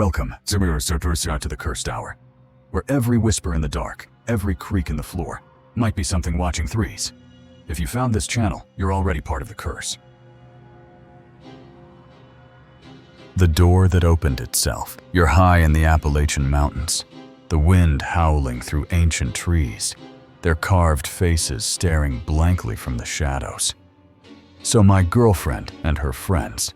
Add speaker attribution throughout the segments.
Speaker 1: Welcome to the Cursed Hour, where every whisper in the dark, every creak in the floor, might be something watching threes. If you found this channel, you're already part of the curse. The door that opened itself. You're high in the Appalachian Mountains, the wind howling through ancient trees, their carved faces staring blankly from the shadows. So my girlfriend and her friends,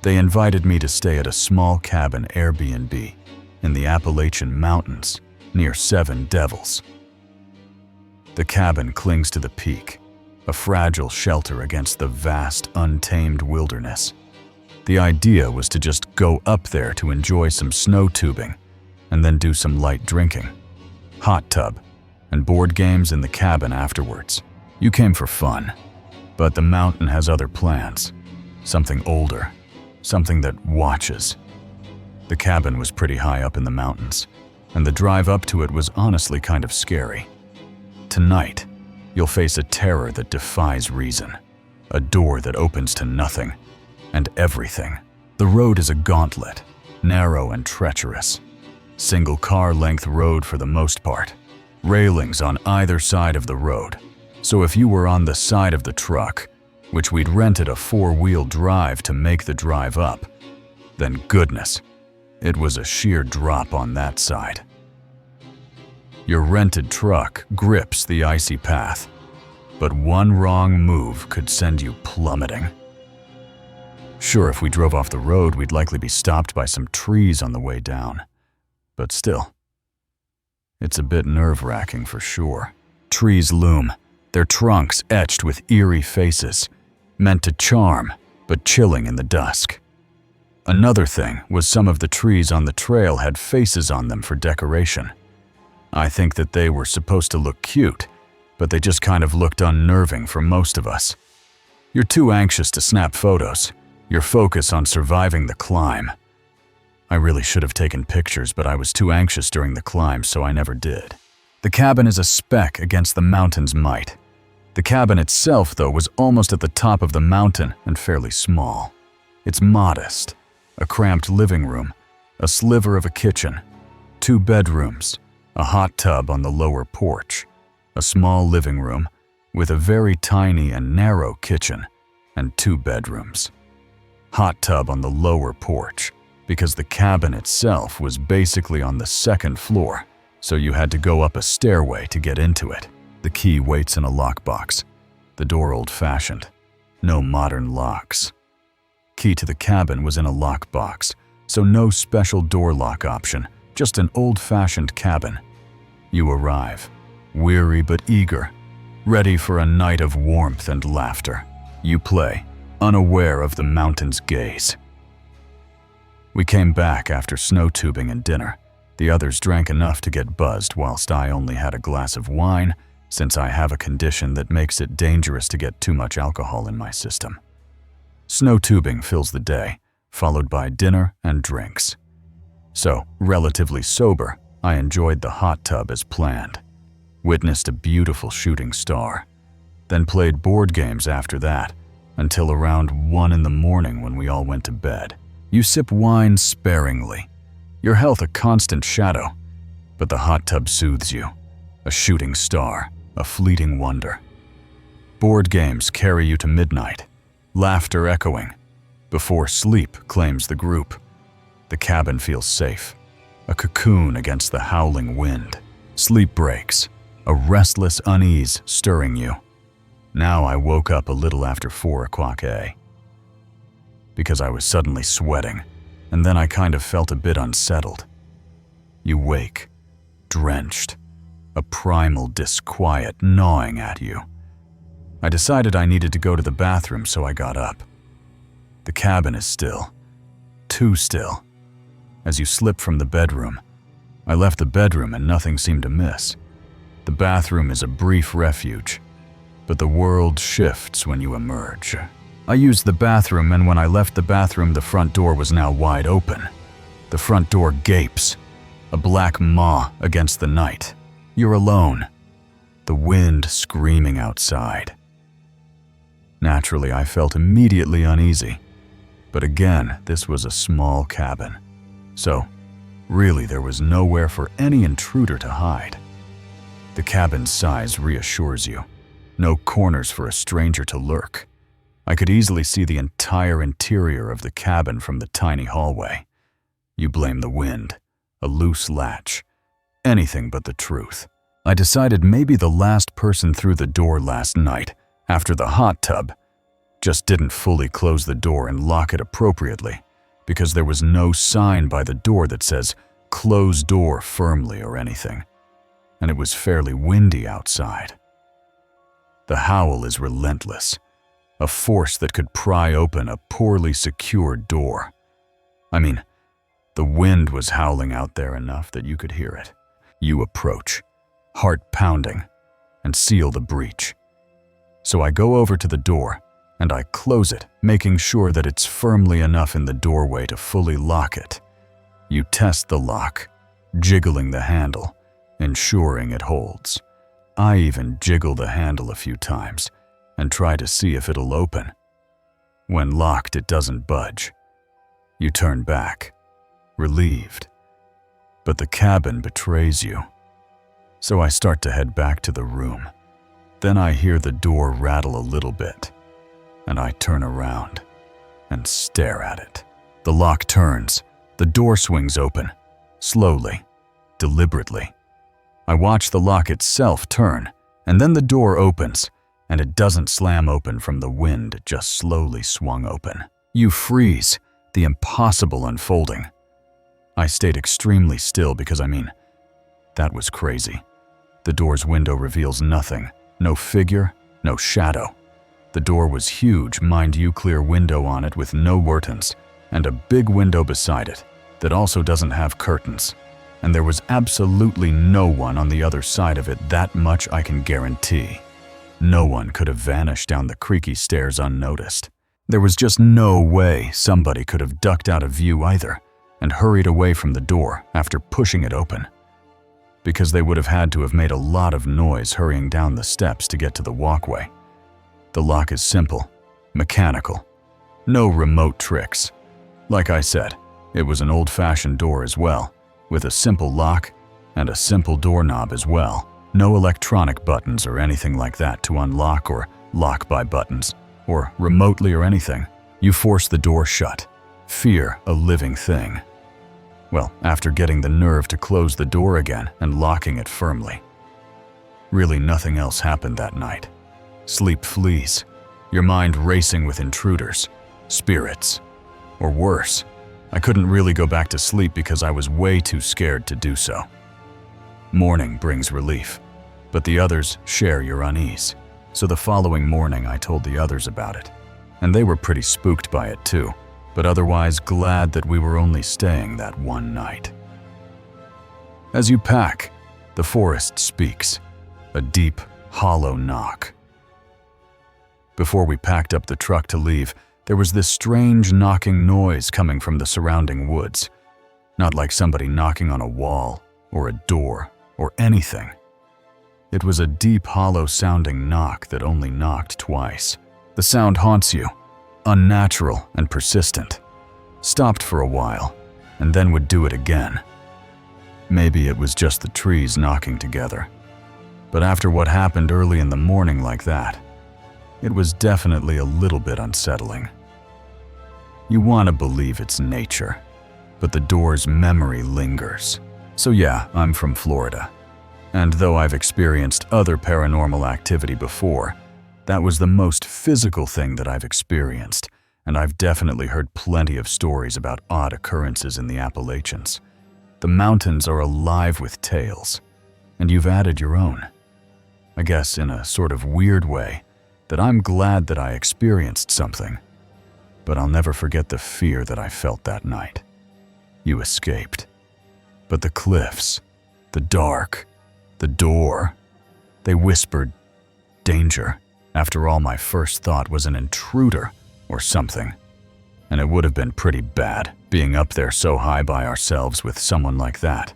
Speaker 1: they invited me to stay at a small cabin Airbnb in the Appalachian Mountains near Seven Devils. The cabin clings to the peak, a fragile shelter against the vast, untamed wilderness. The idea was to just go up there to enjoy some snow tubing and then do some light drinking, hot tub, and board games in the cabin afterwards. You came for fun, but the mountain has other plans, something older, something that watches. The cabin was pretty high up in the mountains, and the drive up to it was honestly kind of scary. Tonight, you'll face a terror that defies reason, a door that opens to nothing and everything. The road is a gauntlet, narrow and treacherous. Single car-length road for the most part, railings on either side of the road. So if you were on the side of the truck, which we'd rented a four-wheel drive to make the drive up, then goodness, it was a sheer drop on that side. Your rented truck grips the icy path, but one wrong move could send you plummeting. Sure, if we drove off the road, we'd likely be stopped by some trees on the way down, but still, it's a bit nerve-wracking for sure. Trees loom, their trunks etched with eerie faces, meant to charm, but chilling in the dusk. Another thing was some of the trees on the trail had faces on them for decoration. I think that they were supposed to look cute, but they just kind of looked unnerving for most of us. You're too anxious to snap photos. You're focused on surviving the climb. I really should have taken pictures, but I was too anxious during the climb, so I never did. The cabin is a speck against the mountain's might. The cabin itself, though, was almost at the top of the mountain and fairly small. It's modest. A cramped living room, a sliver of a kitchen, 2 bedrooms, a hot tub on the lower porch, a small living room with a very tiny and narrow kitchen, and 2 bedrooms. Hot tub on the lower porch, because the cabin itself was basically on the 2nd floor, so you had to go up a stairway to get into it. The key waits in a lockbox, the door old-fashioned, no modern locks. Key to the cabin was in a lockbox, so no special door lock option, just an old-fashioned cabin. You arrive, weary but eager, ready for a night of warmth and laughter. You play, unaware of the mountain's gaze. We came back after snow tubing and dinner. The others drank enough to get buzzed, whilst I only had a glass of wine, since I have a condition that makes it dangerous to get too much alcohol in my system. Snow tubing fills the day, followed by dinner and drinks. So, relatively sober, I enjoyed the hot tub as planned, witnessed a beautiful shooting star, then played board games after that, until around 1 in the morning when we all went to bed. You sip wine sparingly, your health a constant shadow, but the hot tub soothes you, a shooting star, a fleeting wonder. Board games carry you to midnight, laughter echoing, before sleep claims the group. The cabin feels safe, a cocoon against the howling wind. Sleep breaks, a restless unease stirring you. Now I woke up a little after 4 o'clock because I was suddenly sweating, and then I kind of felt a bit unsettled. You wake, drenched, a primal disquiet gnawing at you. I decided I needed to go to the bathroom, so I got up. The cabin is still, too still. As you slip from the bedroom, I left the bedroom and nothing seemed amiss. The bathroom is a brief refuge, but the world shifts when you emerge. I used the bathroom, and when I left the bathroom, the front door was now wide open. The front door gapes, a black maw against the night. You're alone, the wind screaming outside. Naturally, I felt immediately uneasy, but again, this was a small cabin. So, really, there was nowhere for any intruder to hide. The cabin's size reassures you. No corners for a stranger to lurk. I could easily see the entire interior of the cabin from the tiny hallway. You blame the wind, a loose latch, anything but the truth. I decided maybe the last person through the door last night, after the hot tub, just didn't fully close the door and lock it appropriately, because there was no sign by the door that says, "Close door firmly" or anything. And it was fairly windy outside. The howl is relentless, a force that could pry open a poorly secured door. I mean, the wind was howling out there enough that you could hear it. You approach, heart pounding, and seal the breach. So I go over to the door, and I close it, making sure that it's firmly enough in the doorway to fully lock it. You test the lock, jiggling the handle, ensuring it holds. I even jiggle the handle a few times and try to see if it'll open. When locked, it doesn't budge. You turn back, relieved. But the cabin betrays you. So I start to head back to the room. Then I hear the door rattle a little bit, and I turn around and stare at it. The lock turns, the door swings open, slowly, deliberately. I watch the lock itself turn, and then the door opens, and it doesn't slam open from the wind, it just slowly swung open. You freeze, the impossible unfolding. I stayed extremely still because, that was crazy. The door's window reveals nothing, no figure, no shadow. The door was huge, mind you, clear window on it with no curtains, and a big window beside it that also doesn't have curtains. And there was absolutely no one on the other side of it, that much I can guarantee. No one could have vanished down the creaky stairs unnoticed. There was just no way somebody could have ducked out of view either and hurried away from the door after pushing it open, because they would have had to have made a lot of noise hurrying down the steps to get to the walkway. The lock is simple, mechanical, no remote tricks. Like I said, it was an old-fashioned door as well, with a simple lock and a simple doorknob as well. No electronic buttons or anything like that to unlock or lock by buttons, or remotely or anything. You force the door shut. Fear a living thing. Well, after getting the nerve to close the door again and locking it firmly. Really nothing else happened that night. Sleep flees, your mind racing with intruders, spirits, or worse. I couldn't really go back to sleep because I was way too scared to do so. Morning brings relief, but the others share your unease. So the following morning I told the others about it, and they were pretty spooked by it too, but otherwise glad that we were only staying that one night. As you pack, the forest speaks, a deep, hollow knock. Before we packed up the truck to leave, there was this strange knocking noise coming from the surrounding woods. Not like somebody knocking on a wall, or a door, or anything. It was a deep, hollow-sounding knock that only knocked twice. The sound haunts you, unnatural and persistent. Stopped for a while, and then would do it again. Maybe it was just the trees knocking together. But after what happened early in the morning like that, it was definitely a little bit unsettling. You want to believe it's nature, but the door's memory lingers. So yeah, I'm from Florida. And though I've experienced other paranormal activity before, that was the most physical thing that I've experienced, and I've definitely heard plenty of stories about odd occurrences in the Appalachians. The mountains are alive with tales, and you've added your own. I guess in a sort of weird way, that I'm glad that I experienced something, but I'll never forget the fear that I felt that night. You escaped. But the cliffs, the dark, the door, they whispered, danger. After all, my first thought was an intruder or something. And it would have been pretty bad, being up there so high by ourselves with someone like that.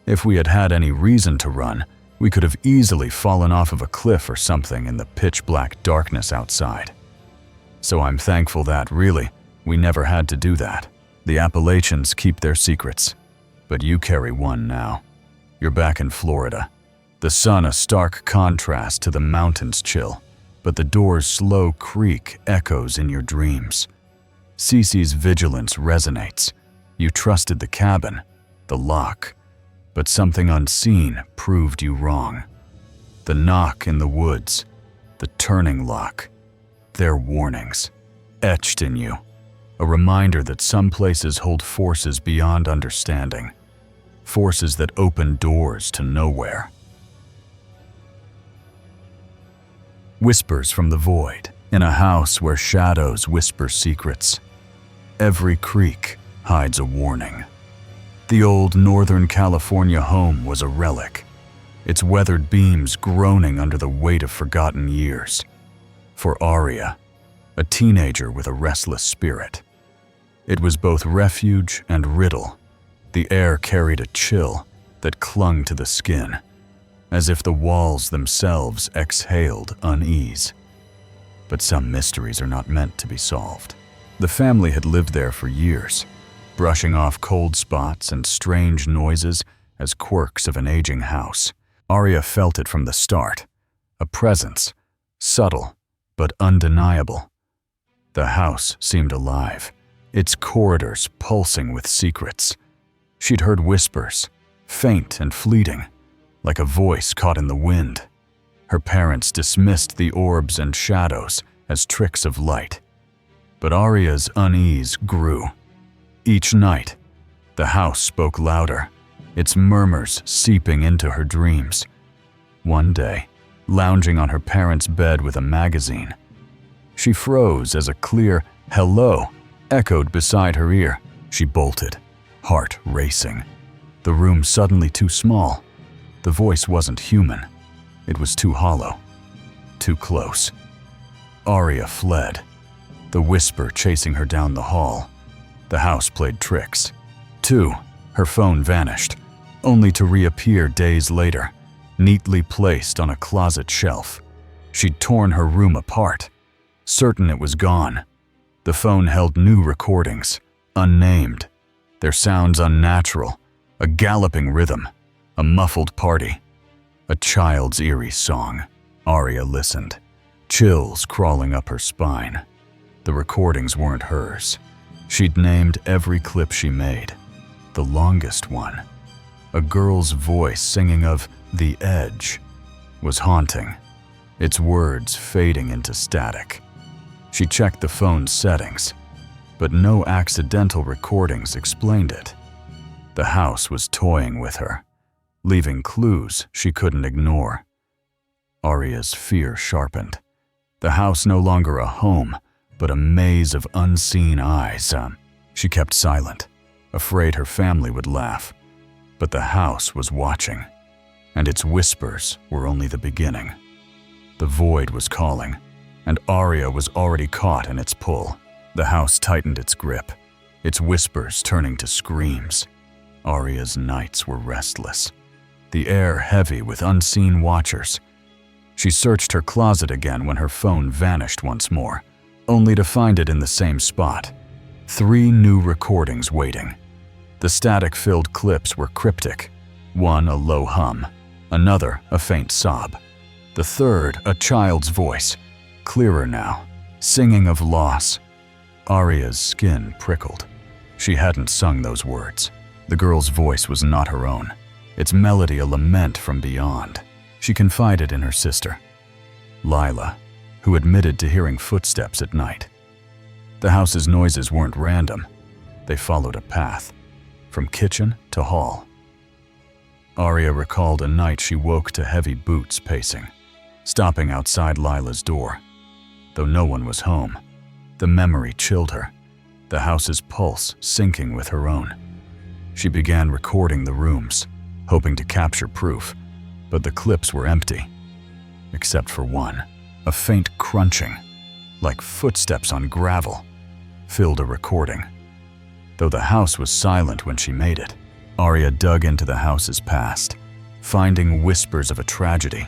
Speaker 1: If we had had any reason to run, we could have easily fallen off of a cliff or something in the pitch-black darkness outside. So I'm thankful that, really, we never had to do that. The Appalachians keep their secrets, but you carry one now. You're back in Florida. The sun a stark contrast to the mountains' chill, but the door's slow creak echoes in your dreams. Cece's vigilance resonates. You trusted the cabin, the lock, but something unseen proved you wrong. The knock in the woods, the turning lock, they're warnings, etched in you. A reminder that some places hold forces beyond understanding, forces that open doors to nowhere. Whispers from the void, in a house where shadows whisper secrets. Every creak hides a warning. The old Northern California home was a relic, its weathered beams groaning under the weight of forgotten years. For Aria, a teenager with a restless spirit, it was both refuge and riddle. The air carried a chill that clung to the skin, as if the walls themselves exhaled unease. But some mysteries are not meant to be solved. The family had lived there for years, brushing off cold spots and strange noises as quirks of an aging house. Aria felt it from the start, a presence, subtle but undeniable. The house seemed alive, its corridors pulsing with secrets. She'd heard whispers, faint and fleeting, like a voice caught in the wind. Her parents dismissed the orbs and shadows as tricks of light. But Aria's unease grew. Each night, the house spoke louder, its murmurs seeping into her dreams. One day, lounging on her parents' bed with a magazine, she froze as a clear "hello" echoed beside her ear. She bolted, heart racing. The room suddenly too small. The voice wasn't human. It was too hollow, too close. Aria fled, the whisper chasing her down the hall. The house played tricks. Too, her phone vanished, only to reappear days later, neatly placed on a closet shelf. She'd torn her room apart, certain it was gone. The phone held new recordings, unnamed, their sounds unnatural, a galloping rhythm, a muffled party, a child's eerie song. Aria listened, chills crawling up her spine. The recordings weren't hers. She'd named every clip she made. The longest one, a girl's voice singing of "The Edge," was haunting, its words fading into static. She checked the phone's settings, but no accidental recordings explained it. The house was toying with her, leaving clues she couldn't ignore. Aria's fear sharpened. The house no longer a home, but a maze of unseen eyes. She kept silent, afraid her family would laugh. But the house was watching, and its whispers were only the beginning. The void was calling, and Aria was already caught in its pull. The house tightened its grip, its whispers turning to screams. Aria's nights were restless, the air heavy with unseen watchers. She searched her closet again when her phone vanished once more, only to find it in the same spot. 3 new recordings waiting. The static-filled clips were cryptic, one a low hum, another a faint sob, the third a child's voice, clearer now, singing of loss. Aria's skin prickled. She hadn't sung those words. The girl's voice was not her own, its melody a lament from beyond. She confided in her sister, Lila, who admitted to hearing footsteps at night. The house's noises weren't random. They followed a path, from kitchen to hall. Aria recalled a night she woke to heavy boots pacing, stopping outside Lila's door. Though no one was home, the memory chilled her, the house's pulse syncing with her own. She began recording the rooms, hoping to capture proof, but the clips were empty, except for one. A faint crunching, like footsteps on gravel, filled a recording. Though the house was silent when she made it, Aria dug into the house's past, finding whispers of a tragedy,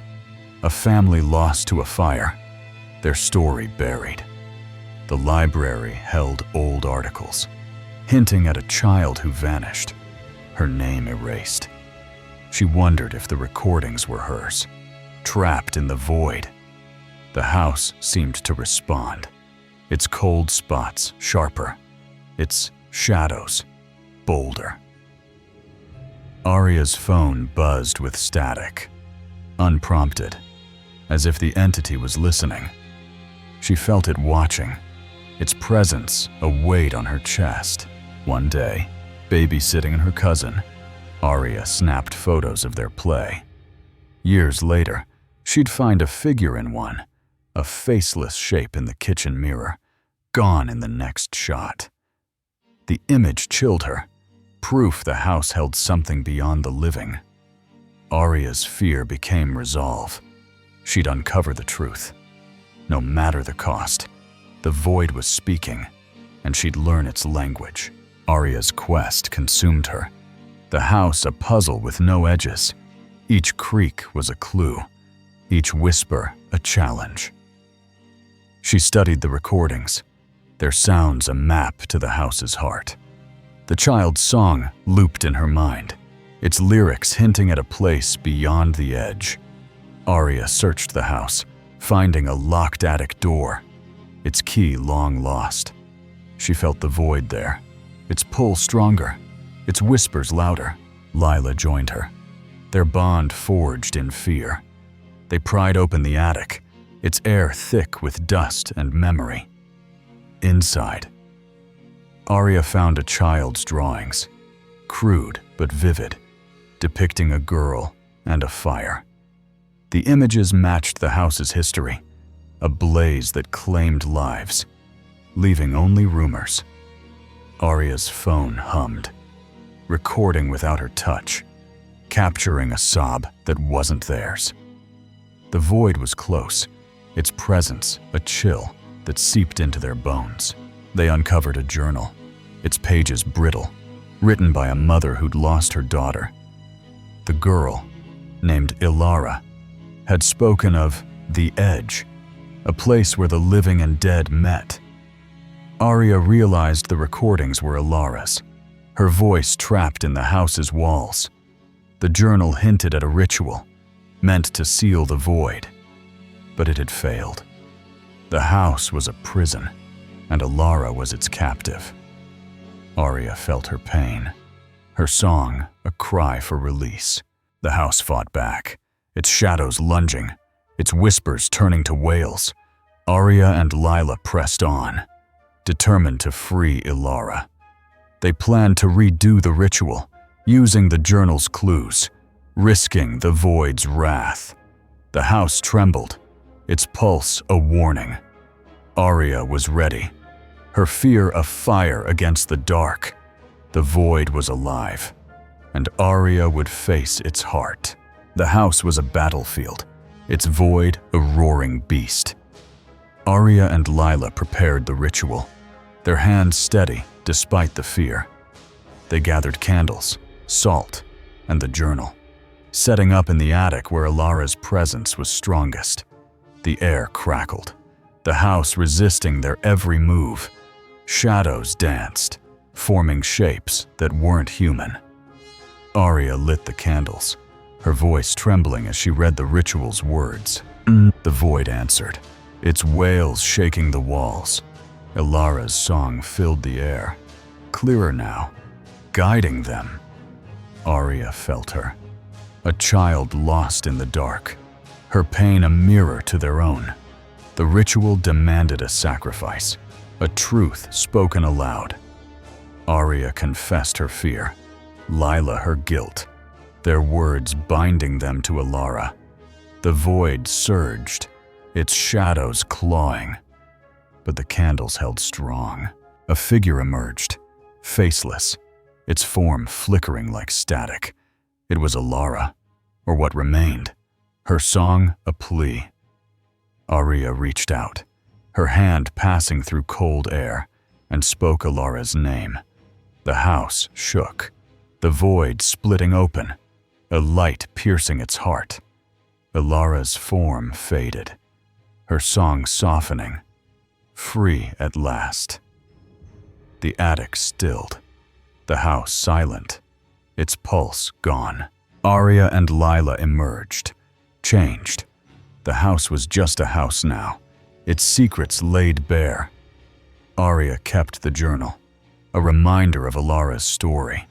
Speaker 1: a family lost to a fire, their story buried. The library held old articles, hinting at a child who vanished, her name erased. She wondered if the recordings were hers, trapped in the void. The house seemed to respond, its cold spots sharper, its shadows bolder. Aria's phone buzzed with static, unprompted, as if the entity was listening. She felt it watching, its presence a weight on her chest. One day, babysitting her cousin, Aria snapped photos of their play. Years later, she'd find a figure in one, a faceless shape in the kitchen mirror, gone in the next shot. The image chilled her, proof the house held something beyond the living. Aria's fear became resolve. She'd uncover the truth. No matter the cost, the void was speaking, and she'd learn its language. Aria's quest consumed her. The house a puzzle with no edges. Each creak was a clue, each whisper a challenge. She studied the recordings, their sounds a map to the house's heart. The child's song looped in her mind, its lyrics hinting at a place beyond the edge. Aria searched the house, finding a locked attic door, its key long lost. She felt the void there, its pull stronger, its whispers louder. Lila joined her, their bond forged in fear. They pried open the attic, its air thick with dust and memory. Inside, Aria found a child's drawings, crude but vivid, depicting a girl and a fire. The images matched the house's history, a blaze that claimed lives, leaving only rumors. Aria's phone hummed, recording without her touch, capturing a sob that wasn't theirs. The void was close, its presence a chill that seeped into their bones. They uncovered a journal, its pages brittle, written by a mother who'd lost her daughter. The girl, named Ilara, had spoken of the edge, a place where the living and dead met. Aria realized the recordings were Ilara's, her voice trapped in the house's walls. The journal hinted at a ritual, meant to seal the void, but it had failed. The house was a prison, and Ilara was its captive. Aria felt her pain, her song a cry for release. The house fought back, its shadows lunging, its whispers turning to wails. Aria and Lila pressed on, determined to free Ilara. They planned to redo the ritual, using the journal's clues, risking the void's wrath. The house trembled, its pulse a warning. Aria was ready, her fear a fire against the dark. The void was alive, and Aria would face its heart. The house was a battlefield, its void a roaring beast. Aria and Lila prepared the ritual, their hands steady despite the fear. They gathered candles, salt, and the journal, setting up in the attic where Ilara's presence was strongest. The air crackled, the house resisting their every move. Shadows danced, forming shapes that weren't human. Aria lit the candles, her voice trembling as she read the ritual's words. The void answered, its wails shaking the walls. Ilara's song filled the air, clearer now, guiding them. Aria felt her, a child lost in the dark, her pain a mirror to their own. The ritual demanded a sacrifice, a truth spoken aloud. Aria confessed her fear, Lila her guilt, their words binding them to Ilara. The void surged, its shadows clawing. But the candles held strong. A figure emerged, faceless, its form flickering like static. It was Ilara, or what remained, her song a plea. Aria reached out, her hand passing through cold air, and spoke Ilara's name. The house shook, the void splitting open, a light piercing its heart. Ilara's form faded, her song softening, free at last. The attic stilled, The house silent, its pulse gone. Arya and Lila emerged, changed. The house was just a house now, its secrets laid bare. Arya kept the journal, a reminder of Alara's story.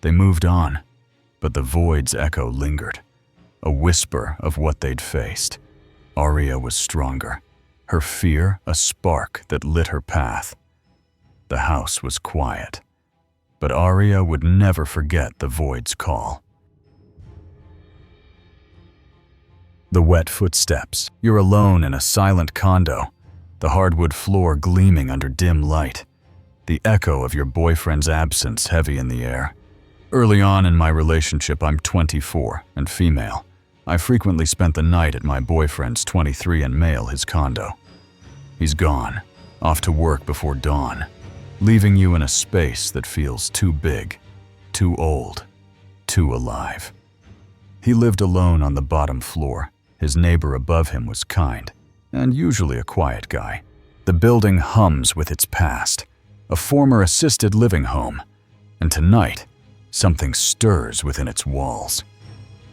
Speaker 1: They moved on, but the void's echo lingered, a whisper of what they'd faced. Arya was stronger, her fear a spark that lit her path. The house was quiet, but Arya would never forget the void's call. The wet footsteps. You're alone in a silent condo, the hardwood floor gleaming under dim light, the echo of your boyfriend's absence heavy in the air. Early on in my relationship, I'm 24 and female. I frequently spent the night at my boyfriend's 23 and male, his condo. He's gone, off to work before dawn, leaving you in a space that feels too big, too old, too alive. He lived alone on the bottom floor. His neighbor above him was kind, and usually a quiet guy. The building hums with its past, a former assisted living home, and tonight, something stirs within its walls.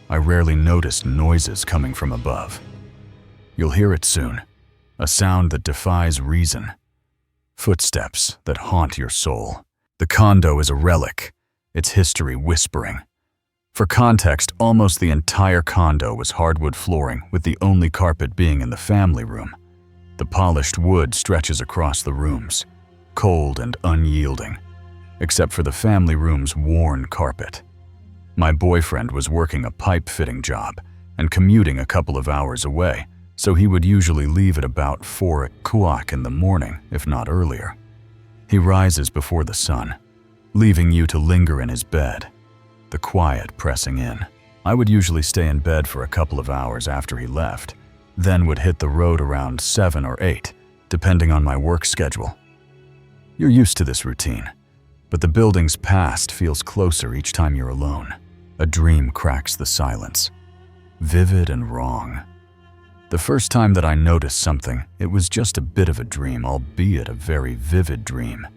Speaker 1: I rarely noticed noises coming from above. You'll hear it soon, a sound that defies reason. Footsteps that haunt your soul. The condo is a relic, its history whispering. For context, almost the entire condo was hardwood flooring, with the only carpet being in the family room. The polished wood stretches across the rooms, cold and unyielding, except for the family room's worn carpet. My boyfriend was working a pipe-fitting job and commuting a couple of hours away, so he would usually leave at about 4 o'clock in the morning, if not earlier. He rises before the sun, leaving you to linger in his bed, the quiet pressing in. I would usually stay in bed for a couple of hours after he left, then would hit the road around 7 or 8, depending on my work schedule. You're used to this routine, but the building's past feels closer each time you're alone. A dream cracks the silence, vivid and wrong. The first time that I noticed something, it was just a bit of a dream, albeit a very vivid dream.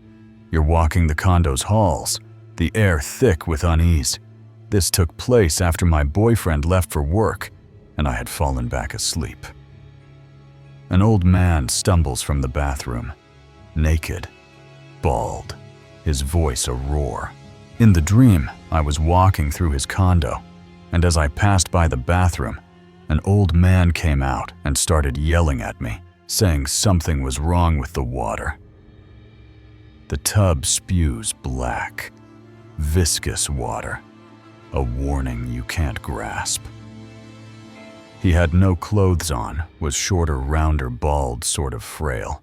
Speaker 1: You're walking the condo's halls, the air thick with unease. This took place after my boyfriend left for work, and I had fallen back asleep. An old man stumbles from the bathroom, naked, bald, his voice a roar. In the dream, I was walking through his condo, and as I passed by the bathroom, an old man came out and started yelling at me, saying something was wrong with the water. The tub spews black, viscous water, a warning you can't grasp. He had no clothes on, was shorter, rounder, bald, sort of frail.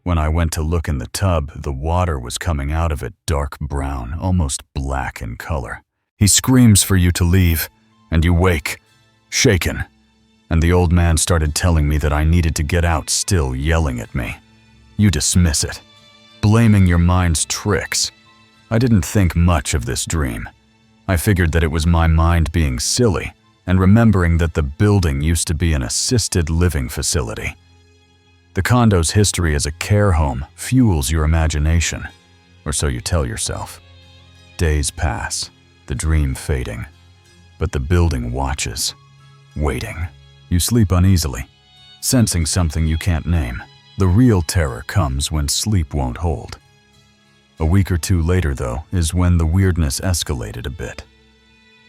Speaker 1: When I went to look in the tub, the water was coming out of it dark brown, almost black in color. He screams for you to leave, and you wake, shaken, and the old man started telling me that I needed to get out, still yelling at me. You dismiss it, blaming your mind's tricks. I didn't think much of this dream. I figured that it was my mind being silly and remembering that the building used to be an assisted living facility. The condo's history as a care home fuels your imagination, or so you tell yourself. Days pass, the dream fading, but the building watches, waiting. You sleep uneasily, sensing something you can't name. The real terror comes when sleep won't hold. A week or two later, though, is when the weirdness escalated a bit.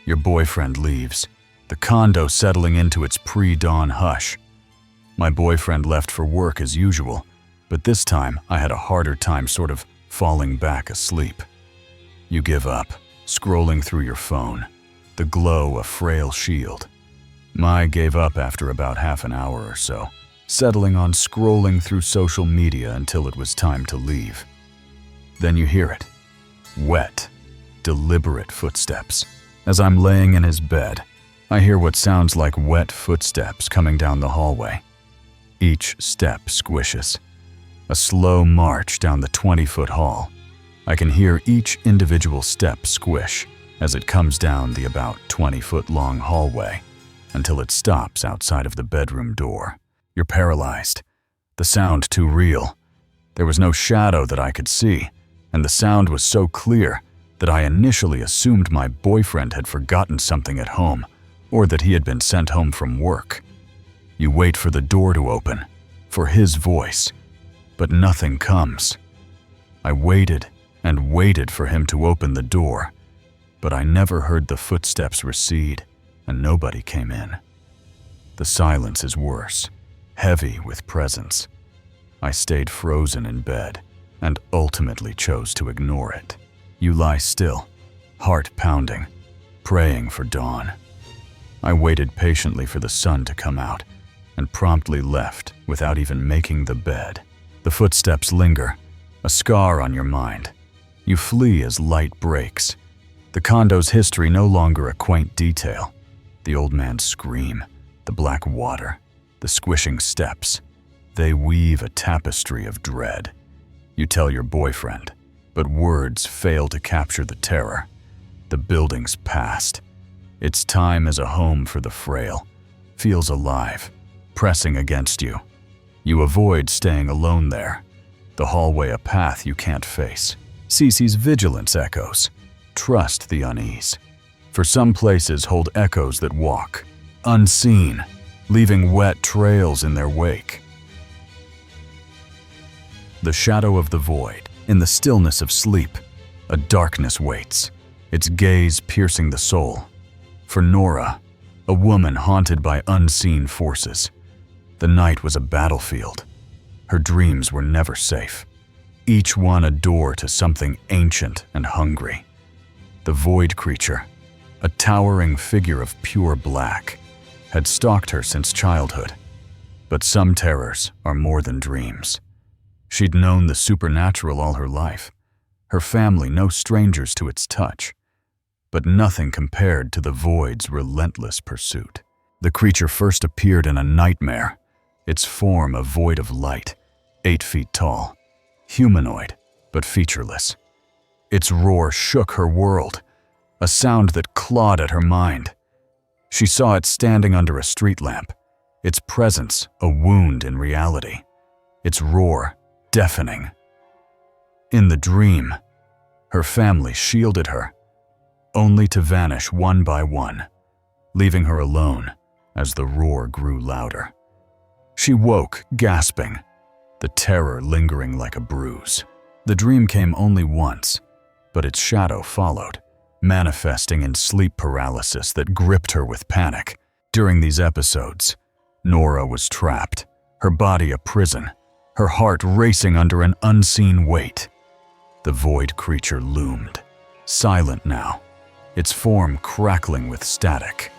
Speaker 1: Your boyfriend leaves, the condo settling into its pre-dawn hush. My boyfriend left for work as usual, but this time I had a harder time sort of falling back asleep. You give up, scrolling through your phone, the glow a frail shield. I gave up after about half an hour or so, settling on scrolling through social media until it was time to leave. Then you hear it. Wet, deliberate footsteps. As I'm laying in his bed, I hear what sounds like wet footsteps coming down the hallway. Each step squishes. A slow march down the 20-foot hall. I can hear each individual step squish as it comes down the about 20-foot-long hallway until it stops outside of the bedroom door. You're paralyzed. The sound too real. There was no shadow that I could see, and the sound was so clear that I initially assumed my boyfriend had forgotten something at home or that he had been sent home from work. You wait for the door to open, for his voice, but nothing comes. I waited and waited for him to open the door, but I never heard the footsteps recede and nobody came in. The silence is worse, heavy with presence. I stayed frozen in bed and ultimately chose to ignore it. You lie still, heart pounding, praying for dawn. I waited patiently for the sun to come out and promptly left without even making the bed. The footsteps linger, a scar on your mind. You flee as light breaks. The condo's history no longer a quaint detail. The old man's scream, the black water, the squishing steps. They weave a tapestry of dread. You tell your boyfriend, but words fail to capture the terror. The building's past. Its time as a home for the frail feels alive, pressing against you. You avoid staying alone there. The hallway a path you can't face. Cece's vigilance echoes. Trust the unease. For some places hold echoes that walk, unseen, leaving wet trails in their wake. The shadow of the void. In the stillness of sleep, a darkness waits, its gaze piercing the soul. For Nora, a woman haunted by unseen forces, the night was a battlefield. Her dreams were never safe, each one a door to something ancient and hungry. The void creature, a towering figure of pure black, had stalked her since childhood. But some terrors are more than dreams. She'd known the supernatural all her life, her family no strangers to its touch, but nothing compared to the void's relentless pursuit. The creature first appeared in a nightmare, its form a void of light, 8 feet tall, humanoid but featureless. Its roar shook her world, a sound that clawed at her mind. She saw it standing under a street lamp, its presence a wound in reality, its roar deafening. In the dream, her family shielded her, only to vanish one by one, leaving her alone as the roar grew louder. She woke, gasping, the terror lingering like a bruise. The dream came only once, but its shadow followed, manifesting in sleep paralysis that gripped her with panic. During these episodes, Nora was trapped, her body a prison, her heart racing under an unseen weight. The void creature loomed, silent now, its form crackling with static.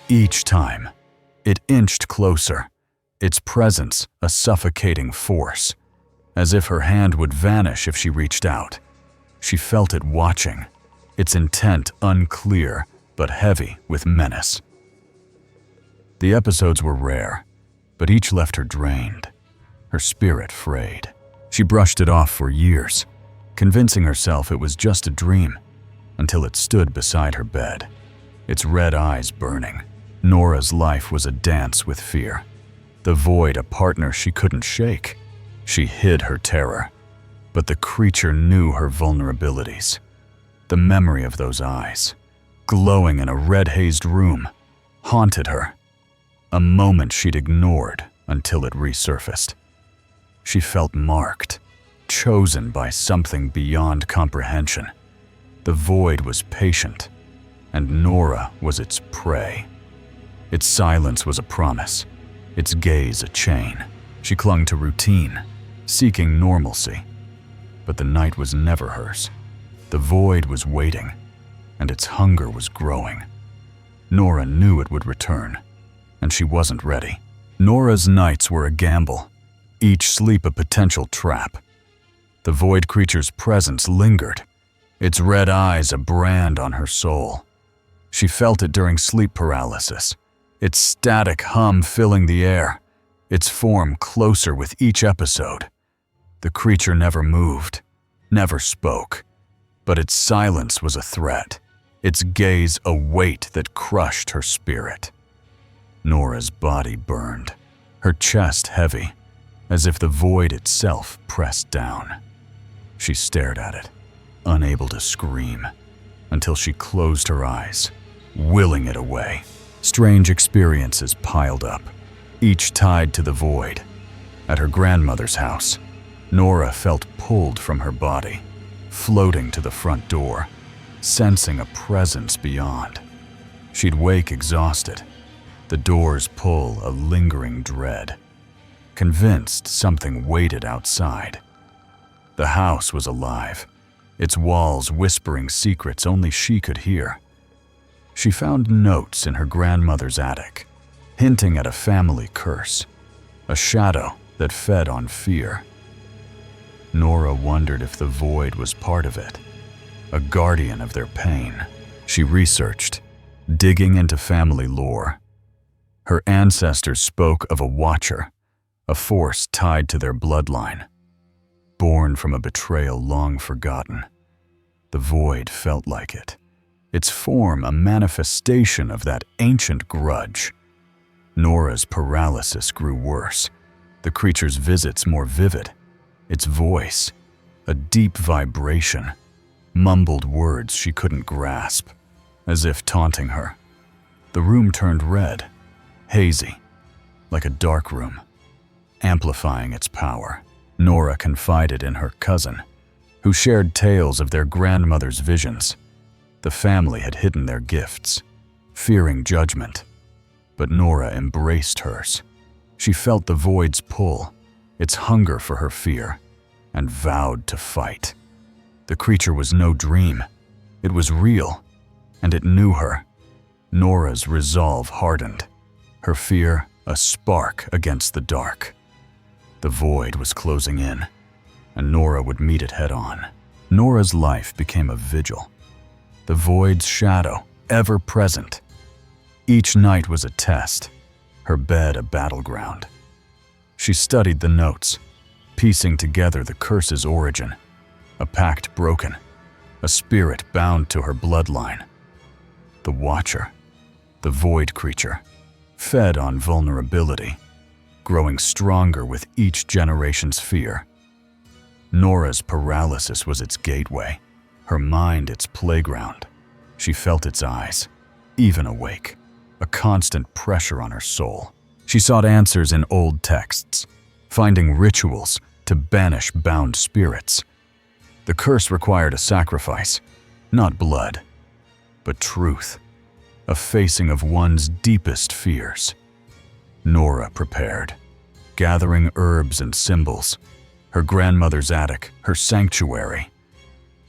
Speaker 1: Each time, it inched closer, its presence a suffocating force, as if her hand would vanish if she reached out. She felt it watching, its intent unclear but heavy with menace. The episodes were rare, but each left her drained, her spirit frayed. She brushed it off for years, convincing herself it was just a dream, until it stood beside her bed, its red eyes burning. Nora's life was a dance with fear, the void a partner she couldn't shake. She hid her terror, but the creature knew her vulnerabilities. The memory of those eyes, glowing in a red-hazed room, haunted her, a moment she'd ignored until it resurfaced. She felt marked, chosen by something beyond comprehension. The void was patient, and Nora was its prey. Its silence was a promise, its gaze a chain. She clung to routine, seeking normalcy. But the night was never hers. The void was waiting, and its hunger was growing. Nora knew it would return, and she wasn't ready. Nora's nights were a gamble, each sleep a potential trap. The void creature's presence lingered, its red eyes a brand on her soul. She felt it during sleep paralysis, its static hum filling the air, its form closer with each episode. The creature never moved, never spoke, but its silence was a threat, its gaze a weight that crushed her spirit. Nora's body burned, her chest heavy, as if the void itself pressed down. She stared at it, unable to scream, until she closed her eyes, willing it away. Strange experiences piled up, each tied to the void. At her grandmother's house, Nora felt pulled from her body, floating to the front door, sensing a presence beyond. She'd wake exhausted, the door's pull a lingering dread, convinced something waited outside. The house was alive, its walls whispering secrets only she could hear. She found notes in her grandmother's attic, hinting at a family curse, a shadow that fed on fear. Nora wondered if the void was part of it, a guardian of their pain. She researched, digging into family lore. Her ancestors spoke of a watcher, a force tied to their bloodline, born from a betrayal long forgotten. The void felt like it, its form a manifestation of that ancient grudge. Nora's paralysis grew worse, the creature's visits more vivid, its voice, a deep vibration, mumbled words she couldn't grasp, as if taunting her. The room turned red, hazy, like a dark room, amplifying its power. Nora confided in her cousin, who shared tales of their grandmother's visions. The family had hidden their gifts, fearing judgment, but Nora embraced hers. She felt the void's pull, its hunger for her fear, and vowed to fight. The creature was no dream. It was real, and it knew her. Nora's resolve hardened, her fear a spark against the dark. The void was closing in, and Nora would meet it head-on. Nora's life became a vigil, the void's shadow ever present. Each night was a test, her bed a battleground. She studied the notes, piecing together the curse's origin, a pact broken, a spirit bound to her bloodline. The Watcher, the void creature, fed on vulnerability, growing stronger with each generation's fear. Nora's paralysis was its gateway, her mind its playground. She felt its eyes, even awake, a constant pressure on her soul. She sought answers in old texts, finding rituals to banish bound spirits. The curse required a sacrifice, not blood, but truth, a facing of one's deepest fears. Nora prepared, gathering herbs and symbols, her grandmother's attic, her sanctuary.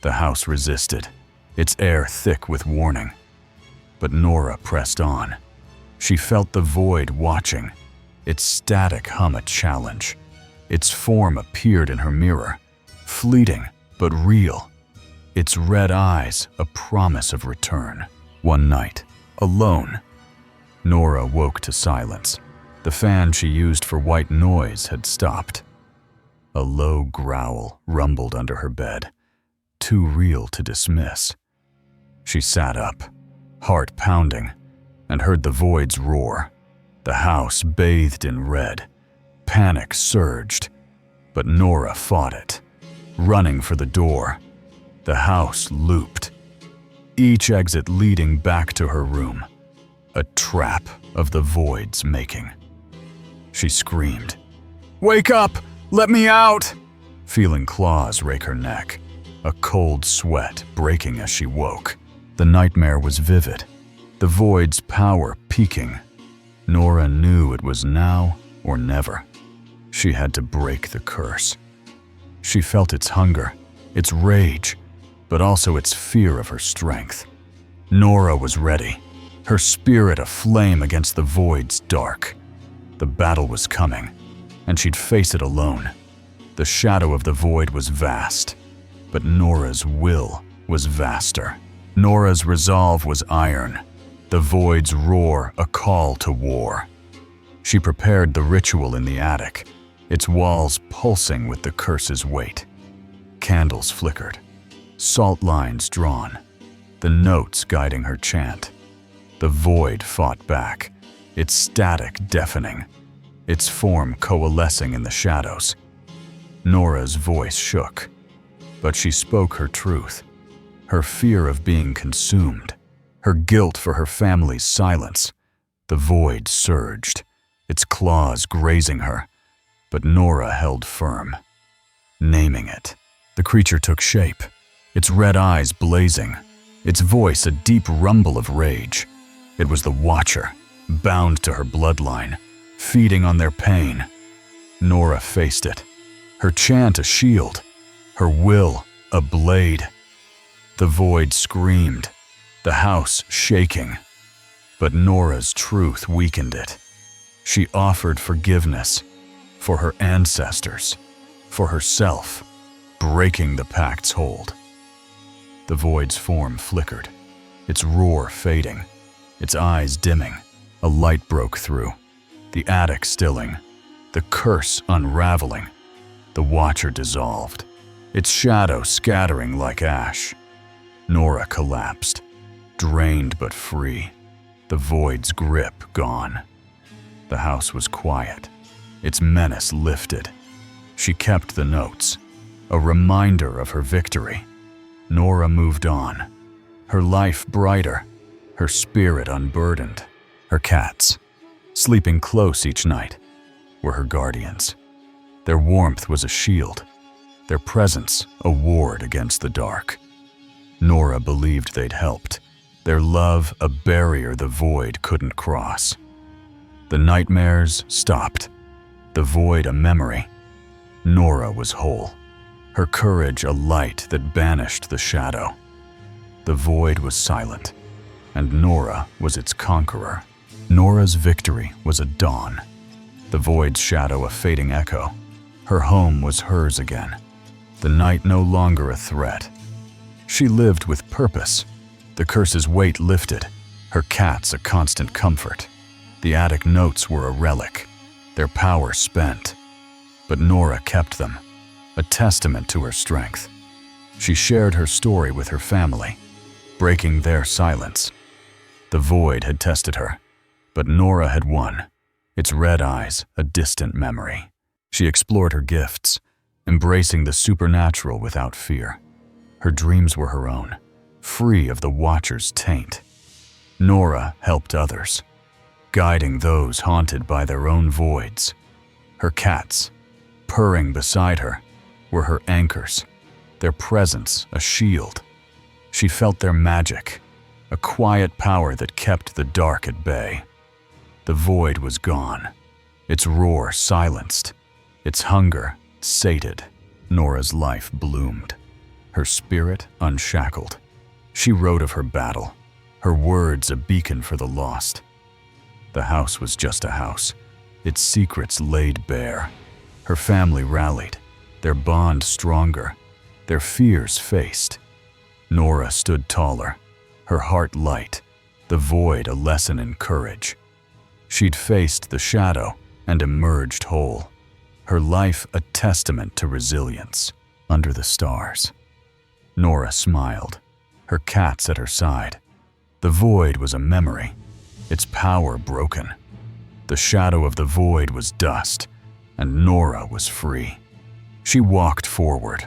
Speaker 1: The house resisted, its air thick with warning. But Nora pressed on. She felt the void watching, its static hum a challenge. Its form appeared in her mirror, fleeting but real, its red eyes a promise of return. One night, alone, Nora woke to silence. The fan she used for white noise had stopped. A low growl rumbled under her bed, too real to dismiss. She sat up, heart pounding, and heard the void's roar. The house bathed in red. Panic surged, but Nora fought it, running for the door. The house looped, each exit leading back to her room, a trap of the void's making. She screamed, "Wake up! Let me out!" feeling claws rake her neck, a cold sweat breaking as she woke. The nightmare was vivid, the void's power peaking. Nora knew it was now or never. She had to break the curse. She felt its hunger, its rage, but also its fear of her strength. Nora was ready, her spirit aflame against the void's dark. The battle was coming, and she'd face it alone. The shadow of the void was vast, but Nora's will was vaster. Nora's resolve was iron, the void's roar a call to war. She prepared the ritual in the attic, its walls pulsing with the curse's weight. Candles flickered, salt lines drawn, the notes guiding her chant. The void fought back, its static deafening, its form coalescing in the shadows. Nora's voice shook. But she spoke her truth, her fear of being consumed, her guilt for her family's silence. The void surged, its claws grazing her, but Nora held firm. Naming it, the creature took shape, its red eyes blazing, its voice a deep rumble of rage. It was the Watcher, bound to her bloodline, feeding on their pain. Nora faced it, her chant a shield, her will a blade. The void screamed, the house shaking. But Nora's truth weakened it. She offered forgiveness for her ancestors, for herself, breaking the pact's hold. The void's form flickered, its roar fading, its eyes dimming. A light broke through, the attic stilling, the curse unraveling. The Watcher dissolved, its shadow scattering like ash. Nora collapsed, drained but free, the void's grip gone. The house was quiet, its menace lifted. She kept the notes, a reminder of her victory. Nora moved on, her life brighter, her spirit unburdened. Her cats, sleeping close each night, were her guardians. Their warmth was a shield, their presence a ward against the dark. Nora believed they'd helped, their love a barrier the void couldn't cross. The nightmares stopped, the void a memory. Nora was whole, her courage a light that banished the shadow. The void was silent, and Nora was its conqueror. Nora's victory was a dawn, the void's shadow a fading echo. Her home was hers again, the night no longer a threat. She lived with purpose, the curse's weight lifted, her cats a constant comfort. The attic notes were a relic, their power spent. But Nora kept them, a testament to her strength. She shared her story with her family, breaking their silence. The void had tested her, but Nora had won, its red eyes a distant memory. She explored her gifts, embracing the supernatural without fear. Her dreams were her own, free of the Watcher's taint. Nora helped others, guiding those haunted by their own voids. Her cats, purring beside her, were her anchors, their presence a shield. She felt their magic, a quiet power that kept the dark at bay. The void was gone, its roar silenced, its hunger sated. Nora's life bloomed, her spirit unshackled. She wrote of her battle, her words a beacon for the lost. The house was just a house, its secrets laid bare. Her family rallied, their bond stronger, their fears faced. Nora stood taller, her heart light, the void a lesson in courage. She'd faced the shadow and emerged whole, her life a testament to resilience. Under the stars, Nora smiled, her cats at her side. The void was a memory, its power broken. The shadow of the void was dust, and Nora was free. She walked forward,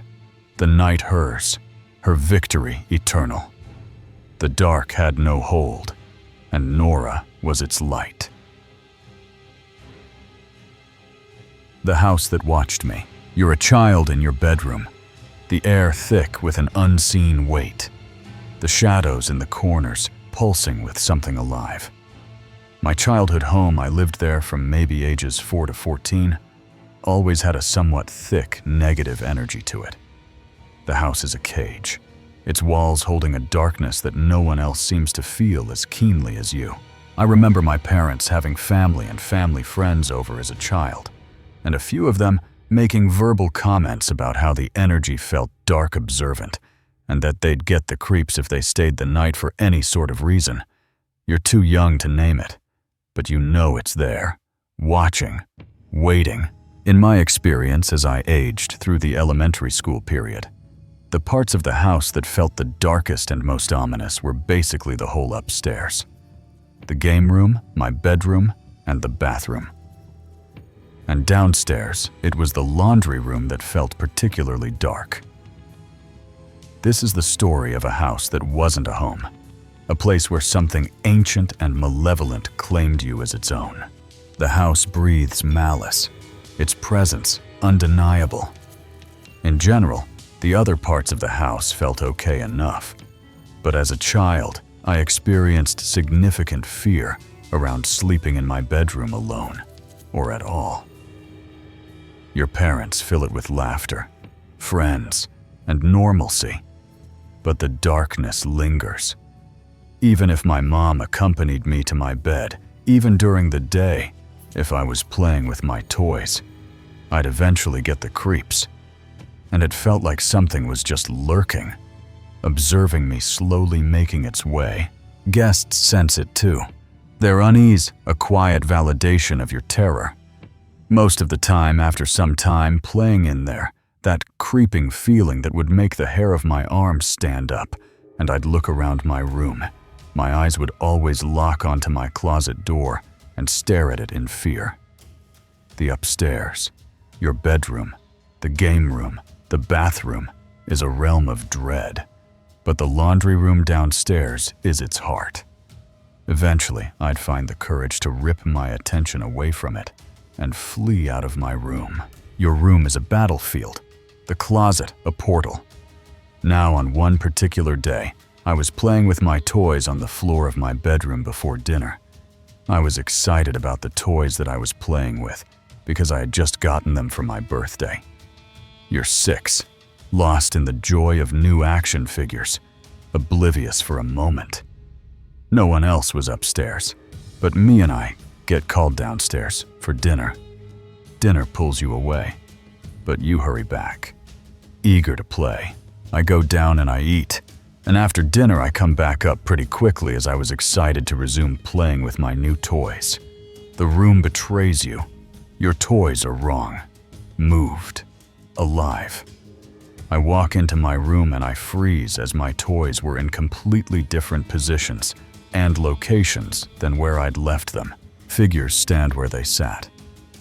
Speaker 1: the night hers, her victory eternal. The dark had no hold, and Nora was its light. The house that watched me. You're a child in your bedroom, the air thick with an unseen weight, the shadows in the corners pulsing with something alive. My childhood home, I lived there from maybe ages 4 to 14, always had a somewhat thick, negative energy to it. The house is a cage, its walls holding a darkness that no one else seems to feel as keenly as you. I remember my parents having family and family friends over as a child, and a few of them making verbal comments about how the energy felt dark observant, and that they'd get the creeps if they stayed the night for any sort of reason. You're too young to name it, but you know it's there, watching, waiting. In my experience as I aged through the elementary school period, the parts of the house that felt the darkest and most ominous were basically the whole upstairs. The game room, my bedroom, and the bathroom. And downstairs, it was the laundry room that felt particularly dark. This is the story of a house that wasn't a home, a place where something ancient and malevolent claimed you as its own. The house breathes malice, its presence undeniable. In general, the other parts of the house felt okay enough, but as a child, I experienced significant fear around sleeping in my bedroom alone, or at all. Your parents fill it with laughter, friends, and normalcy, but the darkness lingers. Even if my mom accompanied me to my bed, even during the day, if I was playing with my toys, I'd eventually get the creeps. And it felt like something was just lurking, observing me slowly making its way. Guests sense it too. Their unease, a quiet validation of your terror. Most of the time, after some time playing in there, that creeping feeling that would make the hair of my arms stand up, and I'd look around my room. My eyes would always lock onto my closet door and stare at it in fear. The upstairs, your bedroom, the game room, the bathroom is a realm of dread, but the laundry room downstairs is its heart. Eventually, I'd find the courage to rip my attention away from it and flee out of my room. Your room is a battlefield, the closet a portal. Now, on one particular day, I was playing with my toys on the floor of my bedroom before dinner. I was excited about the toys that I was playing with because I had just gotten them for my birthday. You're 6, lost in the joy of new action figures, oblivious for a moment. No one else was upstairs, but me and I get called downstairs for dinner. Dinner pulls you away, but you hurry back. Eager to play, I go down and I eat, and after dinner I come back up pretty quickly as I was excited to resume playing with my new toys. The room betrays you. Your toys are wrong, moved, alive. I walk into my room and I freeze as my toys were in completely different positions and locations than where I'd left them. Figures stand where they sat.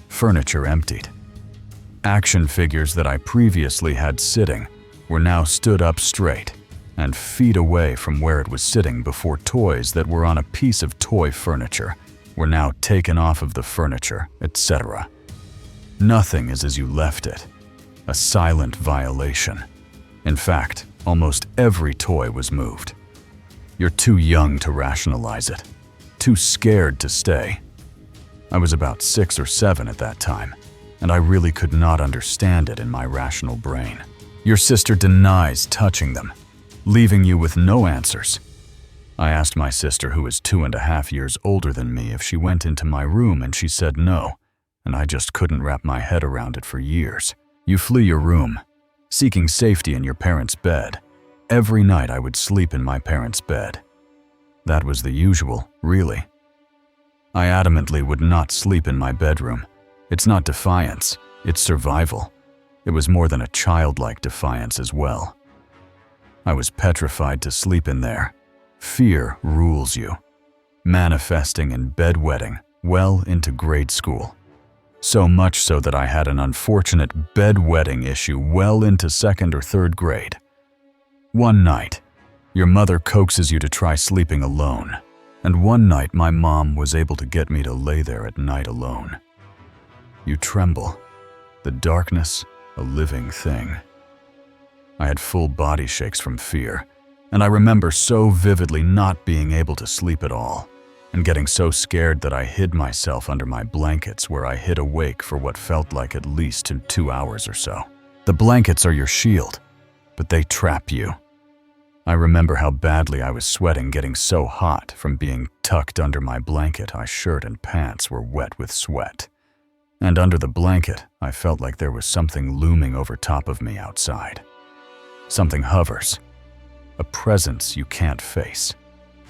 Speaker 1: Furniture emptied. Action figures that I previously had sitting were now stood up straight and feet away from where it was sitting before toys that were on a piece of toy furniture were now taken off of the furniture, etc. Nothing is as you left it. A silent violation. In fact, almost every toy was moved. You're too young to rationalize it, too scared to stay. I was about 6 or 7 at that time, and I really could not understand it in my rational brain. Your sister denies touching them, leaving you with no answers. I asked my sister, who is 2.5 years older than me, if she went into my room, and she said no, and I just couldn't wrap my head around it for years. You flee your room, seeking safety in your parents' bed. Every night I would sleep in my parents' bed. That was the usual, really. I adamantly would not sleep in my bedroom. It's not defiance, it's survival. It was more than a childlike defiance as well. I was petrified to sleep in there. Fear rules you, manifesting in bedwetting well into grade school. So much so that I had an unfortunate bedwetting issue well into 2nd or 3rd grade. One night, your mother coaxes you to try sleeping alone, and one night my mom was able to get me to lay there at night alone. You tremble, the darkness a living thing. I had full body shakes from fear, and I remember so vividly not being able to sleep at all, and getting so scared that I hid myself under my blankets, where I hid awake for what felt like at least 2 hours or so. The blankets are your shield, but they trap you. I remember how badly I was sweating, getting so hot from being tucked under my blanket. My shirt and pants were wet with sweat. And under the blanket, I felt like there was something looming over top of me outside. Something hovers, a presence you can't face.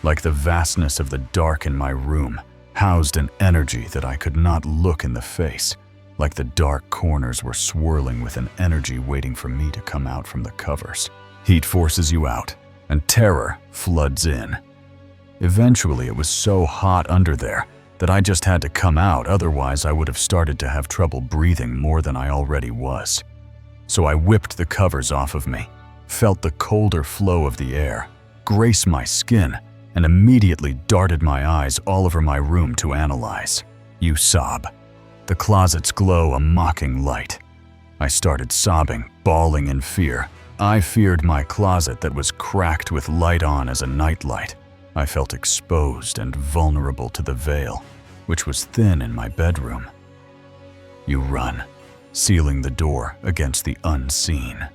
Speaker 1: Like the vastness of the dark in my room, housed an energy that I could not look in the face, like the dark corners were swirling with an energy waiting for me to come out from the covers. Heat forces you out, and terror floods in. Eventually, it was so hot under there that I just had to come out, otherwise I would have started to have trouble breathing more than I already was. So I whipped the covers off of me, felt the colder flow of the air grace my skin, and immediately darted my eyes all over my room to analyze. You sob. The closets glow a mocking light. I started sobbing, bawling in fear. I feared my closet that was cracked with light on as a nightlight. I felt exposed and vulnerable to the veil, which was thin in my bedroom. You run, sealing the door against the unseen.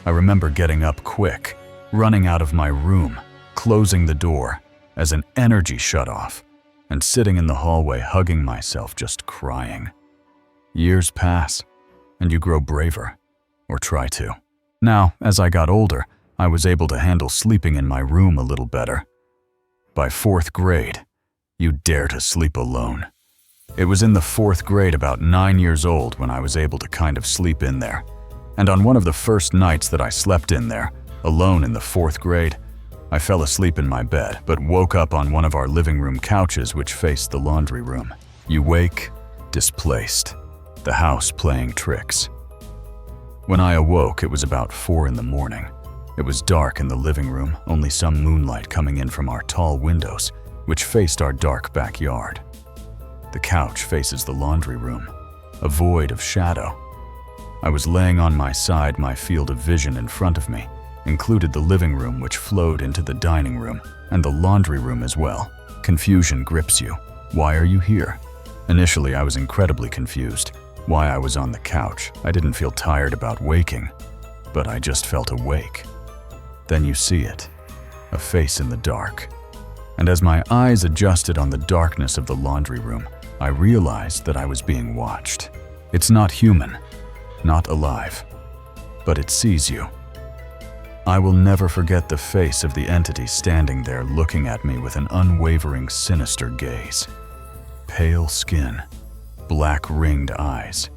Speaker 1: I remember getting up quick, running out of my room, closing the door as an energy shut off, and sitting in the hallway hugging myself, just crying. Years pass, and you grow braver, or try to. Now, as I got older, I was able to handle sleeping in my room a little better. By 4th grade, you dare to sleep alone. It was in the 4th grade, about 9 years old, when I was able to kind of sleep in there. And on one of the first nights that I slept in there, alone in the 4th grade, I fell asleep in my bed, but woke up on one of our living room couches which faced the laundry room. You wake, displaced, the house playing tricks. When I awoke, it was about 4 in the morning. It was dark in the living room, only some moonlight coming in from our tall windows, which faced our dark backyard. The couch faces the laundry room, a void of shadow. I was laying on my side, my field of vision in front of me included the living room, which flowed into the dining room, and the laundry room as well. Confusion grips you. Why are you here? Initially, I was incredibly confused. Why I was on the couch. I didn't feel tired about waking, but I just felt awake. Then you see it, a face in the dark. And as my eyes adjusted on the darkness of the laundry room, I realized that I was being watched. It's not human, not alive, but it sees you. I will never forget the face of the entity standing there looking at me with an unwavering, sinister gaze. Pale skin, black ringed eyes,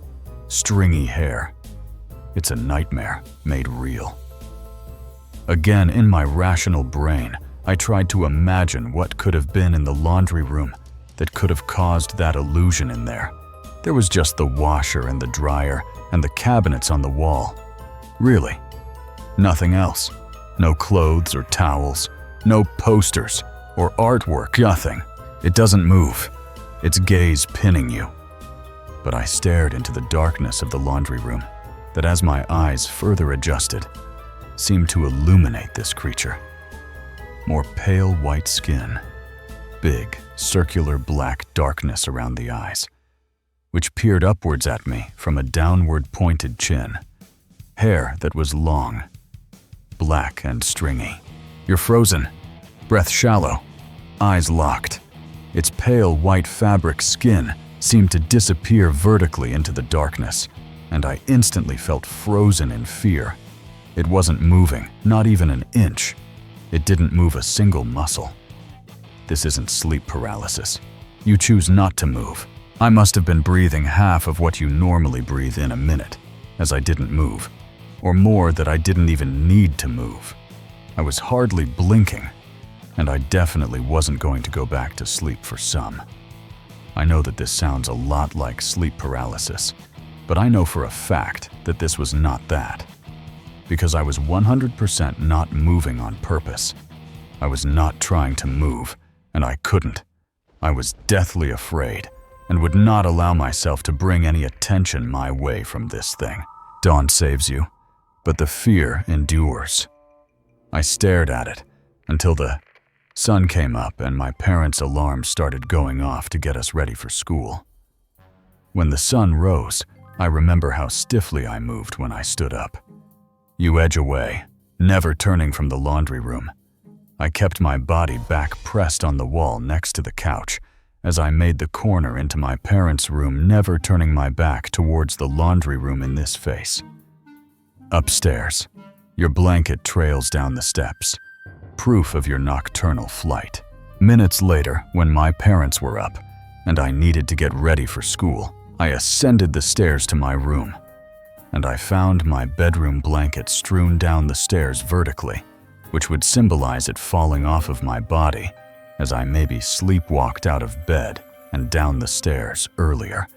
Speaker 1: stringy hair. It's a nightmare made real. Again, in my rational brain, I tried to imagine what could have been in the laundry room that could have caused that illusion in there. There was just the washer and the dryer and the cabinets on the wall. Really. Nothing else. No clothes or towels, no posters or artwork, nothing. It doesn't move, its gaze pinning you. But I stared into the darkness of the laundry room that, as my eyes further adjusted, seemed to illuminate this creature. More pale white skin, big, circular black darkness around the eyes, which peered upwards at me from a downward pointed chin. Hair that was long, black and stringy. You're frozen, breath shallow, eyes locked. Its pale white fabric skin seemed to disappear vertically into the darkness, and I instantly felt frozen in fear. It wasn't moving, not even an inch. It didn't move a single muscle. This isn't sleep paralysis. You choose not to move. I must have been breathing half of what you normally breathe in a minute, as I didn't move, or more, that I didn't even need to move. I was hardly blinking, and I definitely wasn't going to go back to sleep for some. I know that this sounds a lot like sleep paralysis, but I know for a fact that this was not that. Because I was 100% not moving on purpose. I was not trying to move, and I couldn't. I was deathly afraid, and would not allow myself to bring any attention my way from this thing. Dawn saves you, but the fear endures. I stared at it until the sun came up and my parents' alarms started going off to get us ready for school. When the sun rose, I remember how stiffly I moved when I stood up. You edge away, never turning from the laundry room. I kept my body back pressed on the wall next to the couch as I made the corner into my parents' room, never turning my back towards the laundry room in this face. Upstairs, your blanket trails down the steps, proof of your nocturnal flight. Minutes later, when my parents were up and I needed to get ready for school, I ascended the stairs to my room, and I found my bedroom blanket strewn down the stairs vertically, which would symbolize it falling off of my body as I maybe sleepwalked out of bed and down the stairs earlier,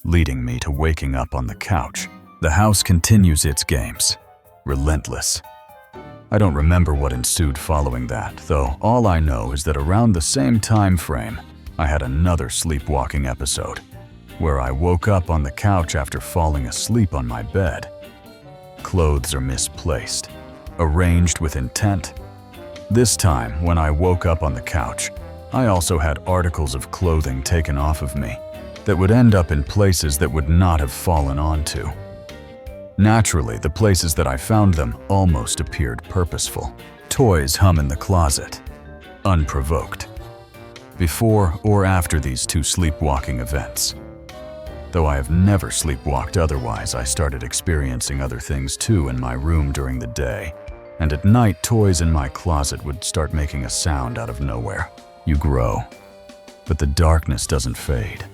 Speaker 1: leading me to waking up on the couch. The house continues its games. relentless. I don't remember what ensued following that, though all I know is that around the same time frame, I had another sleepwalking episode, where I woke up on the couch after falling asleep on my bed. Clothes are misplaced, arranged with intent. This time, when I woke up on the couch, I also had articles of clothing taken off of me that would end up in places that would not have fallen onto. Naturally, the places that I found them almost appeared purposeful. Toys hum in the closet, unprovoked. Before or after these two sleepwalking events. Though I have never sleepwalked otherwise, I started experiencing other things too in my room during the day, and at night toys in my closet would start making a sound out of nowhere. You grow, but the darkness doesn't fade.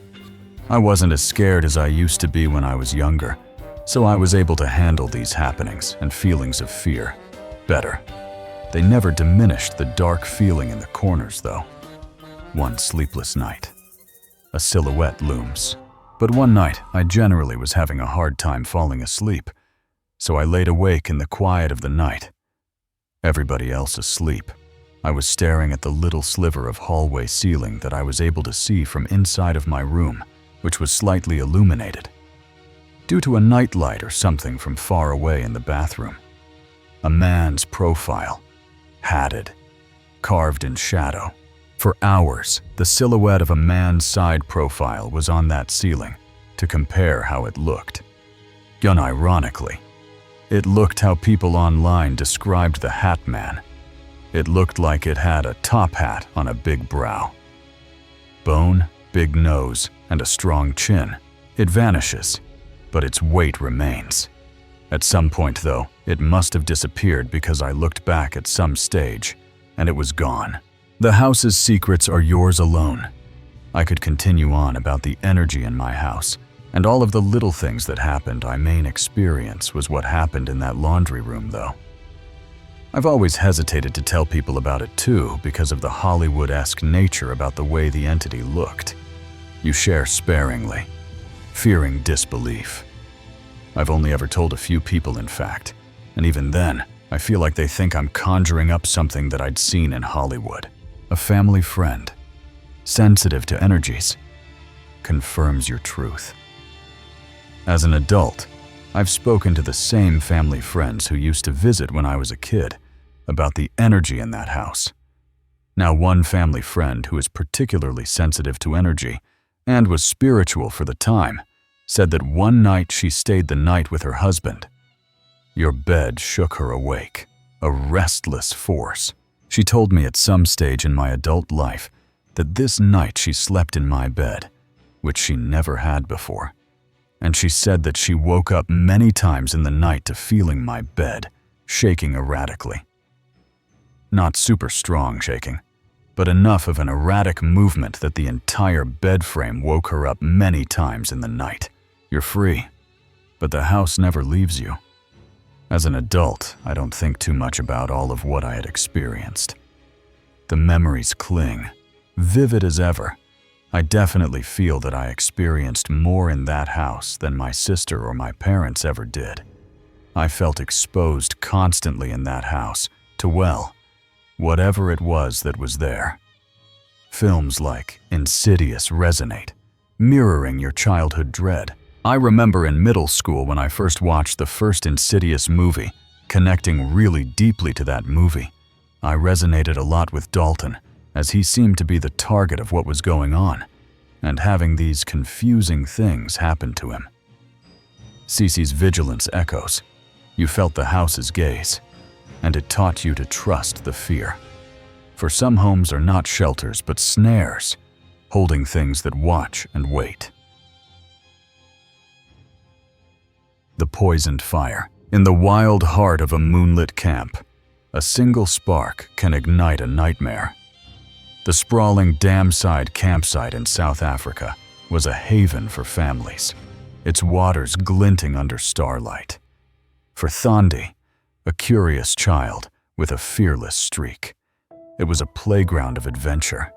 Speaker 1: I wasn't as scared as I used to be when I was younger, so I was able to handle these happenings and feelings of fear better. They never diminished the dark feeling in the corners, though. One sleepless night, a silhouette looms. But one night, I generally was having a hard time falling asleep, so I laid awake in the quiet of the night. Everybody else asleep. I was staring at the little sliver of hallway ceiling that I was able to see from inside of my room, which was slightly illuminated, due to a nightlight or something from far away in the bathroom. A man's profile, hatted, carved in shadow. For hours, the silhouette of a man's side profile was on that ceiling to compare how it looked. Unironically, it looked how people online described the Hat Man. It looked like it had a top hat on a big brow. Bone, big nose, and a strong chin. It vanishes, but its weight remains. At some point, though, it must have disappeared because I looked back at some stage, and it was gone. The house's secrets are yours alone. I could continue on about the energy in my house, and all of the little things that happened. My main experience was what happened in that laundry room, though. I've always hesitated to tell people about it too because of the Hollywood-esque nature about the way the entity looked. You share sparingly, fearing disbelief. I've only ever told a few people, in fact, and even then, I feel like they think I'm conjuring up something that I'd seen in Hollywood. A family friend, sensitive to energies, confirms your truth. As an adult, I've spoken to the same family friends who used to visit when I was a kid about the energy in that house. Now, one family friend who is particularly sensitive to energy and was spiritual for the time said that one night she stayed the night with her husband. Your bed shook her awake, a restless force. She told me at some stage in my adult life that this night she slept in my bed, which she never had before. And she said that she woke up many times in the night to feeling my bed shaking erratically. Not super strong shaking, but enough of an erratic movement that the entire bed frame woke her up many times in the night. You're free, but the house never leaves you. As an adult, I don't think too much about all of what I had experienced. The memories cling, vivid as ever. I definitely feel that I experienced more in that house than my sister or my parents ever did. I felt exposed constantly in that house to, well, whatever it was that was there. Films like Insidious resonate, mirroring your childhood dread. I remember in middle school when I first watched the first Insidious movie, connecting really deeply to that movie. I resonated a lot with Dalton, as he seemed to be the target of what was going on, and having these confusing things happen to him. Cece's vigilance echoes. You felt the house's gaze, and it taught you to trust the fear. For some homes are not shelters but snares, holding things that watch and wait. The poisoned fire. In the wild heart of a moonlit camp, a single spark can ignite a nightmare. The sprawling dam-side campsite in South Africa was a haven for families, its waters glinting under starlight. For Thandi, a curious child with a fearless streak, it was a playground of adventure.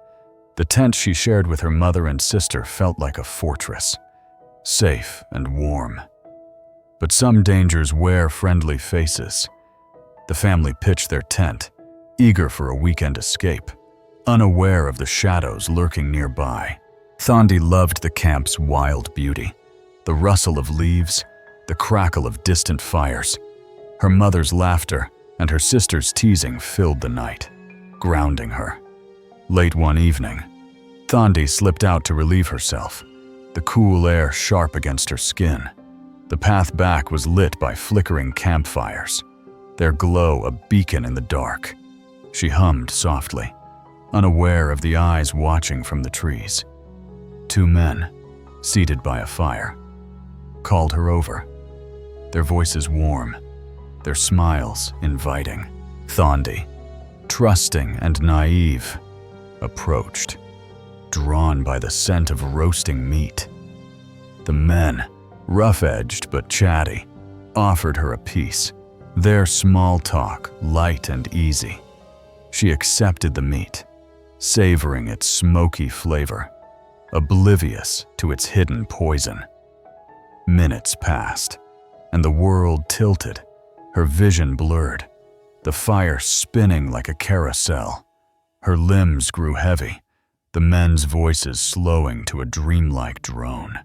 Speaker 1: The tent she shared with her mother and sister felt like a fortress, safe and warm. But some dangers wear friendly faces. The family pitched their tent, eager for a weekend escape, unaware of the shadows lurking nearby. Thandi loved the camp's wild beauty, the rustle of leaves, the crackle of distant fires. Her mother's laughter and her sister's teasing filled the night, grounding her. Late one evening, Thandi slipped out to relieve herself, the cool air sharp against her skin. The path back was lit by flickering campfires, their glow a beacon in the dark. She hummed softly, unaware of the eyes watching from the trees. Two men, seated by a fire, called her over, their voices warm, their smiles inviting. Thandi, trusting and naive, approached, drawn by the scent of roasting meat. The men, rough-edged but chatty, offered her a piece, their small talk light and easy. She accepted the meat, savoring its smoky flavor, oblivious to its hidden poison. Minutes passed, and the world tilted, her vision blurred, the fire spinning like a carousel. Her limbs grew heavy, the men's voices slowing to a dreamlike drone.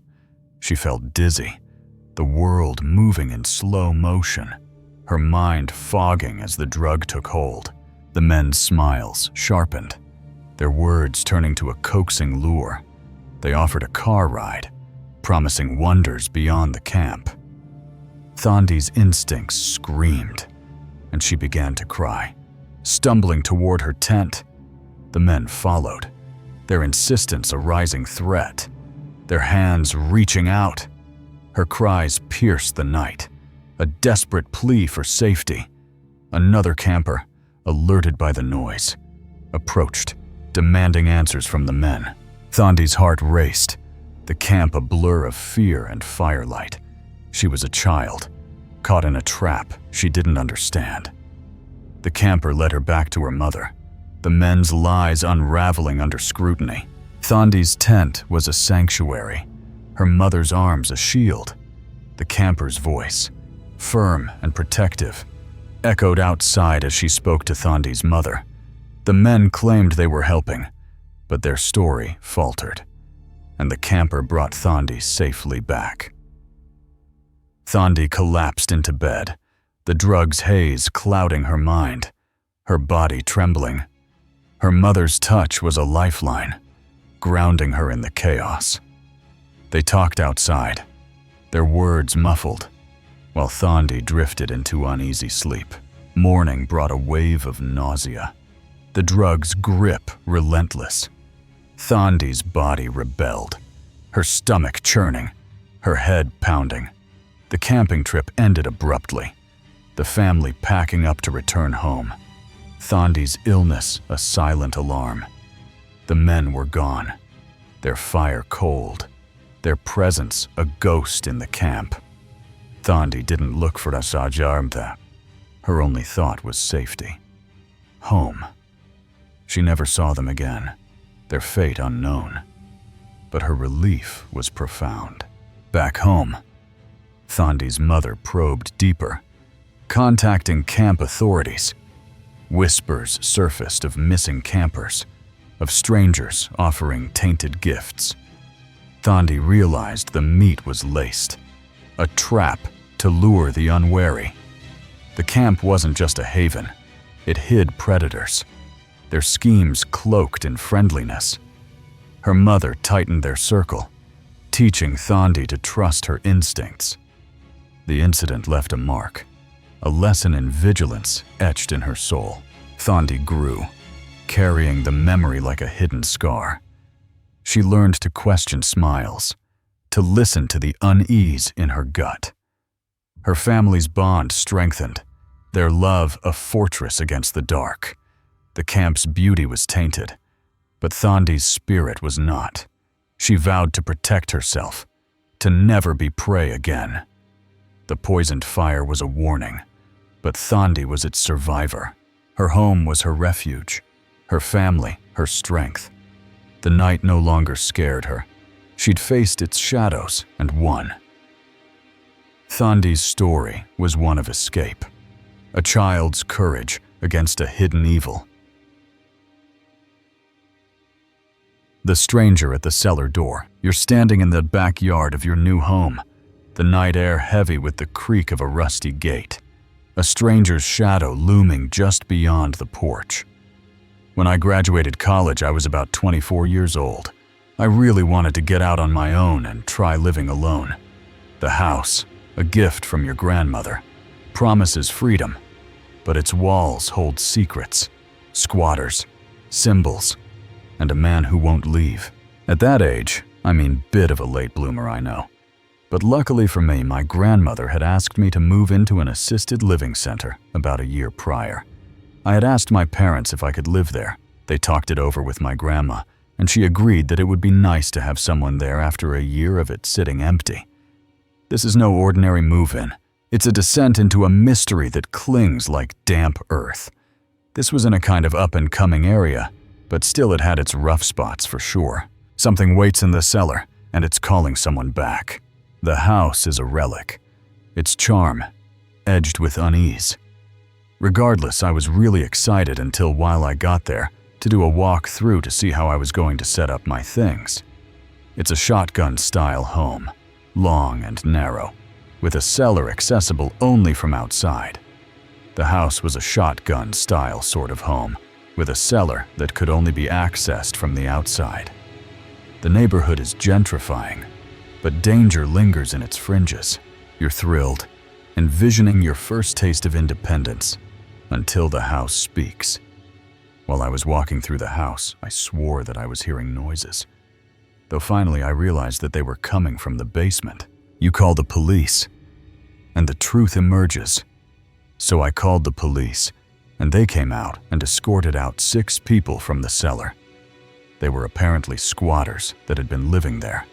Speaker 1: She felt dizzy, the world moving in slow motion, her mind fogging as the drug took hold. The men's smiles sharpened, their words turning to a coaxing lure. They offered a car ride, promising wonders beyond the camp. Thandi's instincts screamed, and she began to cry, stumbling toward her tent. The men followed, their insistence a rising threat, their hands reaching out. Her cries pierced the night, a desperate plea for safety. Another camper, alerted by the noise, approached, demanding answers from the men. Thandi's heart raced, the camp a blur of fear and firelight. She was a child, caught in a trap she didn't understand. The camper led her back to her mother, the men's lies unraveling under scrutiny. Thandi's tent was a sanctuary, her mother's arms a shield. The camper's voice, firm and protective, echoed outside as she spoke to Thandi's mother. The men claimed they were helping, but their story faltered, and the camper brought Thandi safely back. Thandi collapsed into bed, the drug's haze clouding her mind, her body trembling. Her mother's touch was a lifeline, grounding her in the chaos. They talked outside, their words muffled, while Thandi drifted into uneasy sleep. Morning brought a wave of nausea, the drug's grip relentless. Thandi's body rebelled, her stomach churning, her head pounding. The camping trip ended abruptly, the family packing up to return home. Thandi's illness a silent alarm. The men were gone, their fire cold, their presence a ghost in the camp. Thandi didn't look for Asajarmtha. Her only thought was safety. Home. She never saw them again, their fate unknown. But her relief was profound. Back home, Thandi's mother probed deeper, contacting camp authorities. Whispers surfaced of missing campers, of strangers offering tainted gifts. Thandi realized the meat was laced, a trap to lure the unwary. The camp wasn't just a haven, it hid predators, their schemes cloaked in friendliness. Her mother tightened their circle, teaching Thandi to trust her instincts. The incident left a mark, a lesson in vigilance etched in her soul. Thandi grew, carrying the memory like a hidden scar. She learned to question smiles, to listen to the unease in her gut. Her family's bond strengthened, their love a fortress against the dark. The camp's beauty was tainted, but Thandi's spirit was not. She vowed to protect herself, to never be prey again. The poisoned fire was a warning, but Thandi was its survivor. Her home was her refuge, her family, her strength. The night no longer scared her. She'd faced its shadows and won. Thandi's story was one of escape, a child's courage against a hidden evil. The stranger at the cellar door. You're standing in the backyard of your new home, the night air heavy with the creak of a rusty gate, a stranger's shadow looming just beyond the porch. When I graduated college, I was about 24 years old. I really wanted to get out on my own and try living alone. The house, a gift from your grandmother, promises freedom, but its walls hold secrets, squatters, symbols, and a man who won't leave. At that age, bit of a late bloomer, I know. But luckily for me, my grandmother had asked me to move into an assisted living center about a year prior. I had asked my parents if I could live there. They talked it over with my grandma, and she agreed that it would be nice to have someone there after a year of it sitting empty. This is no ordinary move-in. It's a descent into a mystery that clings like damp earth. This was in a kind of up-and-coming area, but still it had its rough spots for sure. Something waits in the cellar, and it's calling someone back. The house is a relic, its charm edged with unease. Regardless, I was really excited until while I got there to do a walk through to see how I was going to set up my things. It's a shotgun-style home, long and narrow, with a cellar accessible only from outside. The house was a shotgun-style sort of home, with a cellar that could only be accessed from the outside. The neighborhood is gentrifying, but danger lingers in its fringes. You're thrilled, envisioning your first taste of independence, until the house speaks. While I was walking through the house, I swore that I was hearing noises, though finally I realized that they were coming from the basement. You call the police, and the truth emerges. So I called the police, and they came out and escorted out 6 people from the cellar. They were apparently squatters that had been living there.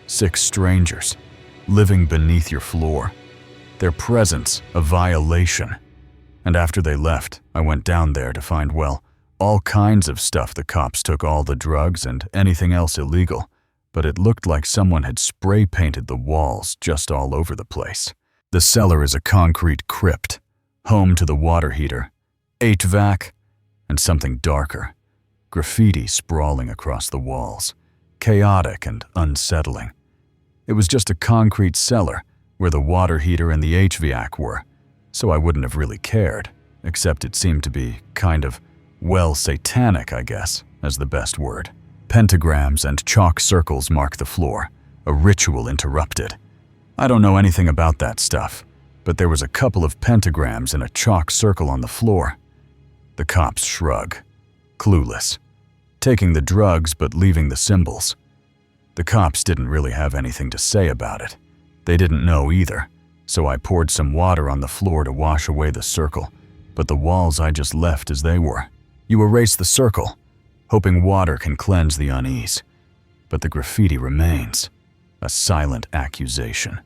Speaker 1: 6 strangers, living beneath your floor. Their presence a violation. And after they left, I went down there to find, well, all kinds of stuff. The cops took all the drugs and anything else illegal, but it looked like someone had spray painted the walls just all over the place. The cellar is a concrete crypt, home to the water heater, HVAC, and something darker. Graffiti sprawling across the walls, chaotic and unsettling. It was just a concrete cellar where the water heater and the HVAC were, so I wouldn't have really cared, except it seemed to be kind of, well, satanic, I guess, as the best word. Pentagrams and chalk circles mark the floor, a ritual interrupted. I don't know anything about that stuff, but there was a couple of pentagrams and a chalk circle on the floor. The cops shrug, clueless, taking the drugs but leaving the symbols. The cops didn't really have anything to say about it. They didn't know either, so I poured some water on the floor to wash away the circle, but the walls I just left as they were. You erase the circle, hoping water can cleanse the unease, but the graffiti remains, a silent accusation.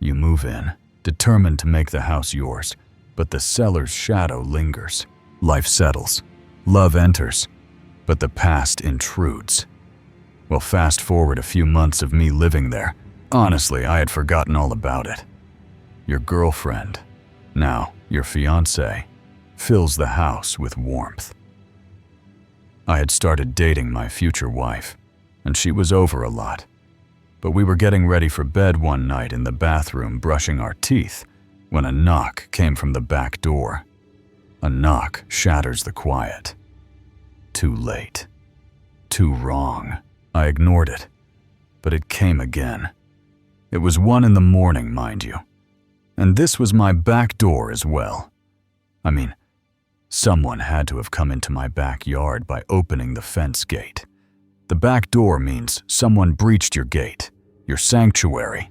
Speaker 1: You move in, determined to make the house yours, but the cellar's shadow lingers. Life settles, love enters, but the past intrudes. Well, fast forward a few months of me living there. Honestly, I had forgotten all about it. Your girlfriend, now your fiancé, fills the house with warmth. I had started dating my future wife, and she was over a lot. But we were getting ready for bed one night in the bathroom brushing our teeth when a knock came from the back door. A knock shatters the quiet. Too late. Too wrong. I ignored it, but it came again. It was 1 a.m, mind you. And this was my back door as well. Someone had to have come into my backyard by opening the fence gate. The back door means someone breached your gate, your sanctuary.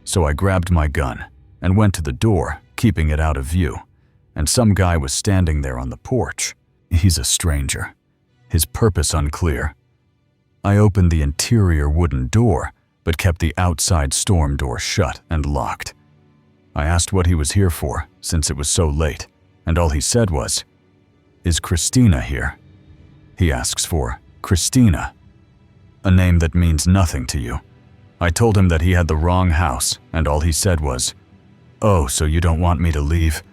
Speaker 1: So I grabbed my gun and went to the door, keeping it out of view, and some guy was standing there on the porch. He's a stranger, his purpose unclear. I opened the interior wooden door, but kept the outside storm door shut and locked. I asked what he was here for, since it was so late, and all he said was, "Is Christina here?" He asks for Christina, a name that means nothing to you, I told him that he had the wrong house, and all he said was, "Oh, so you don't want me to leave?"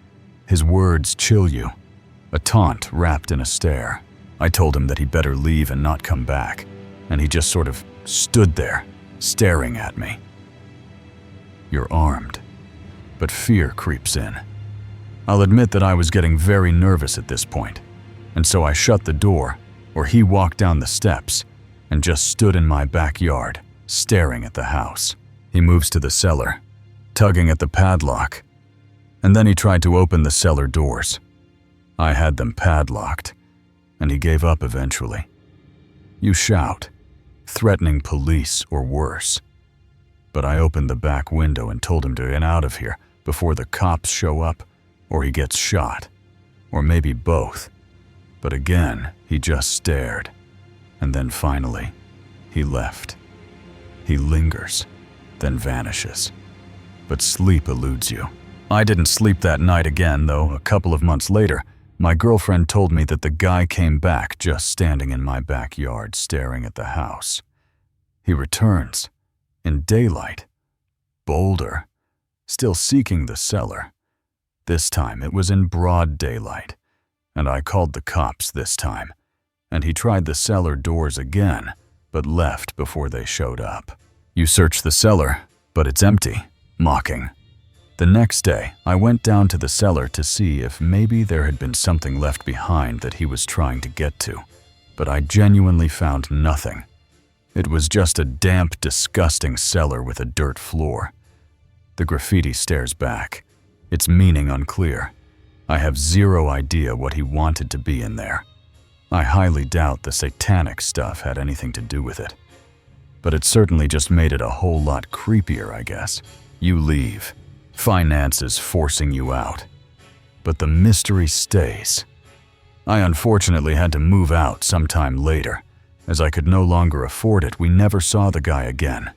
Speaker 1: His words chill you, a taunt wrapped in a stare. I told him that he better leave and not come back, and he just sort of stood there, staring at me. You're armed, but fear creeps in. I'll admit that I was getting very nervous at this point, and so I shut the door, or he walked down the steps, and just stood in my backyard, staring at the house. He moves to the cellar, tugging at the padlock, and then he tried to open the cellar doors. I had them padlocked, and he gave up eventually. You shout, threatening police or worse. But I opened the back window and told him to get out of here before the cops show up, or he gets shot, or maybe both. But again, he just stared, and then finally, he left. He lingers, then vanishes. But sleep eludes you. I didn't sleep that night again, though. A couple of months later, my girlfriend told me that the guy came back just standing in my backyard staring at the house. He returns, in daylight, bolder, still seeking the cellar. This time it was in broad daylight, and I called the cops this time, and he tried the cellar doors again, but left before they showed up. You search the cellar, but it's empty, mocking. The next day, I went down to the cellar to see if maybe there had been something left behind that he was trying to get to, but I genuinely found nothing. It was just a damp, disgusting cellar with a dirt floor. The graffiti stares back, its meaning unclear. I have zero idea what he wanted to be in there. I highly doubt the satanic stuff had anything to do with it. But it certainly just made it a whole lot creepier, I guess. You leave. Finances forcing you out. But the mystery stays. I unfortunately had to move out sometime later. As I could no longer afford it, we never saw the guy again.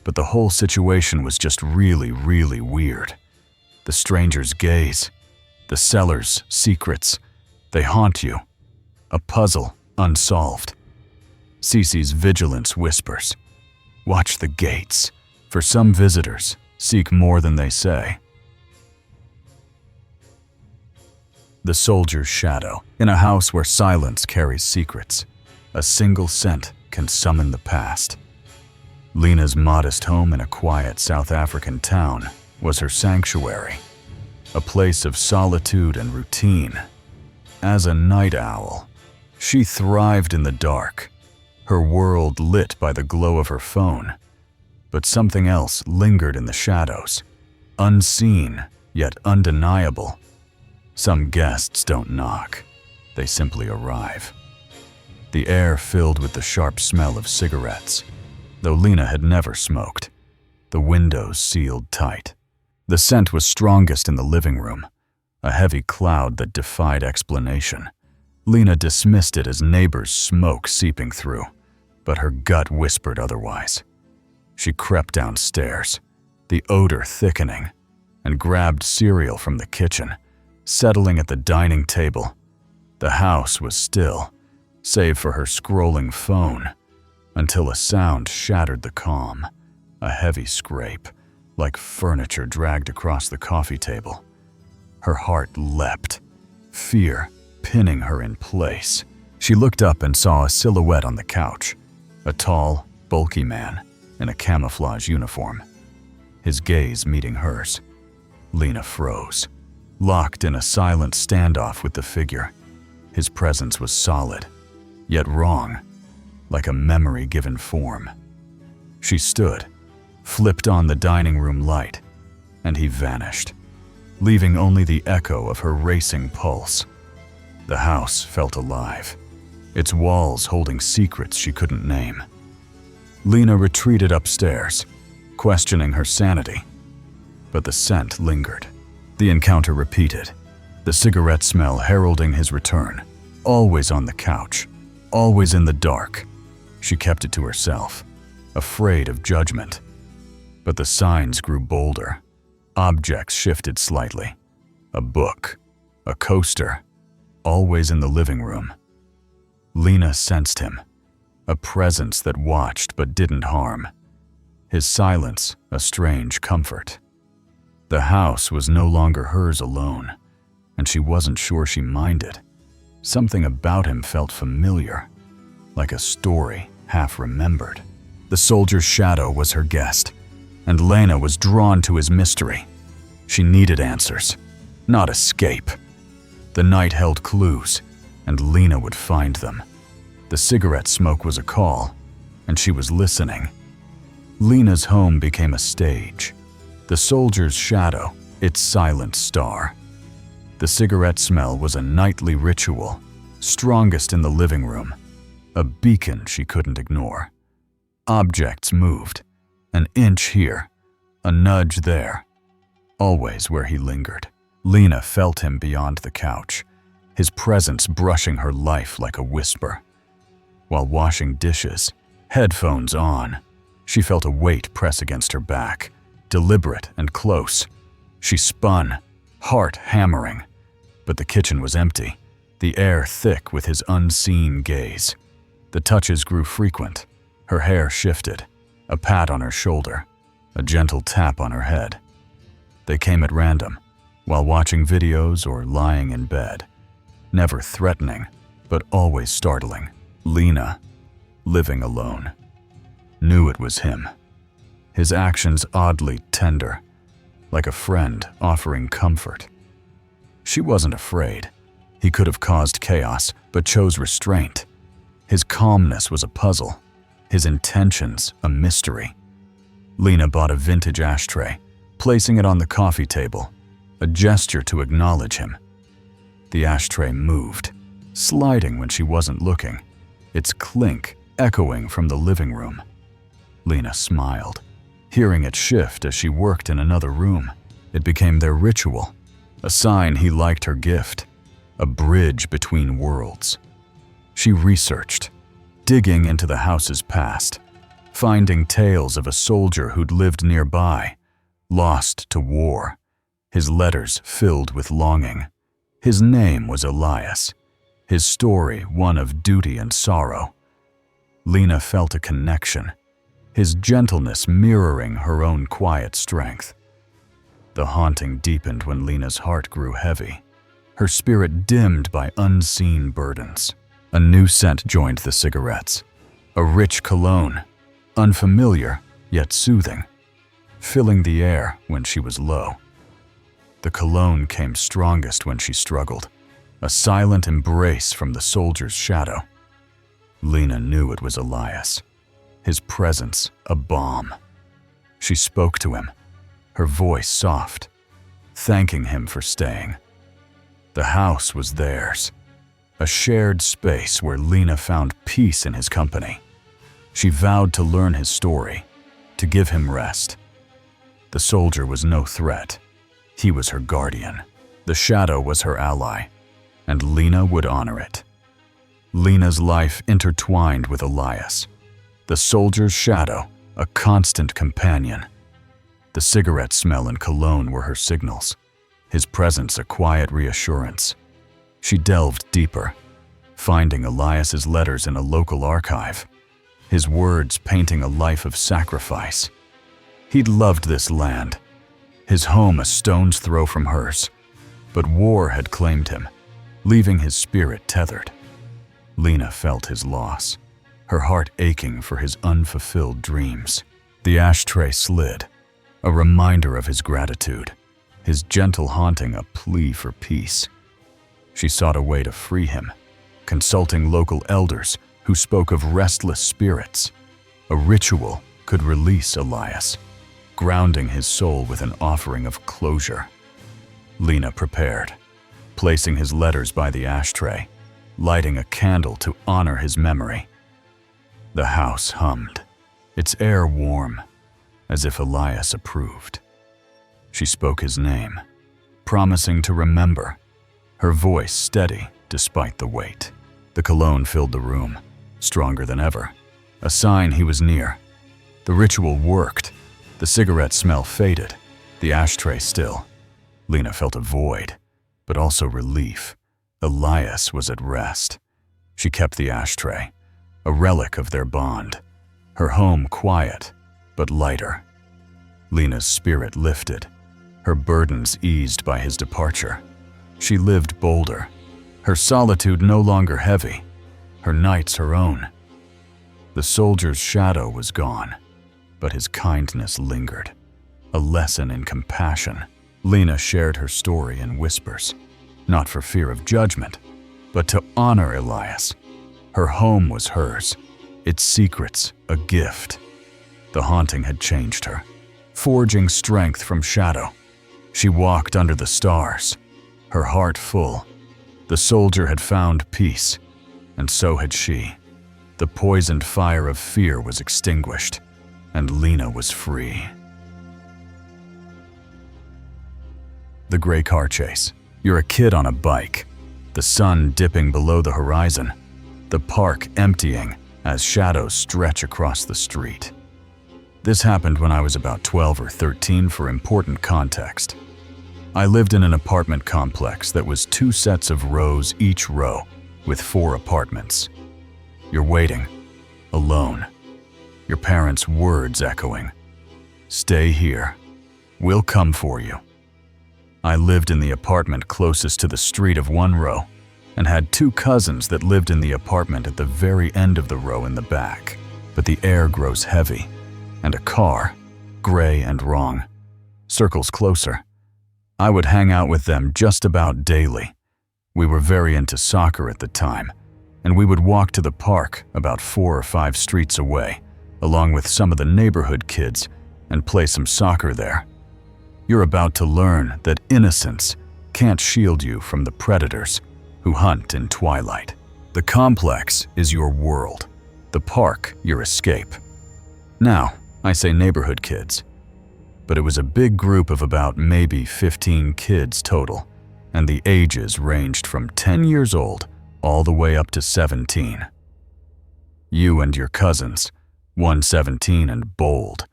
Speaker 1: But the whole situation was just really, really weird. The stranger's gaze, the cellar's secrets, they haunt you. A puzzle unsolved. Cece's vigilance whispers, "Watch the gates. For some visitors, seek more than they say." The soldier's shadow. In a house where silence carries secrets, a single scent can summon the past. Lena's modest home in a quiet South African town was her sanctuary, a place of solitude and routine. As a night owl, she thrived in the dark, her world lit by the glow of her phone. But something else lingered in the shadows, unseen yet undeniable. Some guests don't knock, they simply arrive. The air filled with the sharp smell of cigarettes, though Lena had never smoked. The windows sealed tight. The scent was strongest in the living room, a heavy cloud that defied explanation. Lena dismissed it as neighbors' smoke seeping through, but her gut whispered otherwise. She crept downstairs, the odor thickening, and grabbed cereal from the kitchen, settling at the dining table. The house was still, save for her scrolling phone, until a sound shattered the calm, a heavy scrape, like furniture dragged across the coffee table. Her heart leapt, fear pinning her in place. She looked up and saw a silhouette on the couch, a tall, bulky man in a camouflage uniform, his gaze meeting hers. Lena froze, locked in a silent standoff with the figure. His presence was solid, yet wrong, like a memory given form. She stood, flipped on the dining room light, and he vanished, leaving only the echo of her racing pulse. The house felt alive, its walls holding secrets she couldn't name. Lena retreated upstairs, questioning her sanity, but the scent lingered. The encounter repeated, the cigarette smell heralding his return, always on the couch, always in the dark. She kept it to herself, afraid of judgment. But the signs grew bolder. Objects shifted slightly. A book, a coaster, always in the living room. Lena sensed him, a presence that watched but didn't harm. his silence a strange comfort. The house was no longer hers alone, and she wasn't sure she minded. Something about him felt familiar, like a story half remembered. The soldier's shadow was her guest, and Lena was drawn to his mystery. She needed answers, not escape. The night held clues, and Lena would find them. The cigarette smoke was a call, and she was listening. Lena's home became a stage. The soldier's shadow, its silent star. The cigarette smell was a nightly ritual, strongest in the living room, a beacon she couldn't ignore. Objects moved, an inch here, a nudge there, always where he lingered. Lena felt him beyond the couch, his presence brushing her life like a whisper. While washing dishes, headphones on, she felt a weight press against her back, deliberate and close. She spun, heart hammering, but the kitchen was empty, the air thick with his unseen gaze. The touches grew frequent. Her hair shifted, a pat on her shoulder, a gentle tap on her head. They came at random, while watching videos or lying in bed. Never threatening, but always startling. Lena, living alone, knew it was him. His actions oddly tender, like a friend offering comfort. She wasn't afraid. He could have caused chaos, but chose restraint. His calmness was a puzzle, his intentions a mystery. Lena bought a vintage ashtray, placing it on the coffee table, a gesture to acknowledge him. The ashtray moved, sliding when she wasn't looking, its clink echoing from the living room. Lena smiled, hearing it shift as she worked in another room. It became their ritual, a sign he liked her gift, a bridge between worlds. She researched, digging into the house's past, finding tales of a soldier who'd lived nearby, lost to war, his letters filled with longing. His name was Elias, his story one of duty and sorrow. Lena felt a connection, his gentleness mirroring her own quiet strength. The haunting deepened when Lena's heart grew heavy, her spirit dimmed by unseen burdens. A new scent joined the cigarettes, a rich cologne, unfamiliar yet soothing, filling the air when she was low. The cologne came strongest when she struggled, a silent embrace from the soldier's shadow. Lena knew it was Elias, his presence a balm. She spoke to him, her voice soft, thanking him for staying. The house was theirs, a shared space where Lena found peace in his company. She vowed to learn his story, to give him rest. The soldier was no threat. He was her guardian. The shadow was her ally, and Lena would honor it. Lena's life intertwined with Elias, the soldier's shadow, a constant companion. The cigarette smell and cologne were her signals, his presence a quiet reassurance. She delved deeper, finding Elias's letters in a local archive, his words painting a life of sacrifice. He'd loved this land, his home a stone's throw from hers, but war had claimed him, leaving his spirit tethered. Lena felt his loss, her heart aching for his unfulfilled dreams. The ashtray slid, a reminder of his gratitude, his gentle haunting a plea for peace. She sought a way to free him, consulting local elders who spoke of restless spirits. A ritual could release Elias, grounding his soul with an offering of closure. Lena prepared, placing his letters by the ashtray, lighting a candle to honor his memory. The house hummed, its air warm, as if Elias approved. She spoke his name, promising to remember, her voice steady despite the weight. The cologne filled the room, stronger than ever, a sign he was near. The ritual worked. The cigarette smell faded, the ashtray still. Lena felt a void, but also relief. Elias was at rest. She kept the ashtray, a relic of their bond, her home quiet, but lighter. Lena's spirit lifted, her burdens eased by his departure. She lived bolder, her solitude no longer heavy, her nights her own. The soldier's shadow was gone, but his kindness lingered, a lesson in compassion. Lena shared her story in whispers, not for fear of judgment, but to honor Elias. Her home was hers, its secrets a gift. The haunting had changed her, forging strength from shadow. She walked under the stars, her heart full. The soldier had found peace, and so had she. The poisoned fire of fear was extinguished, and Lena was free. The gray car chase. You're a kid on a bike, the sun dipping below the horizon, the park emptying as shadows stretch across the street. This happened when I was about 12 or 13 for important context. I lived in an apartment complex that was 2 sets of rows each row, with 4 apartments. You're waiting, alone. Your parents' words echoing. Stay here. We'll come for you. I lived in the apartment closest to the street of 1 row and had 2 cousins that lived in the apartment at the very end of the row in the back. But the air grows heavy, and a car, gray and wrong, circles closer. I would hang out with them just about daily. We were very into soccer at the time, and we would walk to the park about 4 or 5 streets away, along with some of the neighborhood kids, and play some soccer there. You're about to learn that innocence can't shield you from the predators who hunt in twilight. The complex is your world, the park your escape. Now, I say neighborhood kids, but it was a big group of about maybe 15 kids total, and the ages ranged from 10 years old all the way up to 17. You and your cousins, one 17 and bold,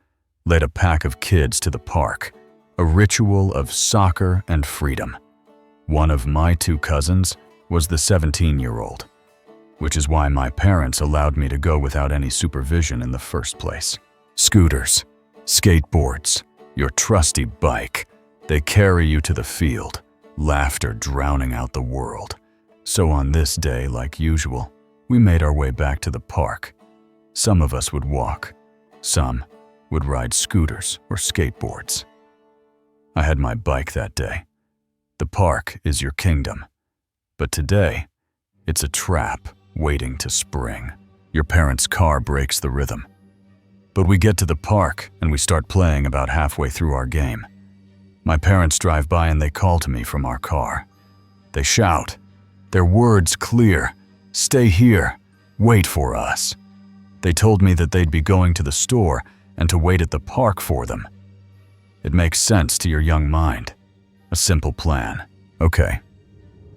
Speaker 1: led a pack of kids to the park, a ritual of soccer and freedom. One of my 2 cousins was the 17-year-old, which is why my parents allowed me to go without any supervision in the first place. Scooters, skateboards, your trusty bike, they carry you to the field, laughter drowning out the world. So on this day, like usual, we made our way back to the park. Some of us would walk, some would ride scooters or skateboards. I had my bike that day. The park is your kingdom, but today, it's a trap waiting to spring. Your parents' car breaks the rhythm. But we get to the park and we start playing about halfway through our game. My parents drive by and they call to me from our car. They shout, their words clear, "Stay here, wait for us." They told me that they'd be going to the store and to wait at the park for them. It makes sense to your young mind. A simple plan. Okay,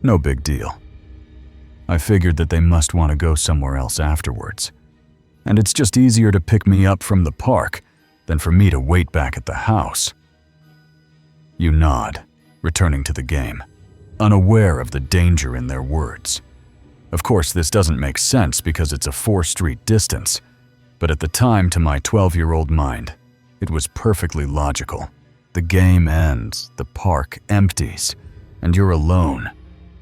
Speaker 1: no big deal. I figured that they must want to go somewhere else afterwards. And it's just easier to pick me up from the park than for me to wait back at the house. You nod, returning to the game, unaware of the danger in their words. Of course, this doesn't make sense because it's a 4-street distance, but at the time, to my 12-year-old mind, it was perfectly logical. The game ends, the park empties, and you're alone.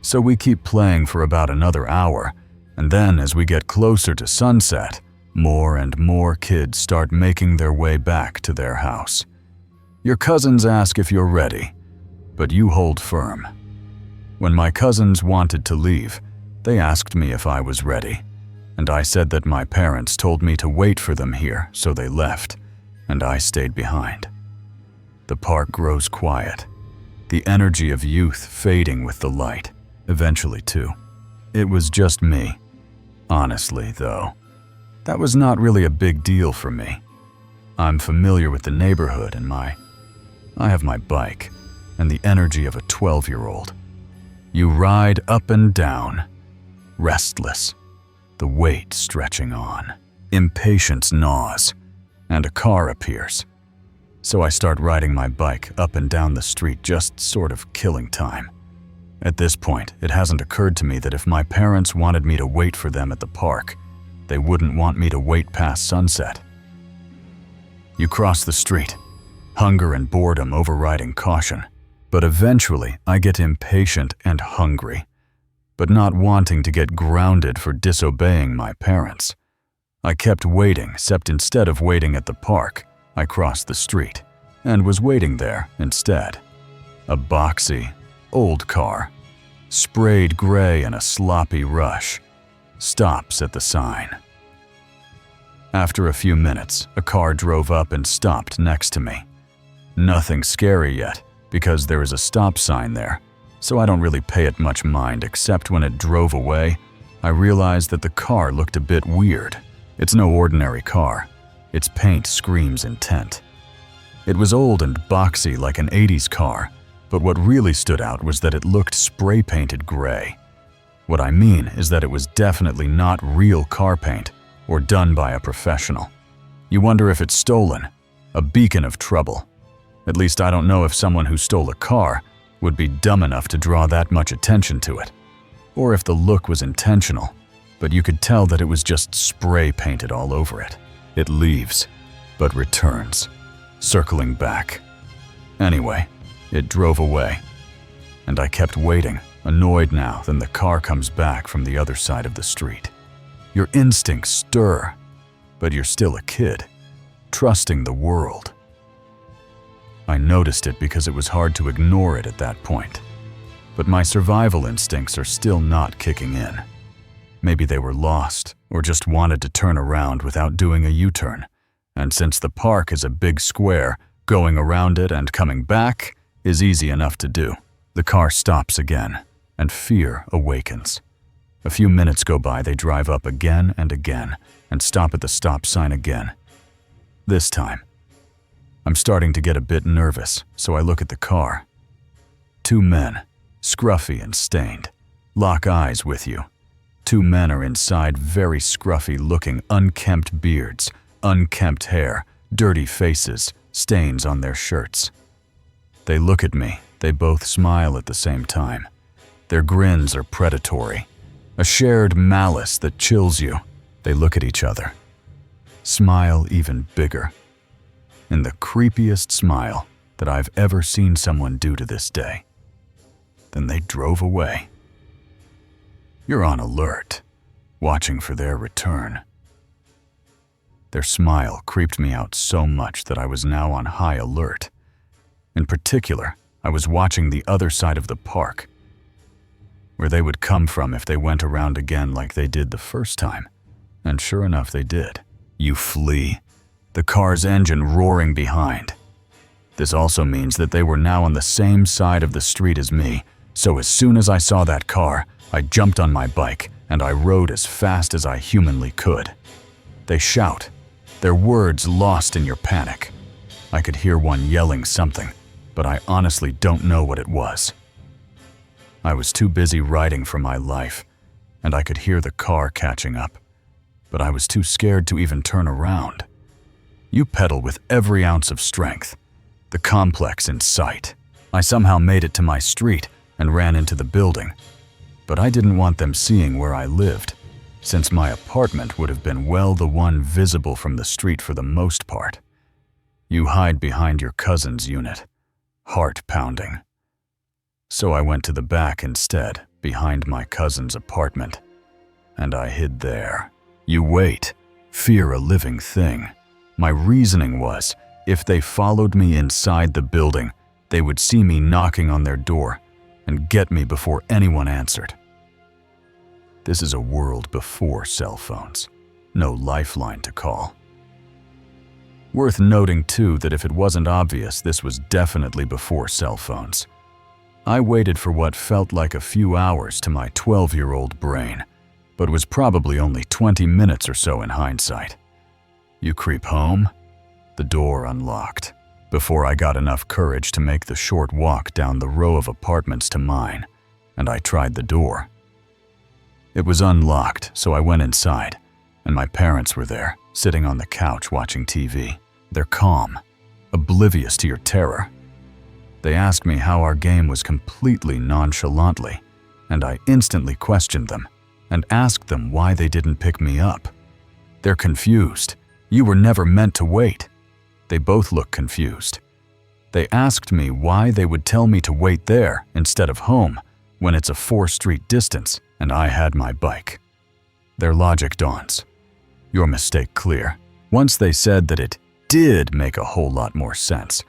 Speaker 1: So we keep playing for about another hour, and then as we get closer to sunset, more and more kids start making their way back to their house. Your cousins ask if you're ready, but you hold firm. When my cousins wanted to leave, they asked me if I was ready, and I said that my parents told me to wait for them here, so they left, and I stayed behind. The park grows quiet, the energy of youth fading with the light, eventually too. It was just me. Honestly, though, that was not really a big deal for me. I'm familiar with the neighborhood and I have my bike and the energy of a 12-year-old. You ride up and down, restless, the weight stretching on. Impatience gnaws, and a car appears. So I start riding my bike up and down the street, just sort of killing time. At this point, it hasn't occurred to me that if my parents wanted me to wait for them at the park, they wouldn't want me to wait past sunset. You cross the street, hunger and boredom overriding caution. But eventually, I get impatient and hungry, but not wanting to get grounded for disobeying my parents. I kept waiting, except instead of waiting at the park, I crossed the street and was waiting there instead. A boxy, old car, sprayed gray in a sloppy rush, stops at the sign. After a few minutes, a car drove up and stopped next to me. Nothing scary yet, because there is a stop sign there, so I don't really pay it much mind, except when it drove away, I realized that the car looked a bit weird. It's no ordinary car. Its paint screams intent. It was old and boxy like an 80s car, but what really stood out was that it looked spray-painted gray. What I mean is that it was definitely not real car paint or done by a professional. You wonder if it's stolen, a beacon of trouble. At least I don't know if someone who stole a car would be dumb enough to draw that much attention to it, or if the look was intentional, but you could tell that it was just spray painted all over it. It leaves, but returns, circling back. Anyway, it drove away, and I kept waiting, annoyed now. Then the car comes back from the other side of the street. Your instincts stir, but you're still a kid, trusting the world. I noticed it because it was hard to ignore it at that point. But my survival instincts are still not kicking in. Maybe they were lost, or just wanted to turn around without doing a U-turn. And since the park is a big square, going around it and coming back is easy enough to do. The car stops again, and fear awakens. A few minutes go by, they drive up again and again, and stop at the stop sign again. This time, I'm starting to get a bit nervous, so I look at the car. Two men, scruffy and stained, lock eyes with you. Two men are inside, very scruffy-looking, unkempt beards, unkempt hair, dirty faces, stains on their shirts. They look at me. They both smile at the same time. Their grins are predatory, a shared malice that chills you. They look at each other, smile even bigger, in the creepiest smile that I've ever seen someone do to this day. Then they drove away. You're on alert, watching for their return. Their smile creeped me out so much that I was now on high alert. In particular, I was watching the other side of the park, where they would come from if they went around again like they did the first time. And sure enough, they did. You flee, the car's engine roaring behind. This also means that they were now on the same side of the street as me, so as soon as I saw that car, I jumped on my bike and I rode as fast as I humanly could. They shout, their words lost in your panic. I could hear one yelling something, but I honestly don't know what it was. I was too busy riding for my life, and I could hear the car catching up, but I was too scared to even turn around. You pedal with every ounce of strength, the complex in sight. I somehow made it to my street and ran into the building, but I didn't want them seeing where I lived, since my apartment would have been well the one visible from the street for the most part. You hide behind your cousin's unit, heart pounding. So I went to the back instead, behind my cousin's apartment, and I hid there. You wait, fear a living thing. My reasoning was, if they followed me inside the building, they would see me knocking on their door and get me before anyone answered. This is a world before cell phones, no lifeline to call. Worth noting too that if it wasn't obvious, this was definitely before cell phones. I waited for what felt like a few hours to my 12-year-old brain, but was probably only 20 minutes or so in hindsight. You creep home, the door unlocked, before I got enough courage to make the short walk down the row of apartments to mine, and I tried the door. It was unlocked, so I went inside, and my parents were there, sitting on the couch watching TV. They're calm, oblivious to your terror. They asked me how our game was completely nonchalantly, and I instantly questioned them and asked them why they didn't pick me up. They're confused. You were never meant to wait. They both looked confused. They asked me why they would tell me to wait there instead of home when it's a 4-street distance and I had my bike. Their logic dawns. Your mistake clear. Once they said that it did make a whole lot more sense.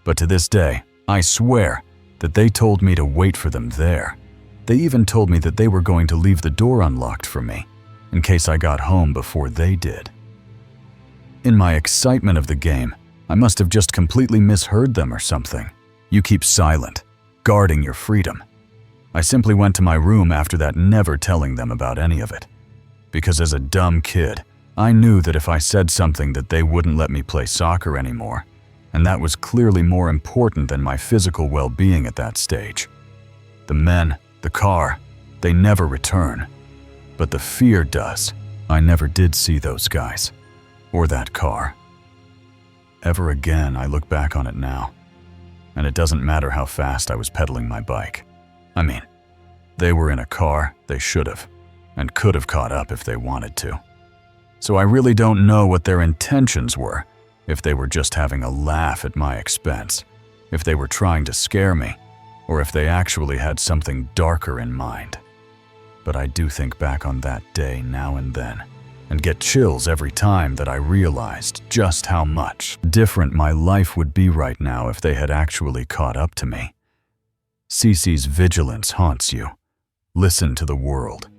Speaker 1: But to this day, I swear that they told me to wait for them there. They even told me that they were going to leave the door unlocked for me, in case I got home before they did. In my excitement of the game, I must have just completely misheard them or something. You keep silent, guarding your freedom. I simply went to my room after that, never telling them about any of it. Because as a dumb kid, I knew that if I said something that they wouldn't let me play soccer anymore, and that was clearly more important than my physical well-being at that stage. The men, the car, they never return. But the fear does. I never did see those guys. Or that car. Ever again, I look back on it now. And it doesn't matter how fast I was pedaling my bike. I mean, they were in a car they should have, and could have caught up if they wanted to. So I really don't know what their intentions were, if they were just having a laugh at my expense, if they were trying to scare me, or if they actually had something darker in mind. But I do think back on that day now and then, and get chills every time that I realized just how much different my life would be right now if they had actually caught up to me. Cece's vigilance haunts you. Listen to the world.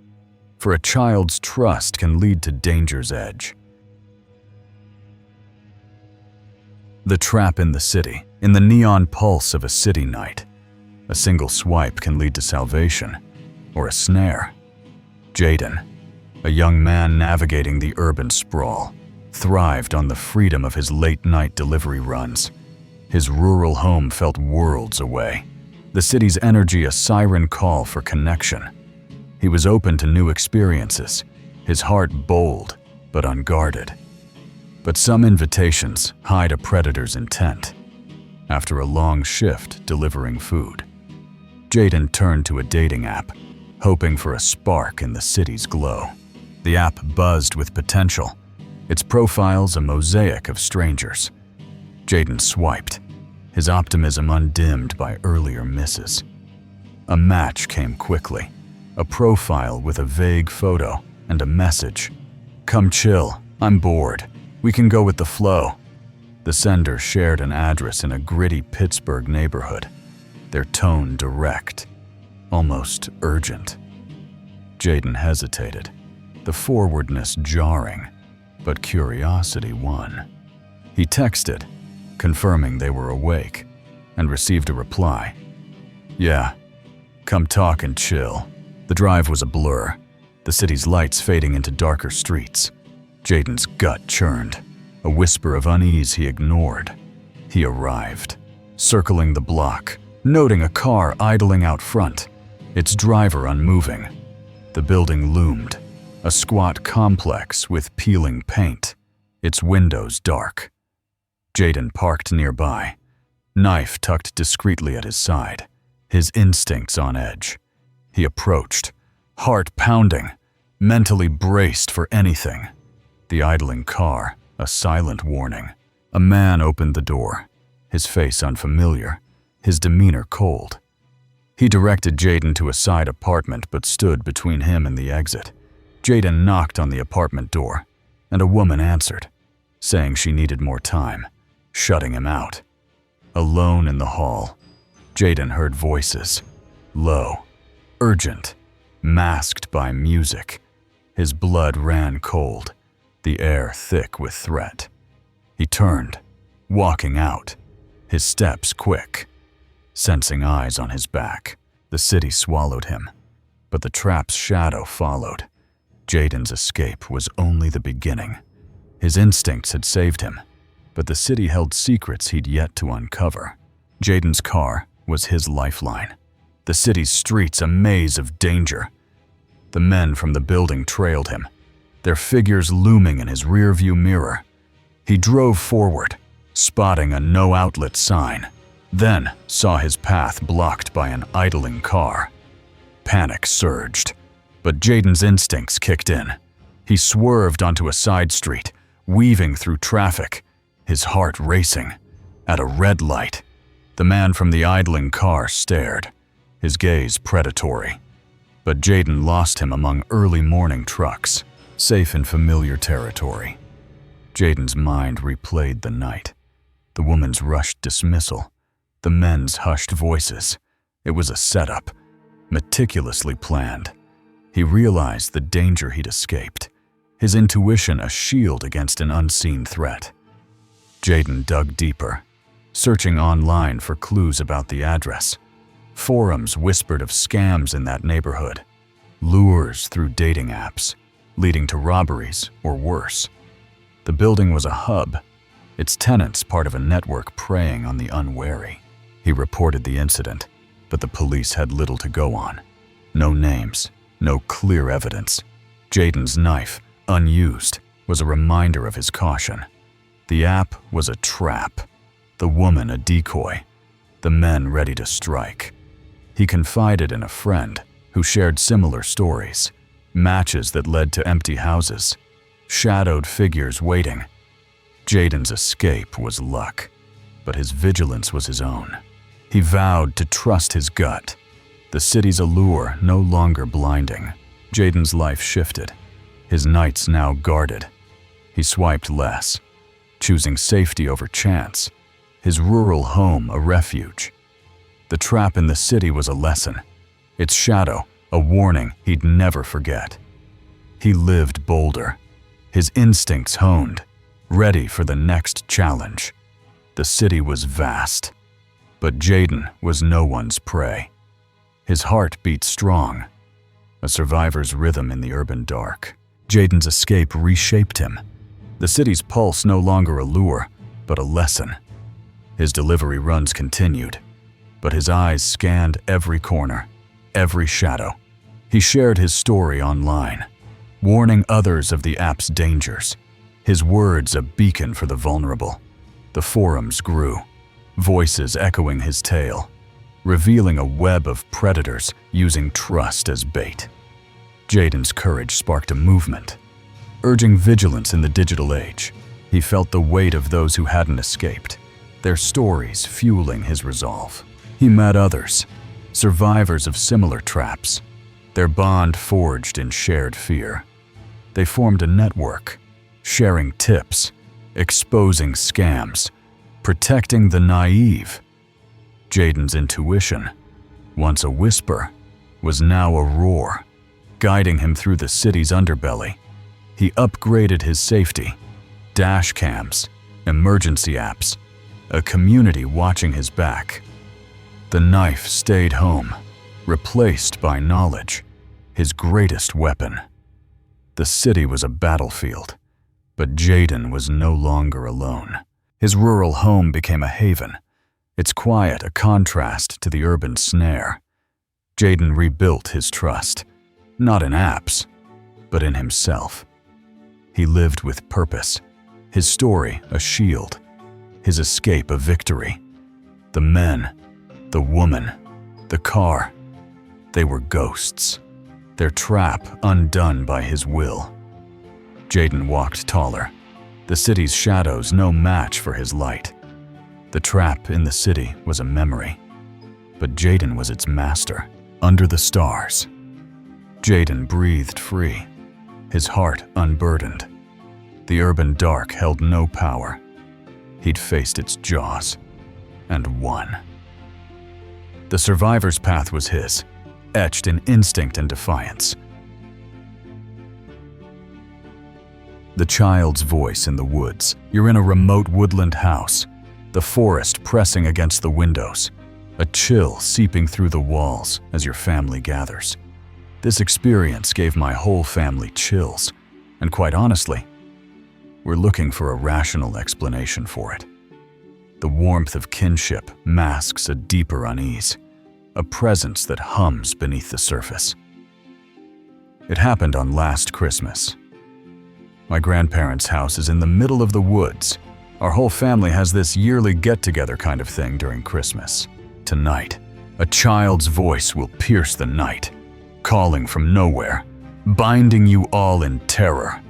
Speaker 1: For a child's trust can lead to danger's edge. The trap in the city, in the neon pulse of a city night. A single swipe can lead to salvation, or a snare. Jaden, a young man navigating the urban sprawl, thrived on the freedom of his late-night delivery runs. His rural home felt worlds away, the city's energy a siren call for connection. He was open to new experiences, his heart bold but unguarded. But some invitations hide a predator's intent. After a long shift delivering food, Jaden turned to a dating app, hoping for a spark in the city's glow. The app buzzed with potential, its profiles a mosaic of strangers. Jaden swiped, his optimism undimmed by earlier misses. A match came quickly, a profile with a vague photo and a message. "Come chill, I'm bored. We can go with the flow." The sender shared an address in a gritty Pittsburgh neighborhood, their tone direct, almost urgent. Jaden hesitated, the forwardness jarring, but curiosity won. He texted, confirming they were awake, and received a reply. "Yeah, come talk and chill." The drive was a blur, the city's lights fading into darker streets. Jaden's gut churned, a whisper of unease he ignored. He arrived, circling the block, noting a car idling out front, its driver unmoving. The building loomed, a squat complex with peeling paint, its windows dark. Jaden parked nearby, knife tucked discreetly at his side, his instincts on edge. He approached, heart pounding, mentally braced for anything. The idling car, a silent warning. A man opened the door, his face unfamiliar, his demeanor cold. He directed Jaden to a side apartment but stood between him and the exit. Jaden knocked on the apartment door, and a woman answered, saying she needed more time, shutting him out. Alone in the hall, Jaden heard voices, low, urgent, masked by music. His blood ran cold, the air thick with threat. He turned, walking out, his steps quick. Sensing eyes on his back, the city swallowed him, but the trap's shadow followed. Jaden's escape was only the beginning. His instincts had saved him, but the city held secrets he'd yet to uncover. Jaden's car was his lifeline. The city's streets a maze of danger. The men from the building trailed him, their figures looming in his rearview mirror. He drove forward, spotting a no-outlet sign, then saw his path blocked by an idling car. Panic surged, but Jaden's instincts kicked in. He swerved onto a side street, weaving through traffic, his heart racing. At a red light, the man from the idling car stared, his gaze predatory. But Jaden lost him among early morning trucks, safe in familiar territory. Jaden's mind replayed the night. The woman's rushed dismissal, the men's hushed voices. It was a setup, meticulously planned. He realized the danger he'd escaped, his intuition a shield against an unseen threat. Jaden dug deeper, searching online for clues about the address. Forums whispered of scams in that neighborhood, lures through dating apps, leading to robberies or worse. The building was a hub, its tenants part of a network preying on the unwary. He reported the incident, but the police had little to go on. No names, no clear evidence. Jaden's knife, unused, was a reminder of his caution. The app was a trap, the woman a decoy, the men ready to strike. He confided in a friend who shared similar stories, matches that led to empty houses, shadowed figures waiting. Jaden's escape was luck, but his vigilance was his own. He vowed to trust his gut. The city's allure no longer blinding. Jaden's life shifted, his nights now guarded. He swiped less, choosing safety over chance, his rural home a refuge. The trap in the city was a lesson, its shadow a warning he'd never forget. He lived bolder, his instincts honed, ready for the next challenge. The city was vast, but Jaden was no one's prey. His heart beat strong, a survivor's rhythm in the urban dark. Jaden's escape reshaped him. The city's pulse no longer a lure, but a lesson. His delivery runs continued, but his eyes scanned every corner, every shadow. He shared his story online, warning others of the app's dangers, his words a beacon for the vulnerable. The forums grew, voices echoing his tale, revealing a web of predators using trust as bait. Jaden's courage sparked a movement, urging vigilance in the digital age. He felt the weight of those who hadn't escaped, their stories fueling his resolve. He met others, survivors of similar traps, their bond forged in shared fear. They formed a network, sharing tips, exposing scams, protecting the naive. Jaden's intuition, once a whisper, was now a roar, guiding him through the city's underbelly. He upgraded his safety, dash cams, emergency apps, a community watching his back. The knife stayed home, replaced by knowledge, his greatest weapon. The city was a battlefield, but Jaden was no longer alone. His rural home became a haven, its quiet a contrast to the urban snare. Jaden rebuilt his trust, not in apps, but in himself. He lived with purpose, his story a shield, his escape a victory. The men, the woman, the car, they were ghosts, their trap undone by his will. Jaden walked taller, the city's shadows no match for his light. The trap in the city was a memory, but Jaden was its master. Under the stars, Jaden breathed free, his heart unburdened. The urban dark held no power. He'd faced its jaws and won. The survivor's path was his, etched in instinct and defiance. The child's voice in the woods. You're in a remote woodland house, the forest pressing against the windows, a chill seeping through the walls as your family gathers. This experience gave my whole family chills, and quite honestly, we're looking for a rational explanation for it. The warmth of kinship masks a deeper unease, a presence that hums beneath the surface. It happened on last Christmas. My grandparents' house is in the middle of the woods. Our whole family has this yearly get-together kind of thing during Christmas. Tonight, a child's voice will pierce the night, calling from nowhere, binding you all in terror.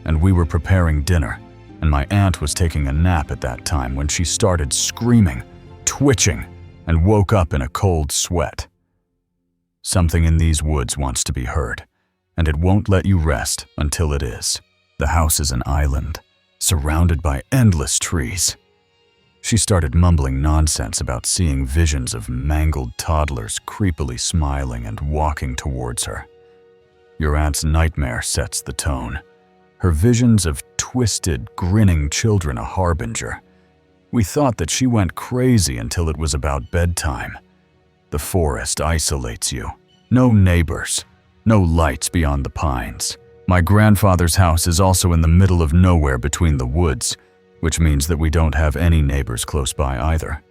Speaker 1: And we were preparing dinner, and my aunt was taking a nap at that time when she started screaming, twitching, and woke up in a cold sweat. Something in these woods wants to be heard, and it won't let you rest until it is. The house is an island, surrounded by endless trees. She started mumbling nonsense about seeing visions of mangled toddlers creepily smiling and walking towards her. Your aunt's nightmare sets the tone. Her visions of twisted, grinning children a harbinger. We thought that she went crazy until it was about bedtime. The forest isolates you. No neighbors. No lights beyond the pines. My grandfather's house is also in the middle of nowhere between the woods, which means that we don't have any neighbors close by either.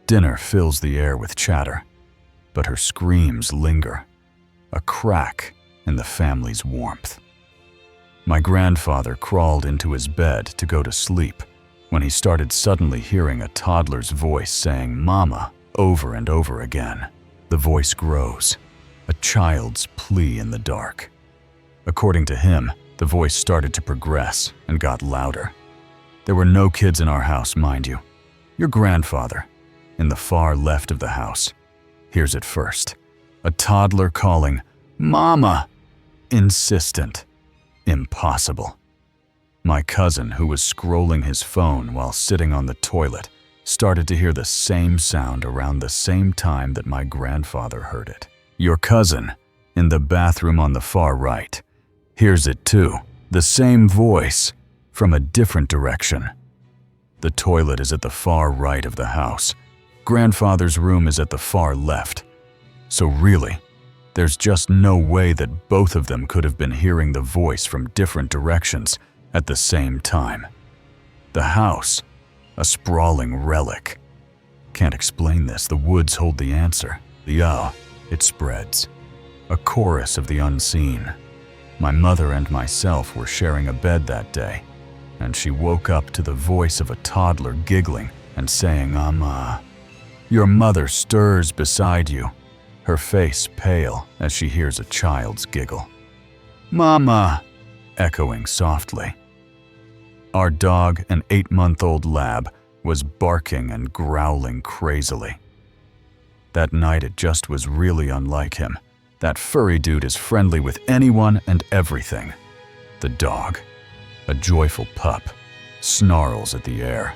Speaker 1: Dinner fills the air with chatter, but her screams linger, a crack in the family's warmth. My grandfather crawled into his bed to go to sleep when he started suddenly hearing a toddler's voice saying "Mama" over and over again. The voice grows, a child's plea in the dark. According to him, the voice started to progress and got louder. There were no kids in our house, mind you. Your grandfather, in the far left of the house, hears it first. A toddler calling, "Mama!" Insistent. Impossible. My cousin, who was scrolling his phone while sitting on the toilet, started to hear the same sound around the same time that my grandfather heard it. Your cousin, in the bathroom on the far right, hears it too. The same voice, from a different direction. The toilet is at the far right of the house. Grandfather's room is at the far left. So really, there's just no way that both of them could have been hearing the voice from different directions at the same time. The house, a sprawling relic. Can't explain this, the woods hold the answer. It spreads. A chorus of the unseen. My mother and myself were sharing a bed that day, and she woke up to the voice of a toddler giggling and saying, Your mother stirs beside you, her face pale as she hears a child's giggle. "Mama!" echoing softly. Our dog, an 8-month-old lab, was barking and growling crazily. That night it just was really unlike him. That furry dude is friendly with anyone and everything. The dog, a joyful pup, snarls at the air,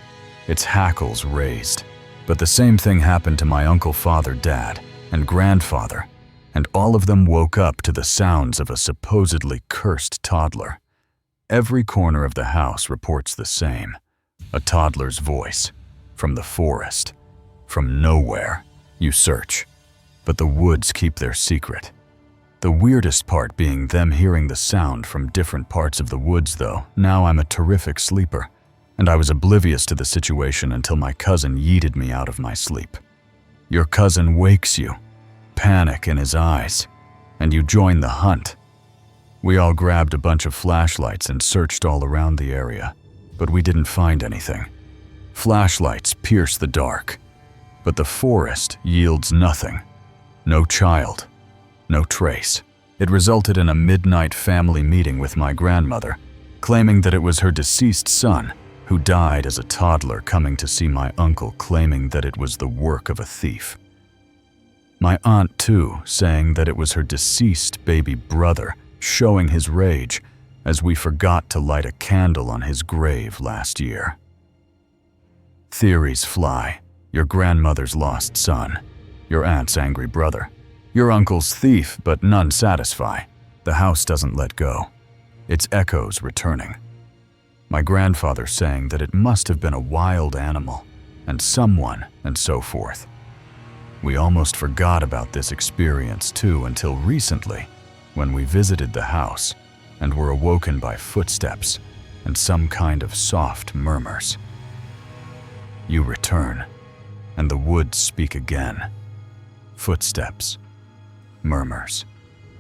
Speaker 1: its hackles raised. But the same thing happened to my uncle, father, dad, and grandfather, and all of them woke up to the sounds of a supposedly cursed toddler. Every corner of the house reports the same. A toddler's voice, from the forest, from nowhere. You search, but the woods keep their secret. The weirdest part being them hearing the sound from different parts of the woods though. Now I'm a terrific sleeper, and I was oblivious to the situation until my cousin yeeted me out of my sleep. Your cousin wakes you, panic in his eyes, and you join the hunt. We all grabbed a bunch of flashlights and searched all around the area, but we didn't find anything. Flashlights pierce the dark, but the forest yields nothing. No child, no trace. It resulted in a midnight family meeting with my grandmother, claiming that it was her deceased son who died as a toddler, coming to see my uncle, claiming that it was the work of a thief. My aunt too, saying that it was her deceased baby brother, showing his rage as we forgot to light a candle on his grave last year. Theories fly. Your grandmother's lost son, your aunt's angry brother, your uncle's thief, but none satisfy. The house doesn't let go. Its echoes returning. My grandfather saying that it must have been a wild animal, and someone, and so forth. We almost forgot about this experience too until recently, when we visited the house and were awoken by footsteps and some kind of soft murmurs. You return, and the woods speak again. Footsteps, murmurs,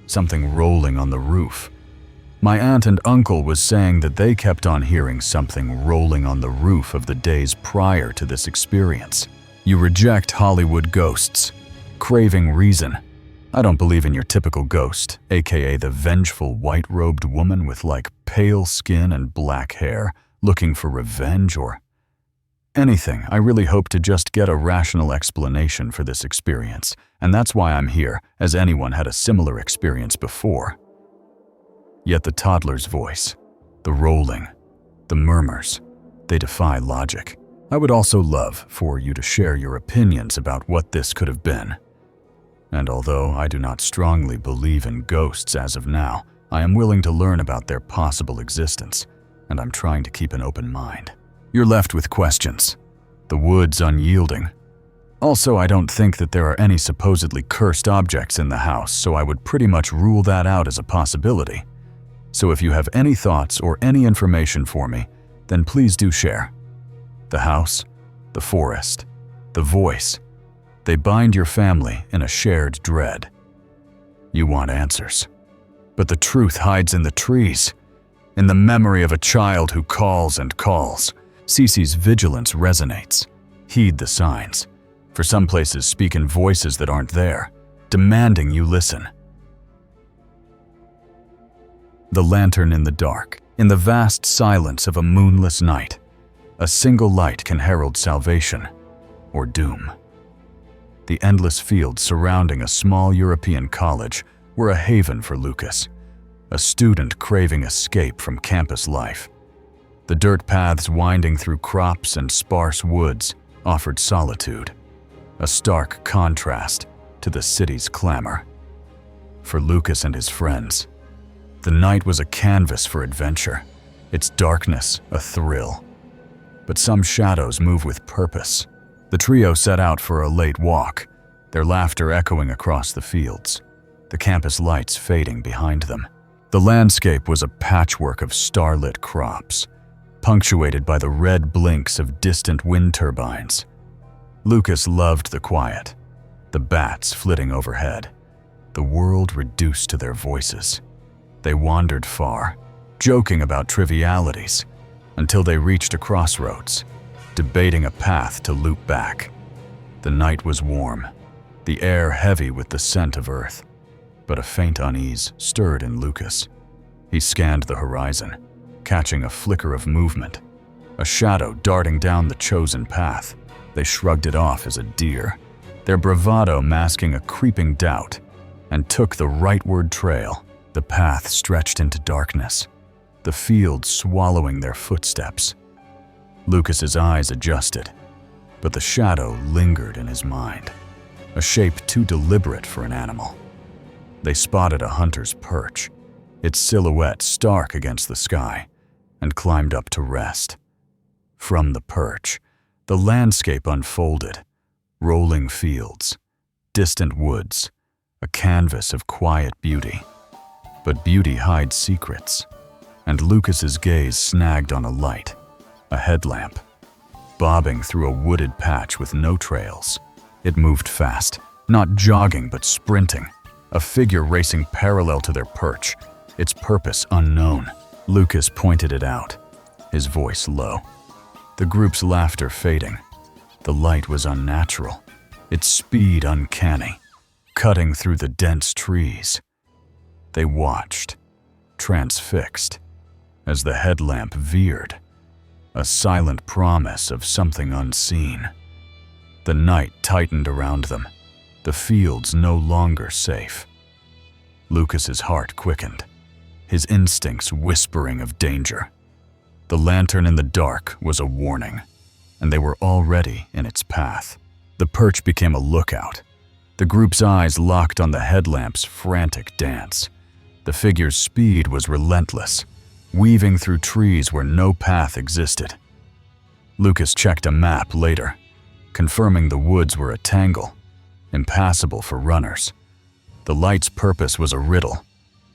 Speaker 1: something rolling on the roof. My aunt and uncle was saying that they kept on hearing something rolling on the roof of the days prior to this experience. You reject Hollywood ghosts, craving reason. I don't believe in your typical ghost, aka the vengeful white-robed woman with like pale skin and black hair, looking for revenge or anything. I really hope to just get a rational explanation for this experience, and that's why I'm here, as anyone had a similar experience before. Yet the toddler's voice, the rolling, the murmurs, they defy logic. I would also love for you to share your opinions about what this could have been. And although I do not strongly believe in ghosts as of now, I am willing to learn about their possible existence, and I'm trying to keep an open mind. You're left with questions. The woods unyielding. Also, I don't think that there are any supposedly cursed objects in the house, so I would pretty much rule that out as a possibility. So if you have any thoughts or any information for me, then please do share. The house, the forest, the voice, they bind your family in a shared dread. You want answers. But the truth hides in the trees, in the memory of a child who calls and calls. Cece's vigilance resonates. Heed the signs. For some places speak in voices that aren't there, demanding you listen. The lantern in the dark, in the vast silence of a moonless night. A single light can herald salvation or doom. The endless fields surrounding a small European college were a haven for Lucas, a student craving escape from campus life. The dirt paths winding through crops and sparse woods offered solitude, a stark contrast to the city's clamor. For Lucas and his friends, the night was a canvas for adventure, its darkness a thrill. But some shadows move with purpose. The trio set out for a late walk, their laughter echoing across the fields, the campus lights fading behind them. The landscape was a patchwork of starlit crops, punctuated by the red blinks of distant wind turbines. Lucas loved the quiet, the bats flitting overhead, the world reduced to their voices. They wandered far, joking about trivialities, until they reached a crossroads, debating a path to loop back. The night was warm, the air heavy with the scent of earth, but a faint unease stirred in Lucas. He scanned the horizon, catching a flicker of movement, a shadow darting down the chosen path. They shrugged it off as a deer, their bravado masking a creeping doubt, and took the rightward trail. The path stretched into darkness, the field swallowing their footsteps. Lucas's eyes adjusted, but the shadow lingered in his mind, a shape too deliberate for an animal. They spotted a hunter's perch, its silhouette stark against the sky, and climbed up to rest. From the perch, the landscape unfolded, rolling fields, distant woods, a canvas of quiet beauty. But beauty hides secrets, and Lucas's gaze snagged on a light, a headlamp, bobbing through a wooded patch with no trails. It moved fast, not jogging but sprinting, a figure racing parallel to their perch, its purpose unknown. Lucas pointed it out, his voice low. The group's laughter fading. The light was unnatural, its speed uncanny, cutting through the dense trees. They watched, transfixed, as the headlamp veered, a silent promise of something unseen. The night tightened around them, the fields no longer safe. Lucas's heart quickened, his instincts whispering of danger. The lantern in the dark was a warning, and they were already in its path. The perch became a lookout. The group's eyes locked on the headlamp's frantic dance. The figure's speed was relentless, weaving through trees where no path existed. Lucas checked a map later, confirming the woods were a tangle, impassable for runners. The light's purpose was a riddle,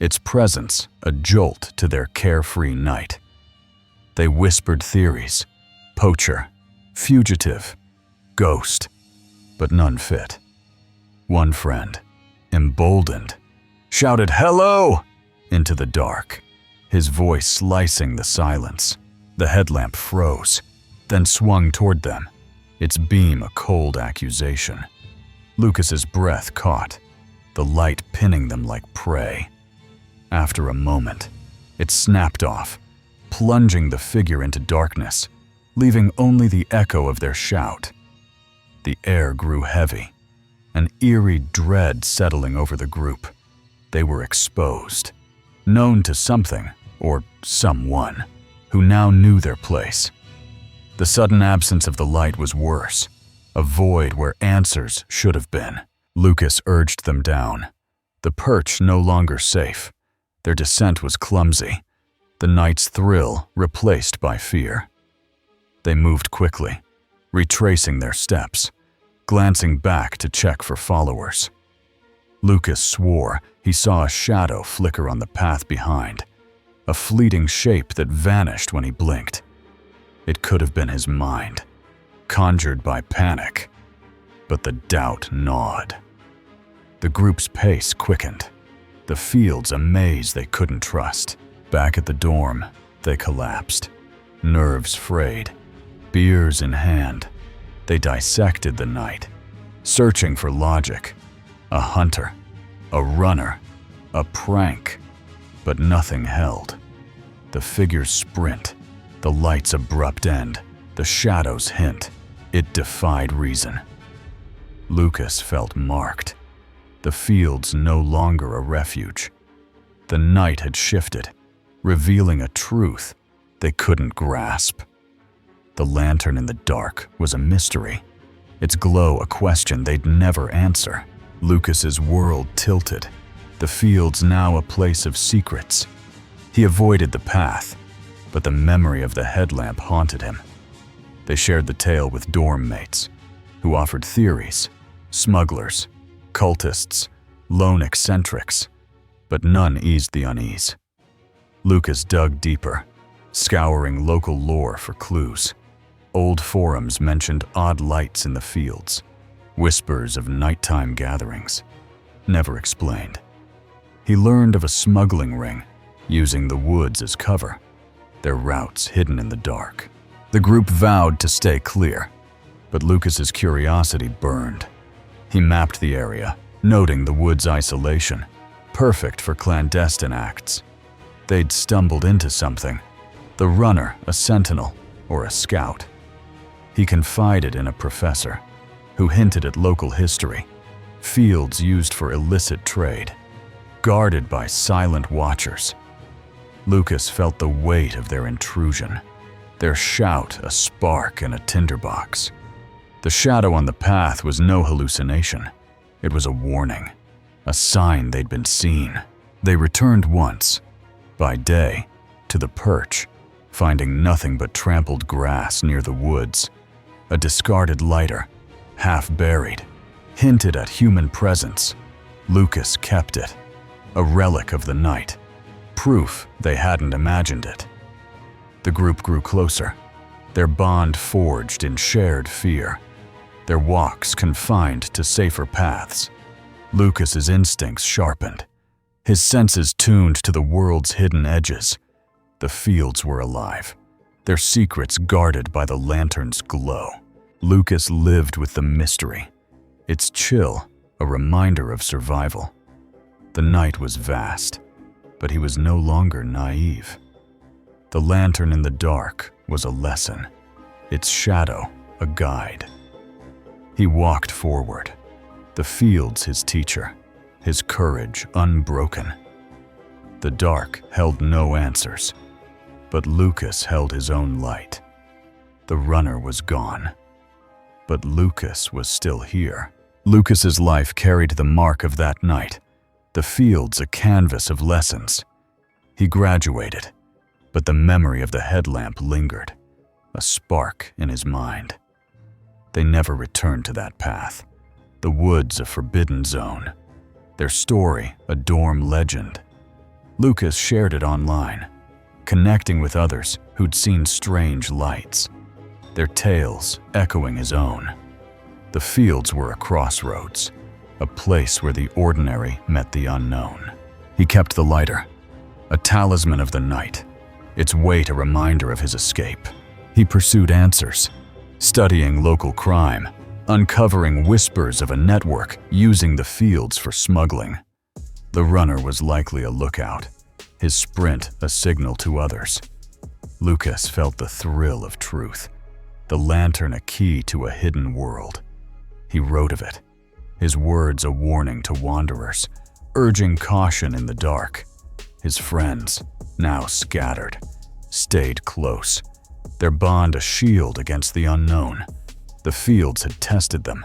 Speaker 1: its presence a jolt to their carefree night. They whispered theories, poacher, fugitive, ghost, but none fit. One friend, emboldened, shouted "Hello!" into the dark, his voice slicing the silence. The headlamp froze, then swung toward them, its beam a cold accusation. Lucas's breath caught, the light pinning them like prey. After a moment, it snapped off, plunging the figure into darkness, leaving only the echo of their shout. The air grew heavy, an eerie dread settling over the group. They were exposed, known to something or someone who now knew their place. The sudden absence of the light was worse, a void where answers should have been. Lucas urged them down. The perch no longer safe. Their descent was clumsy, the night's thrill replaced by fear. They moved quickly, retracing their steps, glancing back to check for followers. Lucas swore he saw a shadow flicker on the path behind, a fleeting shape that vanished when he blinked. It could have been his mind, conjured by panic, but the doubt gnawed. The group's pace quickened, the fields a maze they couldn't trust. Back at the dorm, they collapsed, nerves frayed, beers in hand. They dissected the night, searching for logic, a hunter, a runner, a prank, but nothing held. The figures sprint, the light's abrupt end, the shadows hint. It defied reason. Lucas felt marked. The fields no longer a refuge. The night had shifted, revealing a truth they couldn't grasp. The lantern in the dark was a mystery, its glow a question they'd never answer. Lucas's world tilted, the fields now a place of secrets. He avoided the path, but the memory of the headlamp haunted him. They shared the tale with dorm mates, who offered theories, smugglers, cultists, lone eccentrics, but none eased the unease. Lucas dug deeper, scouring local lore for clues. Old forums mentioned odd lights in the fields, whispers of nighttime gatherings, never explained. He learned of a smuggling ring, using the woods as cover, their routes hidden in the dark. The group vowed to stay clear, but Lucas's curiosity burned. He mapped the area, noting the woods' isolation, perfect for clandestine acts. They'd stumbled into something, the runner, a sentinel, or a scout. He confided in a professor, who hinted at local history, fields used for illicit trade, guarded by silent watchers. Lucas felt the weight of their intrusion, their shout a spark in a tinderbox. The shadow on the path was no hallucination. It was a warning, a sign they'd been seen. They returned once, by day, to the perch, finding nothing but trampled grass near the woods. A discarded lighter, half buried, hinted at human presence. Lucas kept it, a relic of the night, proof they hadn't imagined it. The group grew closer, their bond forged in shared fear, their walks confined to safer paths. Lucas's instincts sharpened, his senses tuned to the world's hidden edges. The fields were alive, their secrets guarded by the lantern's glow. Lucas lived with the mystery, its chill a reminder of survival. The night was vast, but he was no longer naive. The lantern in the dark was a lesson, its shadow a guide. He walked forward, the fields his teacher, his courage unbroken. The dark held no answers, but Lucas held his own light. The runner was gone, but Lucas was still here. Lucas's life carried the mark of that night, the fields a canvas of lessons. He graduated, but the memory of the headlamp lingered, a spark in his mind. They never returned to that path, the woods a forbidden zone, their story a dorm legend. Lucas shared it online, connecting with others who'd seen strange lights, their tales echoing his own. The fields were a crossroads, a place where the ordinary met the unknown. He kept the lighter, a talisman of the night, its weight a reminder of his escape. He pursued answers, studying local crime, uncovering whispers of a network using the fields for smuggling. The runner was likely a lookout, his sprint a signal to others. Lucas felt the thrill of truth. The lantern a key to a hidden world. He wrote of it, his words a warning to wanderers, urging caution in the dark. His friends, now scattered, stayed close, their bond a shield against the unknown. The fields had tested them,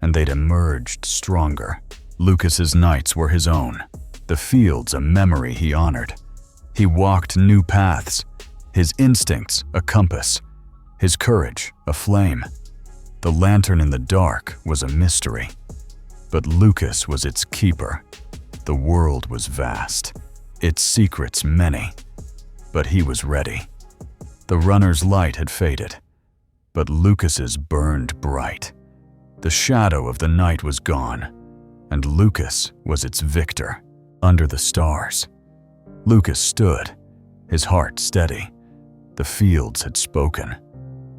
Speaker 1: and they'd emerged stronger. Lucas's nights were his own, the fields a memory he honored. He walked new paths, his instincts a compass, his courage a flame. The lantern in the dark was a mystery, but Lucas was its keeper. The world was vast, its secrets many, but he was ready. The runner's light had faded, but Lucas's burned bright. The shadow of the night was gone, and Lucas was its victor. Under the stars, Lucas stood, his heart steady. The fields had spoken,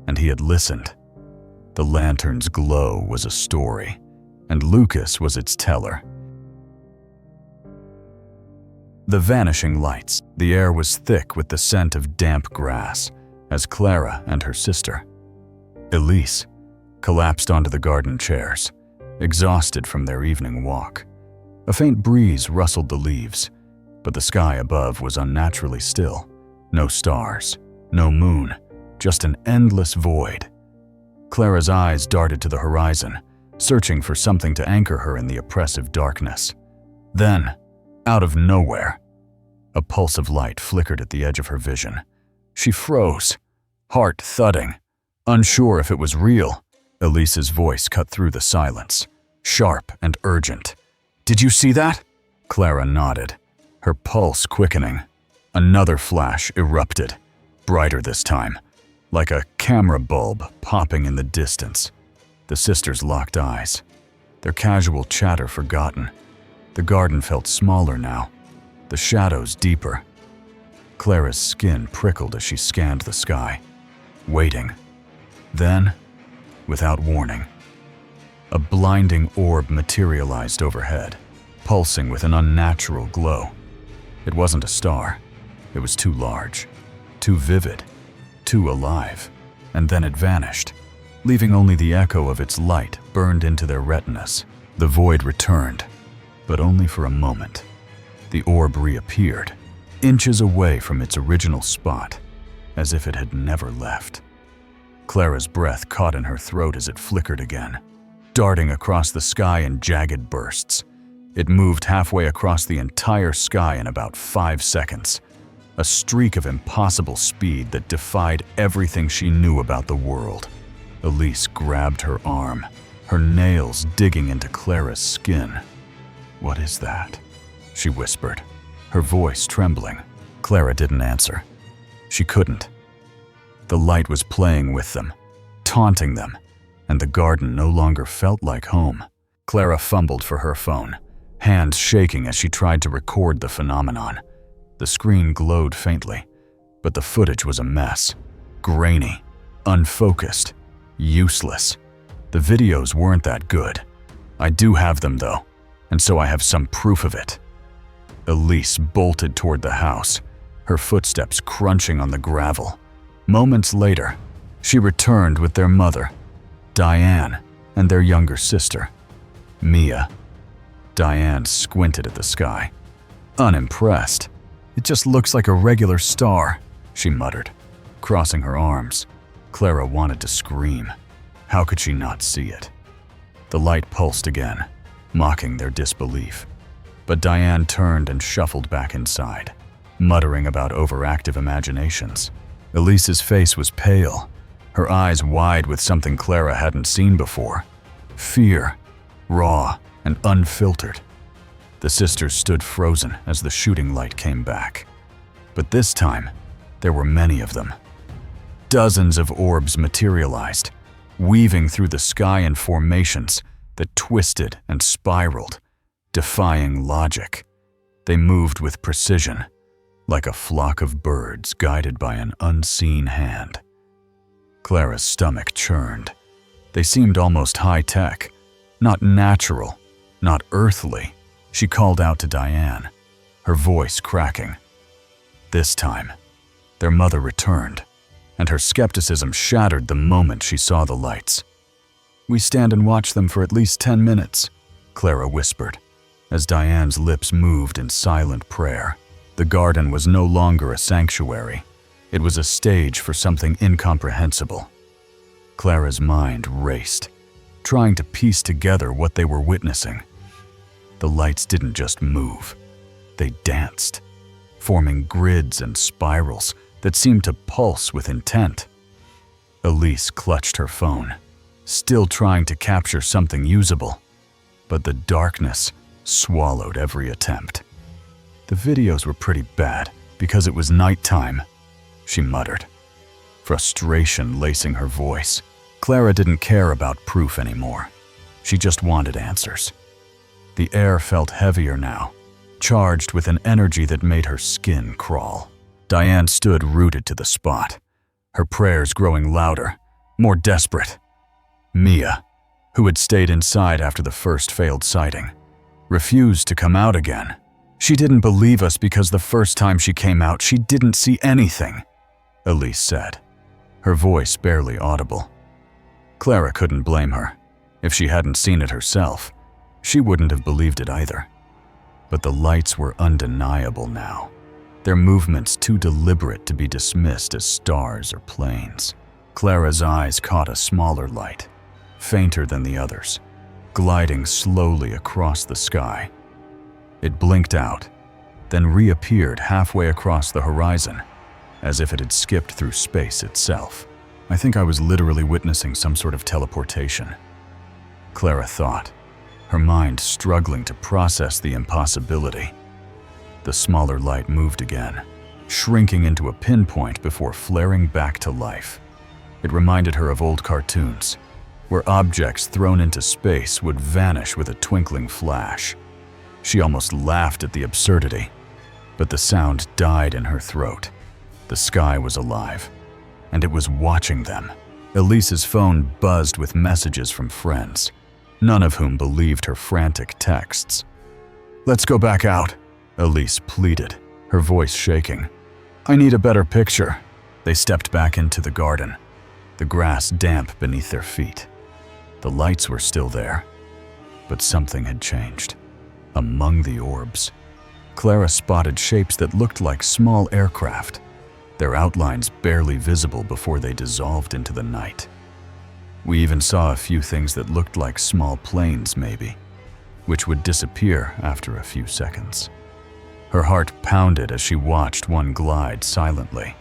Speaker 1: and he had listened. The lantern's glow was a story, and Lucas was its teller. The vanishing lights. The air was thick with the scent of damp grass as Clara and her sister, Elise, collapsed onto the garden chairs, exhausted from their evening walk. A faint breeze rustled the leaves, but the sky above was unnaturally still. No stars, no moon, just an endless void. Clara's eyes darted to the horizon, searching for something to anchor her in the oppressive darkness. Then, out of nowhere, a pulse of light flickered at the edge of her vision. She froze, heart thudding, unsure if it was real. Elise's voice cut through the silence, sharp and urgent. "Did you see that?" Clara nodded, her pulse quickening. Another flash erupted, brighter this time, like a camera bulb popping in the distance. The sisters locked eyes, their casual chatter forgotten. The garden felt smaller now, the shadows deeper. Clara's skin prickled as she scanned the sky, waiting. Then, without warning, a blinding orb materialized overhead, pulsing with an unnatural glow. It wasn't a star. It was too large, too vivid, too alive. And then it vanished, leaving only the echo of its light burned into their retinas. The void returned, but only for a moment. The orb reappeared, inches away from its original spot, as if it had never left. Clara's breath caught in her throat as it flickered again, darting across the sky in jagged bursts. It moved halfway across the entire sky in about 5 seconds, a streak of impossible speed that defied everything she knew about the world. Elise grabbed her arm, her nails digging into Clara's skin. "What is that?" she whispered, her voice trembling. Clara didn't answer. She couldn't. The light was playing with them, taunting them, and the garden no longer felt like home. Clara fumbled for her phone, hands shaking as she tried to record the phenomenon. The screen glowed faintly, but the footage was a mess. Grainy, unfocused, useless. The videos weren't that good. "I do have them though, and so I have some proof of it." Elise bolted toward the house, her footsteps crunching on the gravel. Moments later, she returned with their mother, Diane, and their younger sister, Mia. Diane squinted at the sky, unimpressed. "It just looks like a regular star," she muttered, crossing her arms. Clara wanted to scream. How could she not see it? The light pulsed again, mocking their disbelief. But Diane turned and shuffled back inside, muttering about overactive imaginations. Elise's face was pale, her eyes wide with something Clara hadn't seen before. Fear, raw and unfiltered. The sisters stood frozen as the shooting light came back. But this time, there were many of them. Dozens of orbs materialized, weaving through the sky in formations that twisted and spiraled, defying logic. They moved with precision, like a flock of birds guided by an unseen hand. Clara's stomach churned. They seemed almost high-tech, not natural, not earthly. She called out to Diane, her voice cracking. This time, Their mother returned, and her skepticism shattered the moment she saw the lights. "We stand and watch them for at least 10 minutes, Clara whispered, as Diane's lips moved in silent prayer. The garden was no longer a sanctuary. It was a stage for something incomprehensible. Clara's mind raced, trying to piece together what they were witnessing. The lights didn't just move. They danced, forming grids and spirals that seemed to pulse with intent. Elise clutched her phone, still trying to capture something usable, but the darkness swallowed every attempt. The videos were pretty bad because it was nighttime, she muttered, frustration lacing her voice. Clara didn't care about proof anymore. She just wanted answers. The air felt heavier now, charged with an energy that made her skin crawl. Diane stood rooted to the spot, her prayers growing louder, more desperate. Mia, who had stayed inside after the first failed sighting, refused to come out again. She didn't believe us because the first time she came out, she didn't see anything, Elise said, her voice barely audible. Clara couldn't blame her. If she hadn't seen it herself, she wouldn't have believed it either. But the lights were undeniable now, their movements too deliberate to be dismissed as stars or planes. Clara's eyes caught a smaller light, fainter than the others, gliding slowly across the sky. It blinked out, then reappeared halfway across the horizon, as if it had skipped through space itself. I think I was literally witnessing some sort of teleportation, Clara thought, her mind struggling to process the impossibility. The smaller light moved again, shrinking into a pinpoint before flaring back to life. It reminded her of old cartoons, where objects thrown into space would vanish with a twinkling flash. She almost laughed at the absurdity, but the sound died in her throat. The sky was alive, and it was watching them. Elise's phone buzzed with messages from friends, none of whom believed her frantic texts. "Let's go back out," Elise pleaded, her voice shaking. "I need a better picture." They stepped back into the garden, the grass damp beneath their feet. The lights were still there, but something had changed. Among the orbs, Clara spotted shapes that looked like small aircraft, their outlines barely visible before they dissolved into the night. We even saw a few things that looked like small planes maybe, which would disappear after a few seconds. Her heart pounded as she watched one glide silently,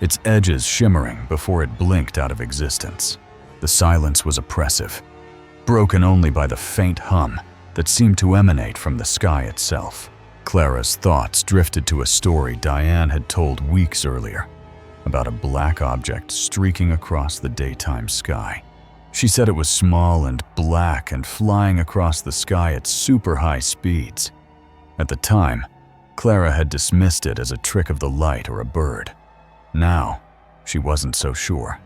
Speaker 1: its edges shimmering before it blinked out of existence. The silence was oppressive, broken only by the faint hum that seemed to emanate from the sky itself. Clara's thoughts drifted to a story Diane had told weeks earlier about a black object streaking across the daytime sky. She said it was small and black and flying across the sky at super high speeds. At the time, Clara had dismissed it as a trick of the light or a bird. Now, she wasn't so sure.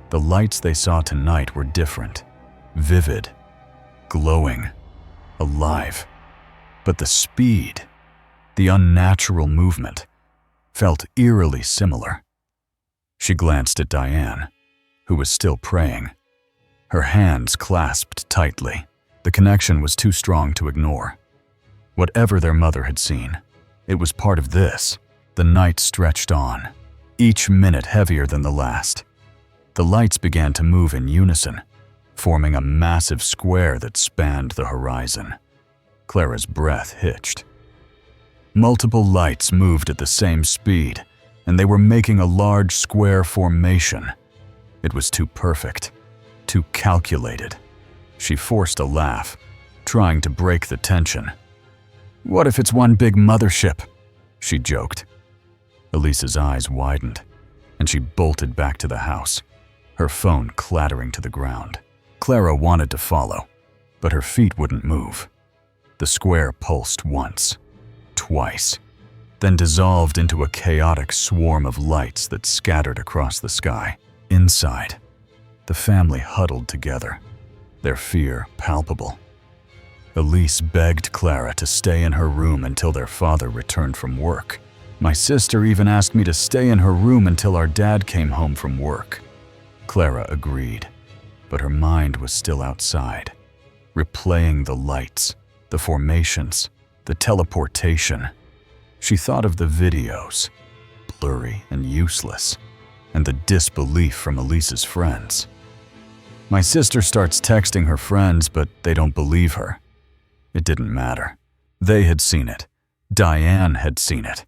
Speaker 1: The lights they saw tonight were different, vivid, glowing, alive. But the speed, the unnatural movement, felt eerily similar. She glanced at Diane, who was still praying, her hands clasped tightly. The connection was too strong to ignore. Whatever their mother had seen, it was part of this. The night stretched on, each minute heavier than the last. The lights began to move in unison, forming a massive square that spanned the horizon. Clara's breath hitched. Multiple lights moved at the same speed, and they were making a large square formation. It was too perfect, too calculated. She forced a laugh, trying to break the tension. "What if it's one big mothership?" she joked. Elise's eyes widened, and she bolted back to the house, her phone clattering to the ground. Clara wanted to follow, but her feet wouldn't move. The square pulsed once, twice, then dissolved into a chaotic swarm of lights that scattered across the sky. Inside, the family huddled together, their fear palpable. Elise begged Clara to stay in her room until their father returned from work. My sister even asked me to stay in her room until our dad came home from work." Clara agreed, but her mind was still outside, replaying the lights, the formations, the teleportation. She thought of the videos, blurry and useless, and the disbelief from Elise's friends. My sister starts texting her friends, but they don't believe her. It didn't matter. They had seen it. Diane had seen it.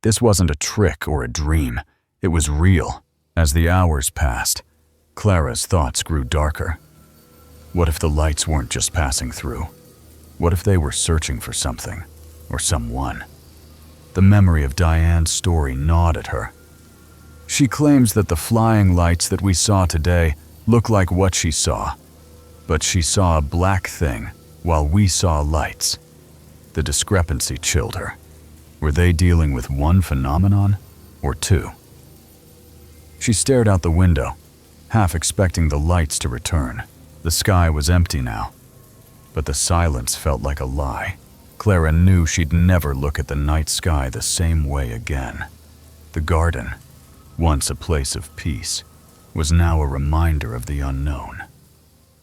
Speaker 1: This wasn't a trick or a dream. It was real. As the hours passed, Clara's thoughts grew darker. What if the lights weren't just passing through? What if they were searching for something or someone? The memory of Diane's story gnawed at her. She claims that the flying lights that we saw today look like what she saw, but she saw a black thing while we saw lights. The discrepancy chilled her. Were they dealing with one phenomenon or two? She stared out the window, half expecting the lights to return. The sky was empty now, but the silence felt like a lie. Clara knew she'd never look at the night sky the same way again. The garden, once a place of peace, was now a reminder of the unknown.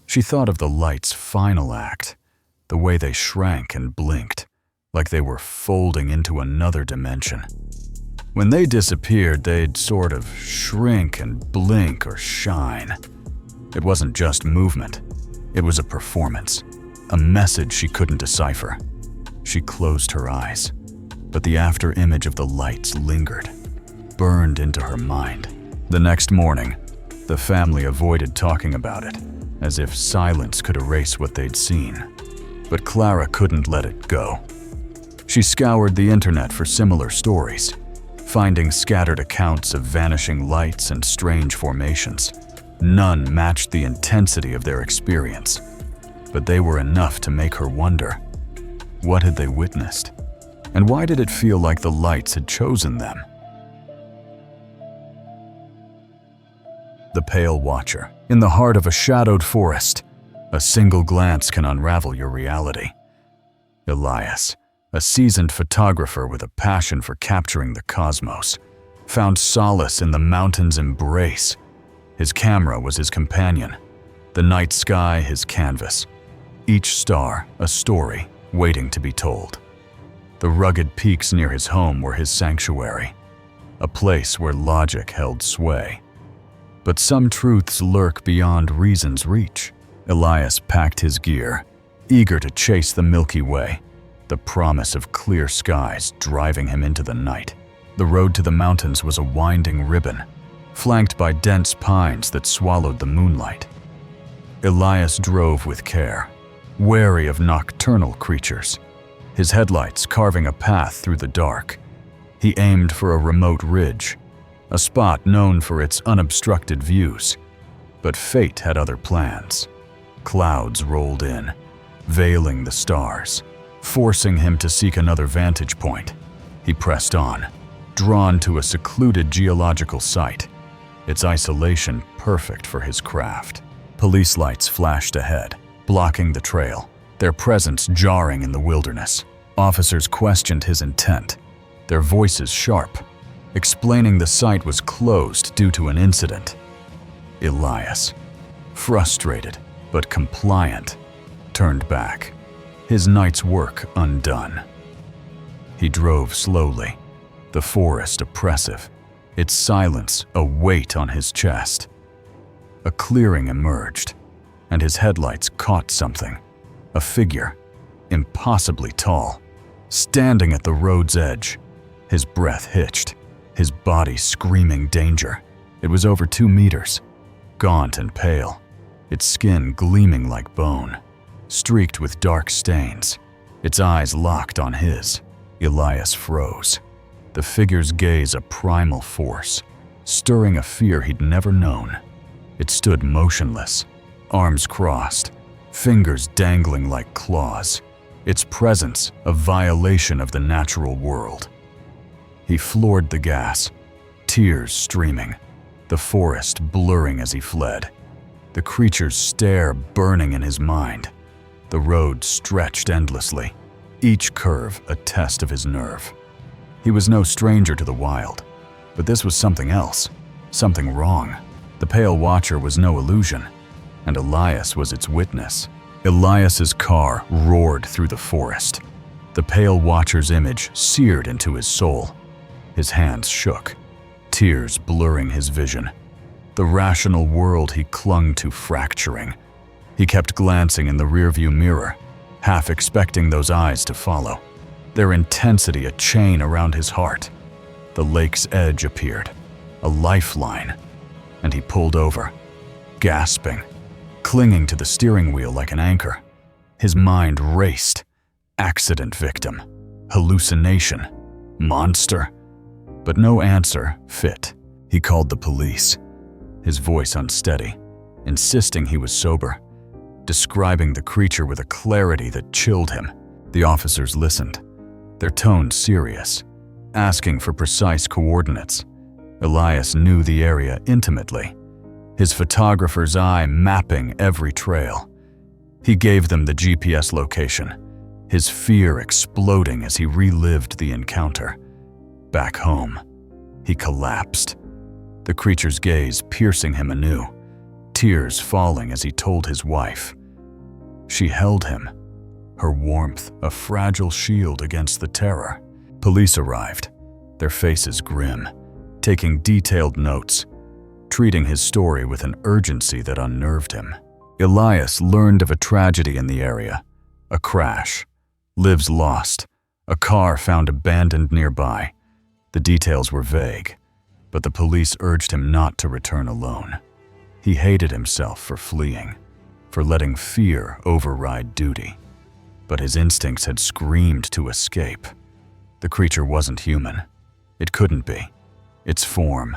Speaker 1: She thought of the light's final act, the way they shrank and blinked, like they were folding into another dimension. When they disappeared, they'd sort of shrink and blink or shine. It wasn't just movement. It was a performance, a message she couldn't decipher. She closed her eyes, but the after-image of the lights lingered, burned into her mind. The next morning, the family avoided talking about it, as if silence could erase what they'd seen. But Clara couldn't let it go. She scoured the internet for similar stories, finding scattered accounts of vanishing lights and strange formations. None matched the intensity of their experience, but they were enough to make her wonder. What had they witnessed? And why did it feel like the lights had chosen them? The Pale Watcher. In the heart of a shadowed forest, a single glance can unravel your reality. Elias, a seasoned photographer with a passion for capturing the cosmos, found solace in the mountain's embrace. His camera was his companion, the night sky his canvas, each star a story waiting to be told. The rugged peaks near his home were his sanctuary, a place where logic held sway. But some truths lurk beyond reason's reach. Elias packed his gear, eager to chase the Milky Way, the promise of clear skies driving him into the night. The road to the mountains was a winding ribbon, flanked by dense pines that swallowed the moonlight. Elias drove with care, wary of nocturnal creatures, his headlights carving a path through the dark. He aimed for a remote ridge, a spot known for its unobstructed views. But fate had other plans. Clouds rolled in, veiling the stars, forcing him to seek another vantage point. He pressed on, drawn to a secluded geological site, its isolation perfect for his craft. Police lights flashed ahead, blocking the trail, their presence jarring in the wilderness. Officers questioned his intent, their voices sharp, explaining the site was closed due to an incident. Elias, frustrated but compliant, turned back, his night's work undone. He drove slowly, the forest oppressive, its silence a weight on his chest. A clearing emerged, and his headlights caught something, a figure, impossibly tall, standing at the road's edge. His breath hitched, his body screaming danger. It was over 2 meters, gaunt and pale, its skin gleaming like bone, streaked with dark stains, its eyes locked on his. Elias froze, the figure's gaze a primal force, stirring a fear he'd never known. It stood motionless, arms crossed, fingers dangling like claws, its presence a violation of the natural world. He floored the gas, tears streaming, the forest blurring as he fled, the creature's stare burning in his mind. The road stretched endlessly, each curve a test of his nerve. He was no stranger to the wild, but this was something else, something wrong. The Pale Watcher was no illusion, and Elias was its witness. Elias's car roared through the forest. The Pale Watcher's image seared into his soul. His hands shook, tears blurring his vision. The rational world he clung to fracturing. He kept glancing in the rearview mirror, half expecting those eyes to follow, their intensity a chain around his heart. The lake's edge appeared, a lifeline, and he pulled over, gasping, clinging to the steering wheel like an anchor. His mind raced. Accident victim, hallucination, monster. But no answer fit. He called the police, his voice unsteady, insisting he was sober, describing the creature with a clarity that chilled him. The officers listened, their tone serious, asking for precise coordinates. Elias knew the area intimately, his photographer's eye mapping every trail. He gave them the GPS location, his fear exploding as he relived the encounter. Back home, he collapsed, the creature's gaze piercing him anew, tears falling as he told his wife. She held him, her warmth a fragile shield against the terror. Police arrived, their faces grim, taking detailed notes, treating his story with an urgency that unnerved him. Elias learned of a tragedy in the area, a crash, lives lost, a car found abandoned nearby. The details were vague, but the police urged him not to return alone. He hated himself for fleeing, for letting fear override duty. But his instincts had screamed to escape. The creature wasn't human. It couldn't be. Its form,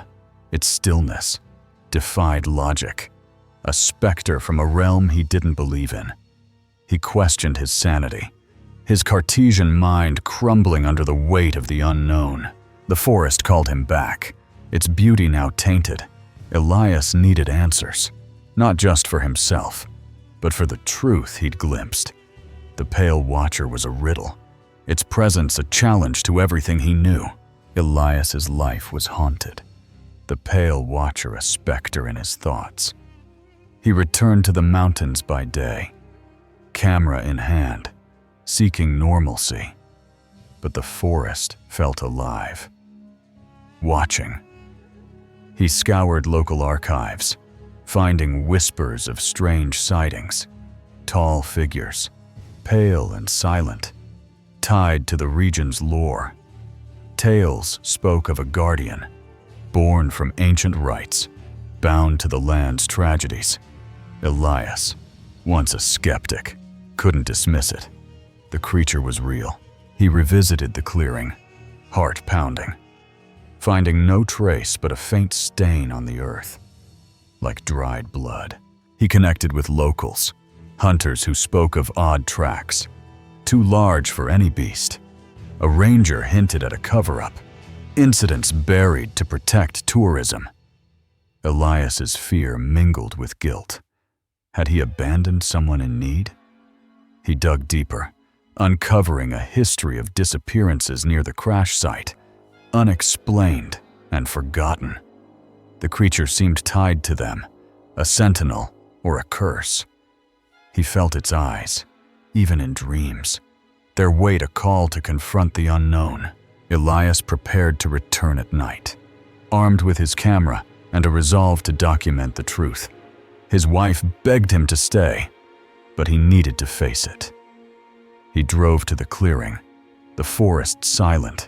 Speaker 1: its stillness, defied logic. A specter from a realm he didn't believe in. He questioned his sanity, his Cartesian mind crumbling under the weight of the unknown. The forest called him back, its beauty now tainted. Elias needed answers, not just for himself, but for the truth he'd glimpsed. The Pale Watcher was a riddle, its presence a challenge to everything he knew. Elias's life was haunted, the Pale Watcher a specter in his thoughts. He returned to the mountains by day, camera in hand, seeking normalcy. But the forest felt alive, watching. He scoured local archives, finding whispers of strange sightings, tall figures, pale and silent, tied to the region's lore. Tales spoke of a guardian, born from ancient rites, bound to the land's tragedies. Elias, once a skeptic, couldn't dismiss it. The creature was real. He revisited the clearing, heart pounding, finding no trace but a faint stain on the earth, like dried blood. He connected with locals, hunters who spoke of odd tracks, too large for any beast. A ranger hinted at a cover-up, incidents buried to protect tourism. Elias's fear mingled with guilt. Had he abandoned someone in need? He dug deeper, uncovering a history of disappearances near the crash site, unexplained and forgotten. The creature seemed tied to them, a sentinel or a curse. He felt its eyes, even in dreams, their weight a call to confront the unknown. Elias prepared to return at night, armed with his camera and a resolve to document the truth. His wife begged him to stay, but he needed to face it. He drove to the clearing, the forest silent,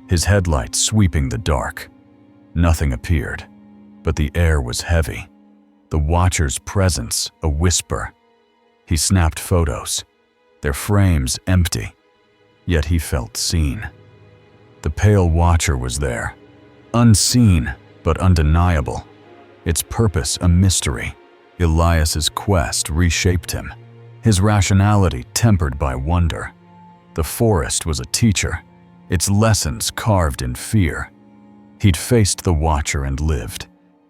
Speaker 1: his headlights sweeping the dark. Nothing appeared, but the air was heavy, the Watcher's presence a whisper. He snapped photos, their frames empty, yet he felt seen. The Pale Watcher was there, unseen but undeniable, its purpose a mystery. Elias's quest reshaped him, his rationality tempered by wonder. The forest was a teacher, its lessons carved in fear. He'd faced the Watcher and lived,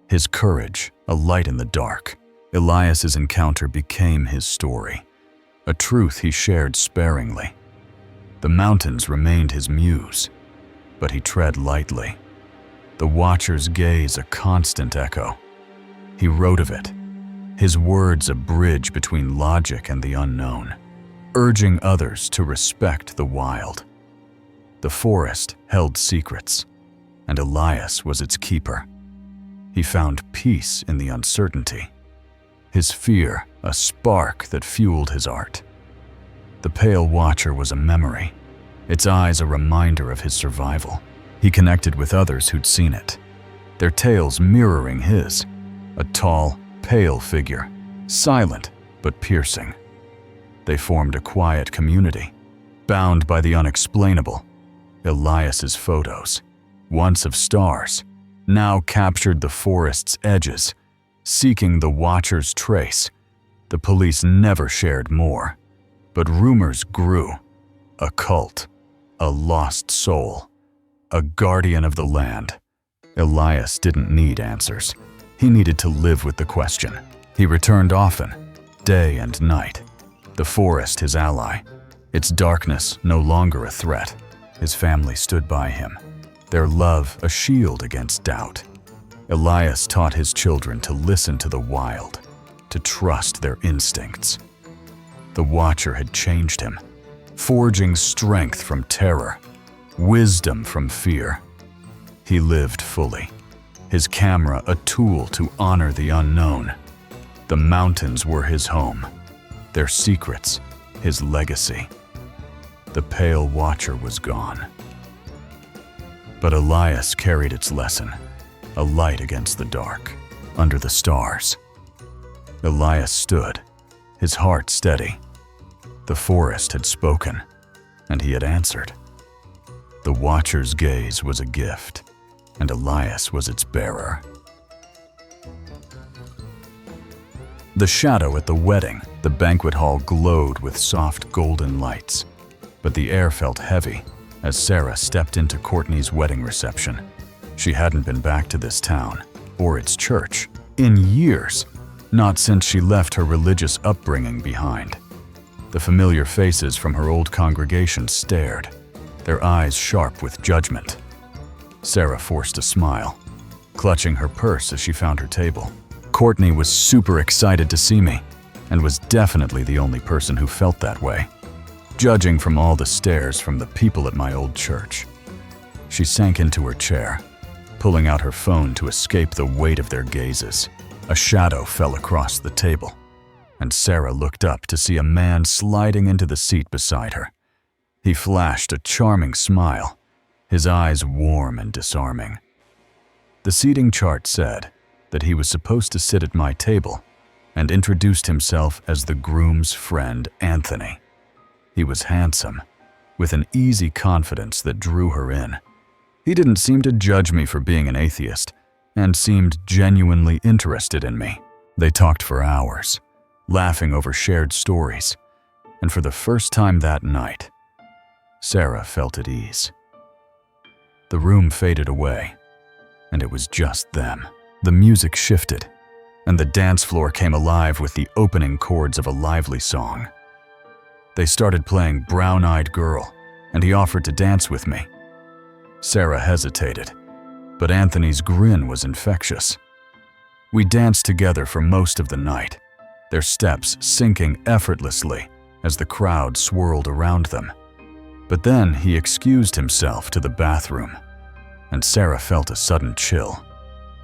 Speaker 1: his courage a light in the dark. Elias's encounter became his story, a truth he shared sparingly. The mountains remained his muse, but he tread lightly. The watcher's gaze a constant echo. He wrote of it, his words a bridge between logic and the unknown, urging others to respect the wild. The forest held secrets, and Elias was its keeper. He found peace in the uncertainty, his fear a spark that fueled his art. The pale watcher was a memory, its eyes a reminder of his survival. He connected with others who'd seen it, their tales mirroring his, a tall, pale figure, silent but piercing. They formed a quiet community, bound by the unexplainable. Elias's photos, once of stars, now captured the forest's edges, seeking the watcher's trace. The police never shared more, but rumors grew. A cult, a lost soul, a guardian of the land. Elias didn't need answers. He needed to live with the question. He returned often, day and night. The forest his ally, its darkness no longer a threat. His family stood by him, their love a shield against doubt. Elias taught his children to listen to the wild, to trust their instincts. The watcher had changed him, forging strength from terror, wisdom from fear. He lived fully, his camera a tool to honor the unknown. The mountains were his home, their secrets his legacy. The pale watcher was gone. But Elias carried its lesson, a light against the dark, under the stars. Elias stood, his heart steady. The forest had spoken, and he had answered. The watcher's gaze was a gift, and Elias was its bearer. The shadow at the wedding, the banquet hall glowed with soft golden lights, but the air felt heavy as Sarah stepped into Courtney's wedding reception. She hadn't been back to this town, or its church, in years, not since she left her religious upbringing behind. The familiar faces from her old congregation stared, their eyes sharp with judgment. Sarah forced a smile, clutching her purse as she found her table. Courtney was super excited to see me, and was definitely the only person who felt that way, judging from all the stares from the people at my old church. She sank into her chair, pulling out her phone to escape the weight of their gazes. A shadow fell across the table, and Sarah looked up to see a man sliding into the seat beside her. He flashed a charming smile, his eyes warm and disarming. The seating chart said that he was supposed to sit at my table, and introduced himself as the groom's friend, Anthony. He was handsome, with an easy confidence that drew her in. He didn't seem to judge me for being an atheist, and seemed genuinely interested in me. They talked for hours, laughing over shared stories, and for the first time that night, Sarah felt at ease. The room faded away, and it was just them. The music shifted, and the dance floor came alive with the opening chords of a lively song. They started playing Brown-Eyed Girl, and he offered to dance with me. Sarah hesitated, but Anthony's grin was infectious. We danced together for most of the night, their steps syncing effortlessly as the crowd swirled around them. But then he excused himself to the bathroom, and Sarah felt a sudden chill,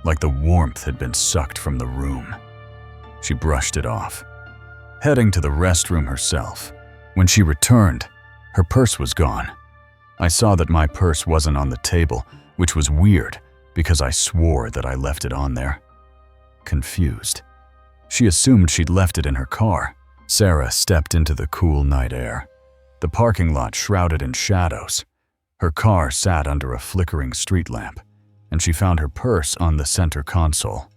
Speaker 1: like the warmth had been sucked from the room. She brushed it off, heading to the restroom herself. When she returned, her purse was gone. I saw that my purse wasn't on the table, which was weird because I swore that I left it on there. Confused, she assumed she'd left it in her car. Sarah stepped into the cool night air, the parking lot shrouded in shadows. Her car sat under a flickering street lamp, and she found her purse on the center console,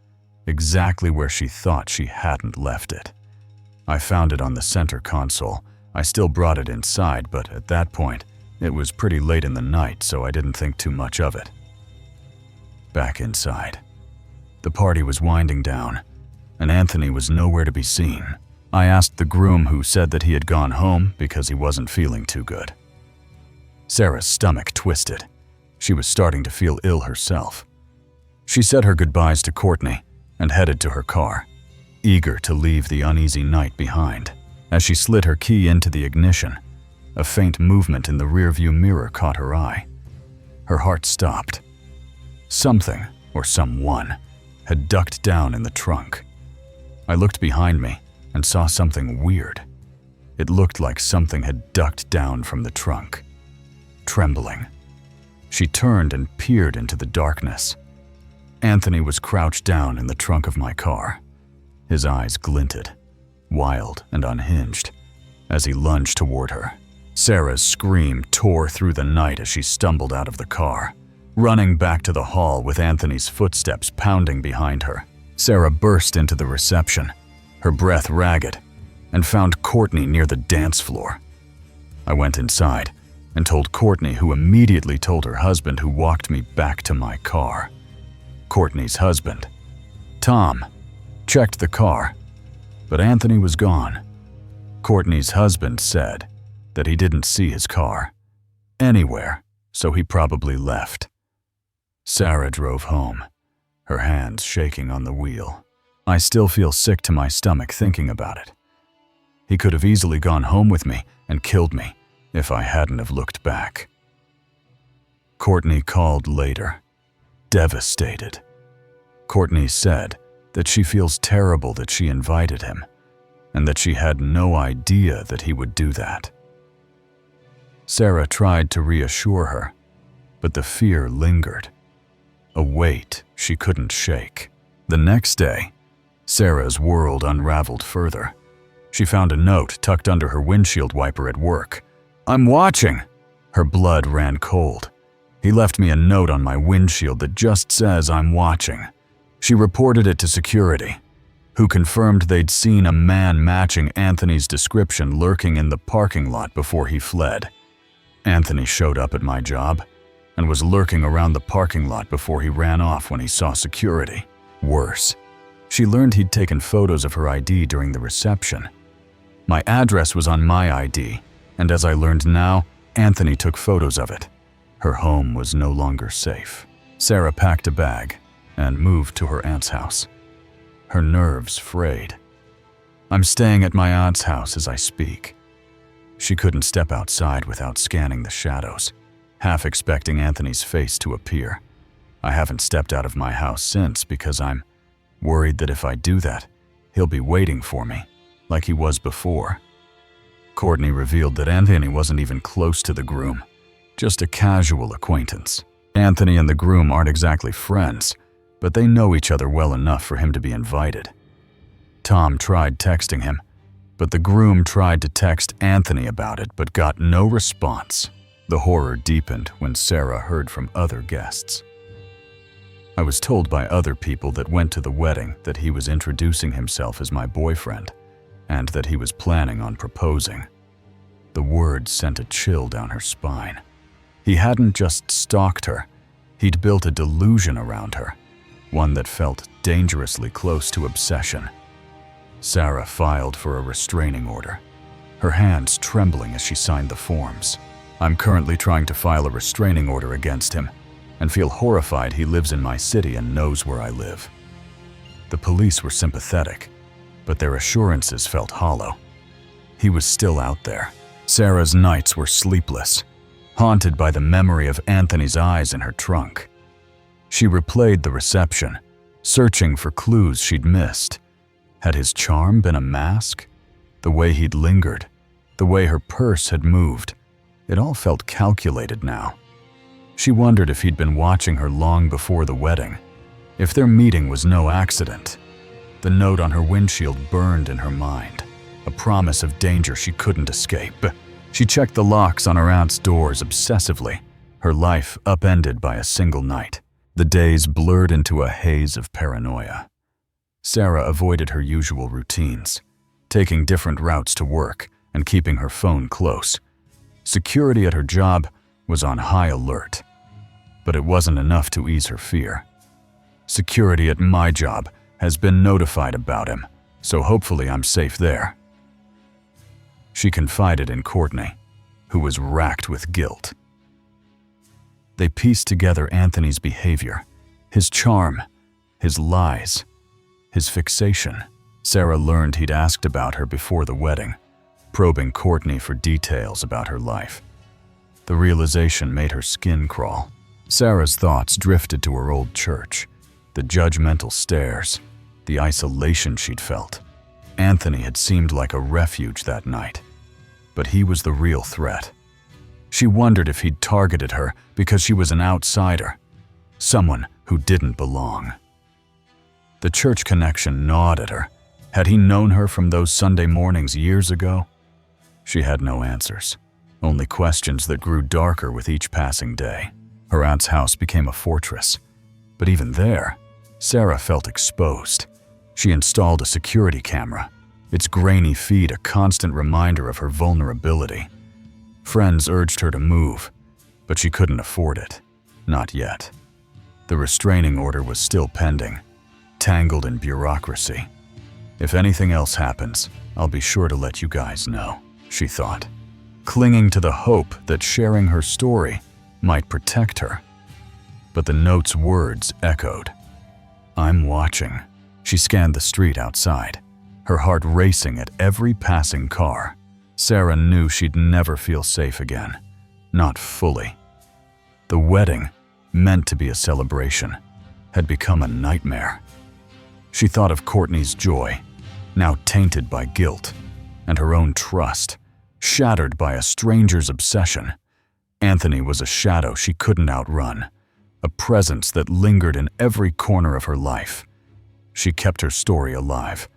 Speaker 1: exactly where she thought she hadn't left it. I found it on the center console. I still brought it inside, but at that point, it was pretty late in the night, so I didn't think too much of it. Back inside, the party was winding down, and Anthony was nowhere to be seen. I asked the groom, who said that he had gone home because he wasn't feeling too good. Sarah's stomach twisted. She was starting to feel ill herself. She said her goodbyes to Courtney and headed to her car, eager to leave the uneasy night behind. As she slid her key into the ignition, a faint movement in the rearview mirror caught her eye. Her heart stopped. Something, or someone, had ducked down in the trunk. I looked behind me and saw something weird. It looked like something had ducked down from the trunk. Trembling, she turned and peered into the darkness. Anthony was crouched down in the trunk of my car. His eyes glinted, wild and unhinged, as he lunged toward her. Sarah's scream tore through the night as she stumbled out of the car, running back to the hall with Anthony's footsteps pounding behind her. Sarah burst into the reception, her breath ragged, and found Courtney near the dance floor. I went inside and told Courtney, who immediately told her husband, who walked me back to my car. Courtney's husband, Tom, checked the car, but Anthony was gone. Courtney's husband said that he didn't see his car anywhere, so he probably left. Sarah drove home, her hands shaking on the wheel. I still feel sick to my stomach thinking about it. He could have easily gone home with me and killed me if I hadn't have looked back. Courtney called later, devastated. Courtney said that she feels terrible that she invited him, and that she had no idea that he would do that. Sarah tried to reassure her, but the fear lingered, a weight she couldn't shake. The next day, Sarah's world unraveled further. She found a note tucked under her windshield wiper at work. "I'm watching." Her blood ran cold. "He left me a note on my windshield that just says I'm watching." She reported it to security, who confirmed they'd seen a man matching Anthony's description lurking in the parking lot before he fled. Anthony showed up at my job and was lurking around the parking lot before he ran off when he saw security. Worse, she learned he'd taken photos of her ID during the reception. My address was on my ID, and as I learned now, Anthony took photos of it. Her home was no longer safe. Sarah packed a bag and moved to her aunt's house, her nerves frayed. I'm staying at my aunt's house as I speak. She couldn't step outside without scanning the shadows, half expecting Anthony's face to appear. I haven't stepped out of my house since because I'm worried that if I do that, he'll be waiting for me, like he was before. Courtney revealed that Anthony wasn't even close to the groom, just a casual acquaintance. Anthony and the groom aren't exactly friends, but they know each other well enough for him to be invited. Tom tried texting him, but the groom tried to text Anthony about it but got no response. The horror deepened when Sarah heard from other guests. I was told by other people that went to the wedding that he was introducing himself as my boyfriend and that he was planning on proposing. The word sent a chill down her spine. He hadn't just stalked her, he'd built a delusion around her, one that felt dangerously close to obsession. Sarah filed for a restraining order, her hands trembling as she signed the forms. I'm currently trying to file a restraining order against him and feel horrified he lives in my city and knows where I live. The police were sympathetic, but their assurances felt hollow. He was still out there. Sarah's nights were sleepless, haunted by the memory of Anthony's eyes in her trunk. She replayed the reception, searching for clues she'd missed. Had his charm been a mask? The way he'd lingered, the way her purse had moved, it all felt calculated now. She wondered if he'd been watching her long before the wedding, if their meeting was no accident. The note on her windshield burned in her mind, a promise of danger she couldn't escape. She checked the locks on her aunt's doors obsessively, her life upended by a single night. The days blurred into a haze of paranoia. Sarah avoided her usual routines, taking different routes to work and keeping her phone close. Security at her job was on high alert, but it wasn't enough to ease her fear. Security at my job has been notified about him, so hopefully I'm safe there. She confided in Courtney, who was racked with guilt. They pieced together Anthony's behavior, his charm, his lies, his fixation. Sarah learned he'd asked about her before the wedding, probing Courtney for details about her life. The realization made her skin crawl. Sarah's thoughts drifted to her old church, the judgmental stares, the isolation she'd felt. Anthony had seemed like a refuge that night, but he was the real threat. She wondered if he'd targeted her because she was an outsider, someone who didn't belong. The church connection gnawed at her. Had he known her from those Sunday mornings years ago? She had no answers, only questions that grew darker with each passing day. Her aunt's house became a fortress, but even there, Sarah felt exposed. She installed a security camera, its grainy feed a constant reminder of her vulnerability. Friends urged her to move, but she couldn't afford it. Not yet. The restraining order was still pending, tangled in bureaucracy. If anything else happens, I'll be sure to let you guys know, she thought, clinging to the hope that sharing her story might protect her. But the note's words echoed. I'm watching. She scanned the street outside, her heart racing at every passing car. Sarah knew she'd never feel safe again, not fully. The wedding, meant to be a celebration, had become a nightmare. She thought of Courtney's joy, now tainted by guilt, and her own trust, shattered by a stranger's obsession. Anthony was a shadow she couldn't outrun, a presence that lingered in every corner of her life. She kept her story alive,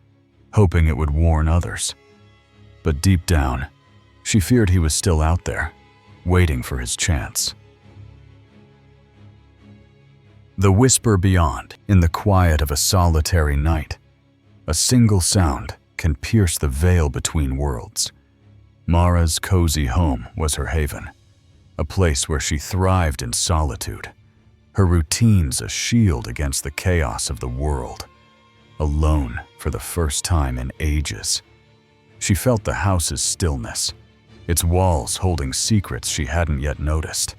Speaker 1: hoping it would warn others. But deep down, she feared he was still out there, waiting for his chance. The whisper beyond, in the quiet of a solitary night. A single sound can pierce the veil between worlds. Mara's cozy home was her haven, a place where she thrived in solitude, her routines a shield against the chaos of the world. Alone for the first time in ages. She felt the house's stillness, its walls holding secrets she hadn't yet noticed.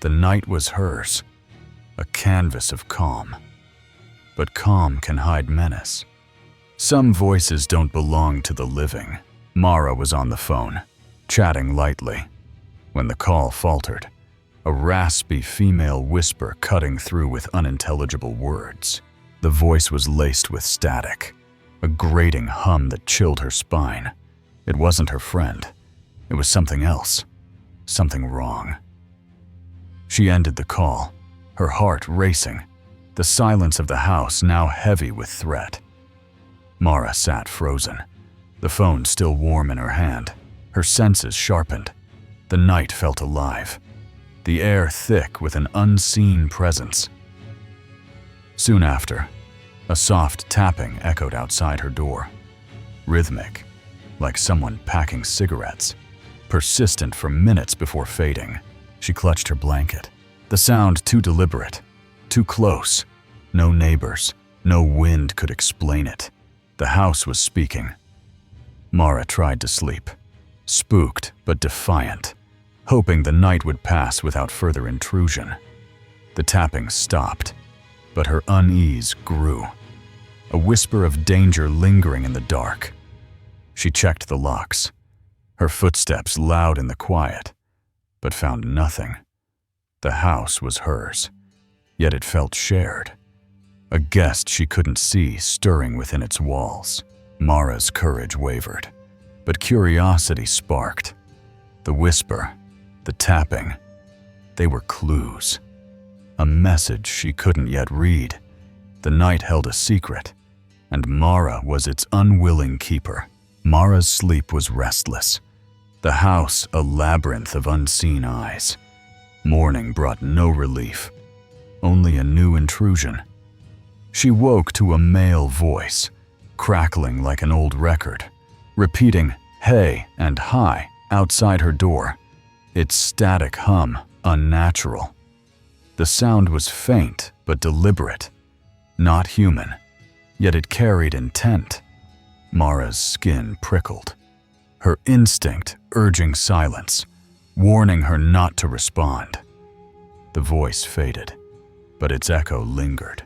Speaker 1: The night was hers, a canvas of calm. But calm can hide menace. Some voices don't belong to the living. Mara was on the phone, chatting lightly, when the call faltered, a raspy female whisper cutting through with unintelligible words. The voice was laced with static, a grating hum that chilled her spine. It wasn't her friend. It was something else, something wrong. She ended the call, her heart racing, the silence of the house now heavy with threat. Mara sat frozen, the phone still warm in her hand, her senses sharpened. The night felt alive, the air thick with an unseen presence. Soon after, a soft tapping echoed outside her door, rhythmic, like someone packing cigarettes, persistent for minutes before fading. She clutched her blanket, the sound too deliberate, too close. No neighbors, no wind could explain it. The house was speaking. Mara tried to sleep, spooked but defiant, hoping the night would pass without further intrusion. The tapping stopped, but her unease grew, a whisper of danger lingering in the dark. She checked the locks, her footsteps loud in the quiet, but found nothing. The house was hers, yet it felt shared. A guest she couldn't see stirring within its walls. Mara's courage wavered, but curiosity sparked. The whisper, the tapping, they were clues. A message she couldn't yet read. The night held a secret, and Mara was its unwilling keeper. Mara's sleep was restless, the house a labyrinth of unseen eyes. Morning brought no relief, only a new intrusion. She woke to a male voice, crackling like an old record, repeating "hey" and "hi" outside her door, its static hum unnatural. The sound was faint but deliberate, not human, yet it carried intent. Mara's skin prickled, her instinct urging silence, warning her not to respond. The voice faded, but its echo lingered,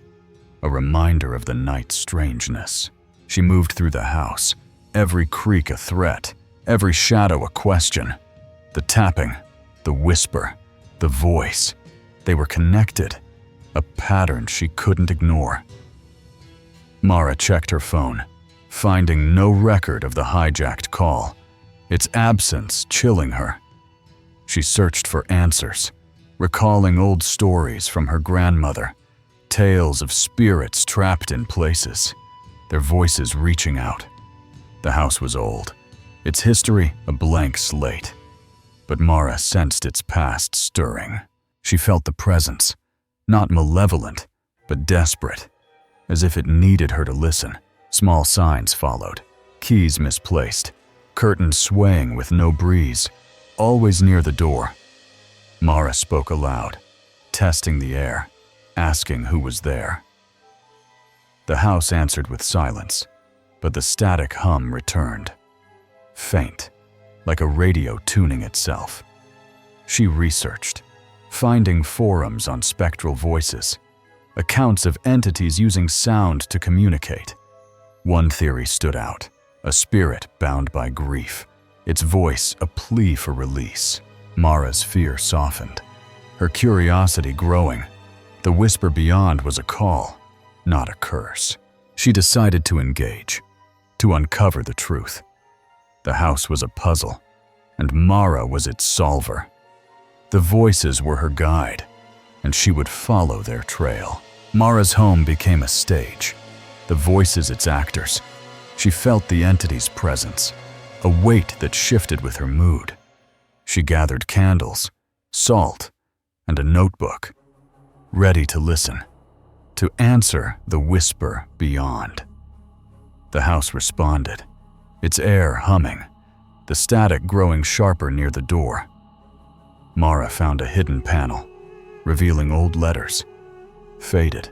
Speaker 1: a reminder of the night's strangeness. She moved through the house, every creak a threat, every shadow a question. The tapping, the whisper, the voice, they were connected, a pattern she couldn't ignore. Mara checked her phone, finding no record of the hijacked call, its absence chilling her. She searched for answers, recalling old stories from her grandmother, tales of spirits trapped in places, their voices reaching out. The house was old, its history a blank slate, but Mara sensed its past stirring. She felt the presence, not malevolent, but desperate, as if it needed her to listen. Small signs followed, keys misplaced, curtains swaying with no breeze, always near the door. Mara spoke aloud, testing the air, asking who was there. The house answered with silence, but the static hum returned, faint, like a radio tuning itself. She researched, finding forums on spectral voices, accounts of entities using sound to communicate. One theory stood out, a spirit bound by grief, its voice a plea for release. Mara's fear softened, her curiosity growing. The whisper beyond was a call, not a curse. She decided to engage, to uncover the truth. The house was a puzzle, and Mara was its solver. The voices were her guide, and she would follow their trail. Mara's home became a stage, the voices its actors. She felt the entity's presence, a weight that shifted with her mood. She gathered candles, salt, and a notebook, ready to listen, to answer the whisper beyond. The house responded, its air humming, the static growing sharper near the door. Mara found a hidden panel, revealing old letters, faded,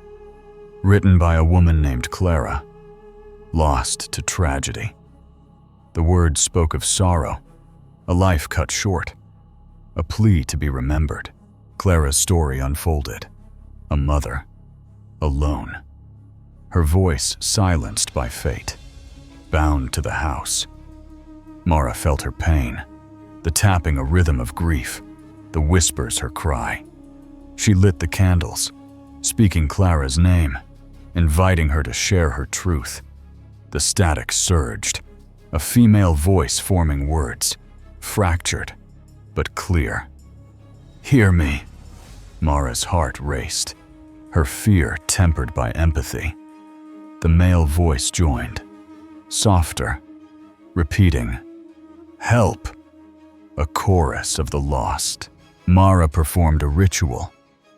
Speaker 1: written by a woman named Clara, lost to tragedy. The words spoke of sorrow, a life cut short, a plea to be remembered. Clara's story unfolded, a mother, alone, her voice silenced by fate, bound to the house. Mara felt her pain, the tapping a rhythm of grief, the whispers her cry. She lit the candles, speaking Clara's name, inviting her to share her truth. The static surged, a female voice forming words, fractured, but clear. "Hear me." Mara's heart raced, her fear tempered by empathy. The male voice joined, softer, repeating, "Help," a chorus of the lost. Mara performed a ritual,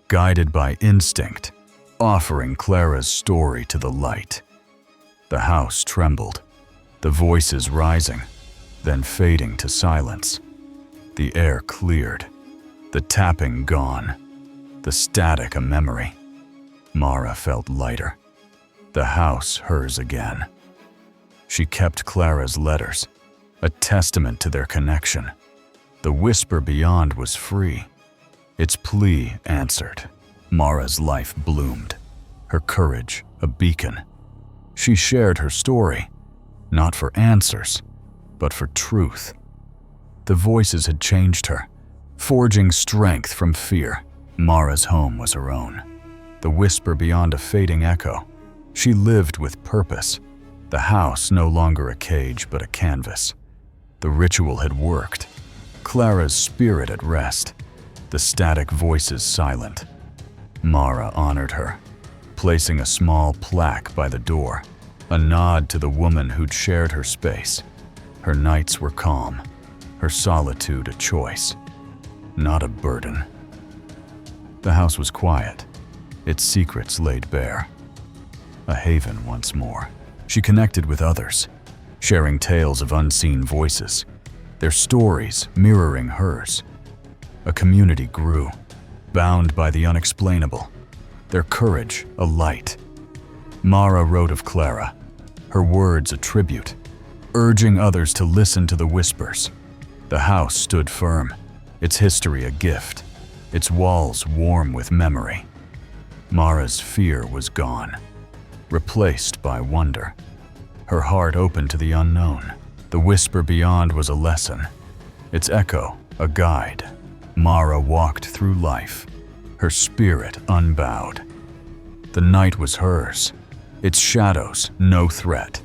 Speaker 1: guided by instinct, offering Clara's story to the light. The house trembled, the voices rising, then fading to silence. The air cleared, the tapping gone, the static a memory. Mara felt lighter, the house hers again. She kept Clara's letters, a testament to their connection. The whisper beyond was free, its plea answered. Mara's life bloomed, her courage a beacon. She shared her story, not for answers, but for truth. The voices had changed her, forging strength from fear. Mara's home was her own, the whisper beyond a fading echo. She lived with purpose, the house no longer a cage but a canvas. The ritual had worked, Clara's spirit at rest, the static voices silent. Mara honored her, placing a small plaque by the door, a nod to the woman who'd shared her space. Her nights were calm, her solitude a choice, not a burden. The house was quiet, its secrets laid bare. A haven once more. She connected with others, sharing tales of unseen voices, their stories mirroring hers. A community grew, bound by the unexplainable, their courage a light. Mara wrote of Clara, her words a tribute, urging others to listen to the whispers. The house stood firm, its history a gift, its walls warm with memory. Mara's fear was gone, replaced by wonder. Her heart opened to the unknown. The whisper beyond was a lesson, its echo a guide. Mara walked through life, her spirit unbowed. The night was hers, its shadows no threat.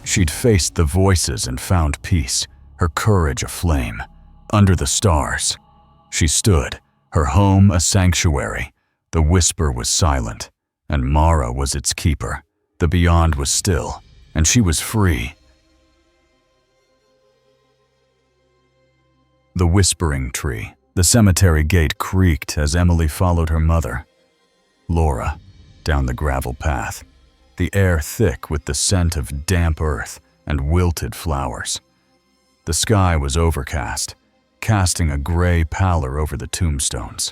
Speaker 1: She'd faced the voices and found peace, her courage aflame. Under the stars, she stood, her home a sanctuary. The whisper was silent, and Mara was its keeper. The beyond was still, and she was free. The whispering tree. The cemetery gate creaked as Emily followed her mother, Laura, down the gravel path, the air thick with the scent of damp earth and wilted flowers. The sky was overcast, casting a gray pallor over the tombstones.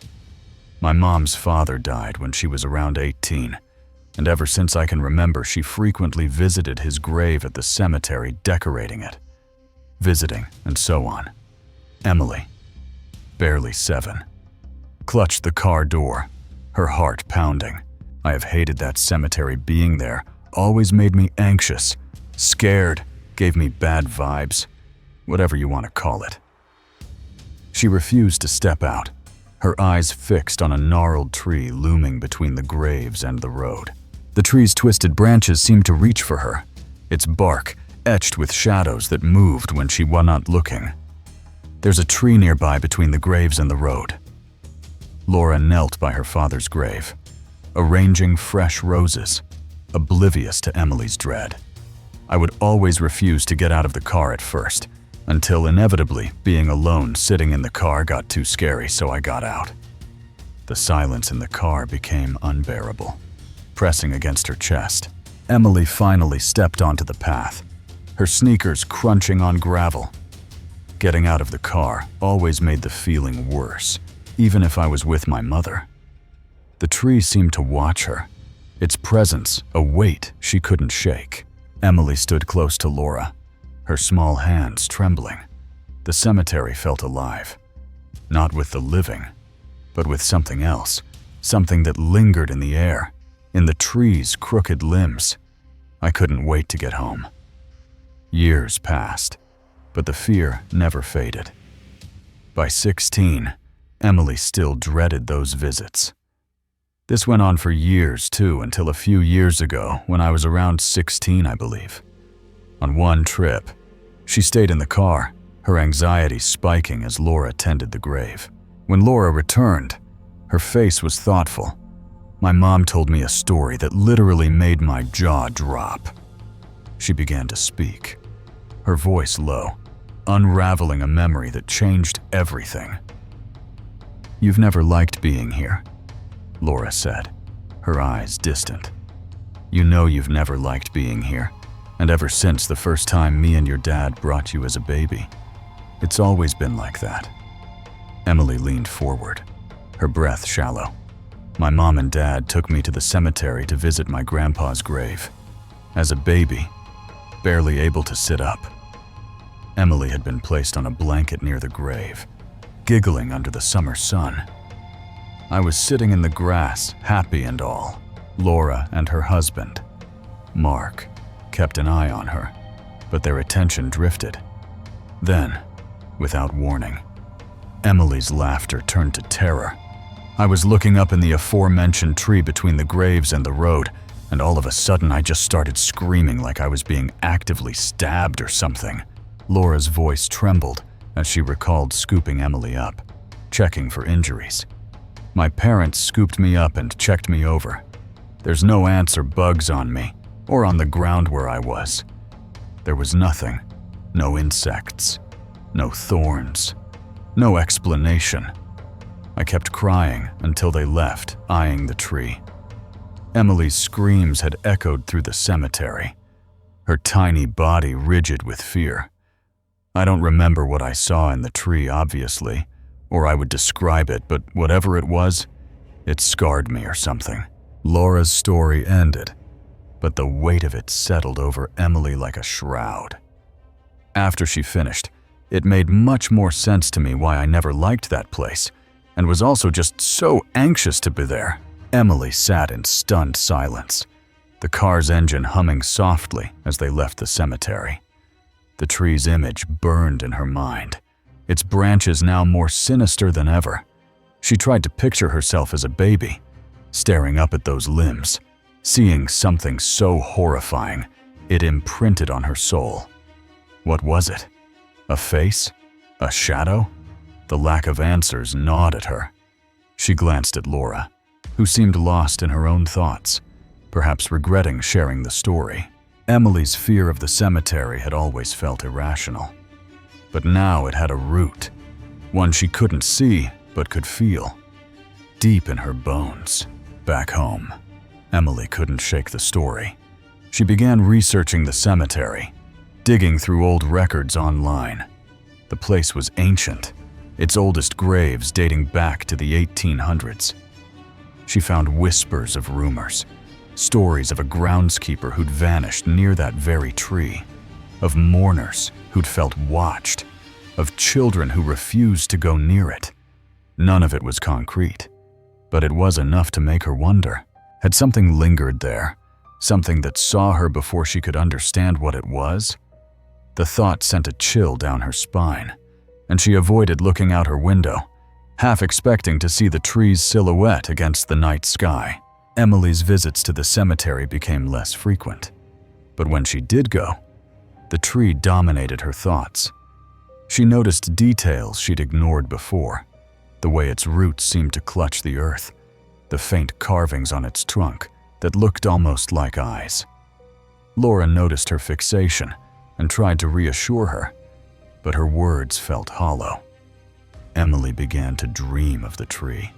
Speaker 1: My mom's father died when she was around 18, and ever since I can remember, she frequently visited his grave at the cemetery, decorating it, visiting, and so on. Emily, barely 7, clutched the car door, her heart pounding. I have hated that cemetery. Being there always made me anxious, scared, gave me bad vibes, whatever you want to call it. She refused to step out, her eyes fixed on a gnarled tree looming between the graves and the road. The tree's twisted branches seemed to reach for her, its bark etched with shadows that moved when she was not looking. There's a tree nearby between the graves and the road. Laura knelt by her father's grave, arranging fresh roses, oblivious to Emily's dread. I would always refuse to get out of the car at first, until inevitably being alone sitting in the car got too scary, so I got out. The silence in the car became unbearable. Pressing against her chest, Emily finally stepped onto the path, her sneakers crunching on gravel. Getting out of the car always made the feeling worse, even if I was with my mother. The tree seemed to watch her, its presence a weight she couldn't shake. Emily stood close to Laura, her small hands trembling. The cemetery felt alive, not with the living, but with something else, something that lingered in the air, in the tree's crooked limbs. I couldn't wait to get home. Years passed, but the fear never faded. By 16, Emily still dreaded those visits. This went on for years too, until a few years ago when I was around 16, I believe. On one trip, she stayed in the car, her anxiety spiking as Laura tended the grave. When Laura returned, her face was thoughtful. My mom told me a story that literally made my jaw drop. She began to speak, her voice low, unraveling a memory that changed everything. "You've never liked being here," Laura said, her eyes distant. "You know you've never liked being here, and ever since the first time me and your dad brought you as a baby. It's always been like that." Emily leaned forward, her breath shallow. "My mom and dad took me to the cemetery to visit my grandpa's grave. As a baby, barely able to sit up. Emily had been placed on a blanket near the grave, giggling under the summer sun. I was sitting in the grass, happy and all. Laura and her husband, Mark, kept an eye on her, but their attention drifted. Then, without warning, Emily's laughter turned to terror. I was looking up in the aforementioned tree between the graves and the road, and all of a sudden I just started screaming like I was being actively stabbed or something. Laura's voice trembled as she recalled scooping Emily up, checking for injuries. My parents scooped me up and checked me over. There's no ants or bugs on me, or on the ground where I was. There was nothing, no insects, no thorns, no explanation. I kept crying until they left, eyeing the tree. Emily's screams had echoed through the cemetery, her tiny body rigid with fear. I don't remember what I saw in the tree, obviously, or I would describe it, but whatever it was, it scarred me or something. Laura's story ended, but the weight of it settled over Emily like a shroud. After she finished, it made much more sense to me why I never liked that place, and was also just so anxious to be there. Emily sat in stunned silence, the car's engine humming softly as they left the cemetery. The tree's image burned in her mind, its branches now more sinister than ever. She tried to picture herself as a baby, staring up at those limbs, seeing something so horrifying it imprinted on her soul. What was it? A face? A shadow? The lack of answers gnawed at her. She glanced at Laura, who seemed lost in her own thoughts, perhaps regretting sharing the story. Emily's fear of the cemetery had always felt irrational, but now it had a root, one she couldn't see but could feel, deep in her bones. Back home, Emily couldn't shake the story. She began researching the cemetery, digging through old records online. The place was ancient, its oldest graves dating back to the 1800s. She found whispers of rumors, stories of a groundskeeper who'd vanished near that very tree, of mourners who'd felt watched, of children who refused to go near it. None of it was concrete, but it was enough to make her wonder. Had something lingered there, something that saw her before she could understand what it was? The thought sent a chill down her spine, and she avoided looking out her window, half expecting to see the tree's silhouette against the night sky. Emily's visits to the cemetery became less frequent, but when she did go, the tree dominated her thoughts. She noticed details she'd ignored before, the way its roots seemed to clutch the earth, the faint carvings on its trunk that looked almost like eyes. Laura noticed her fixation and tried to reassure her, but her words felt hollow. Emily began to dream of the tree,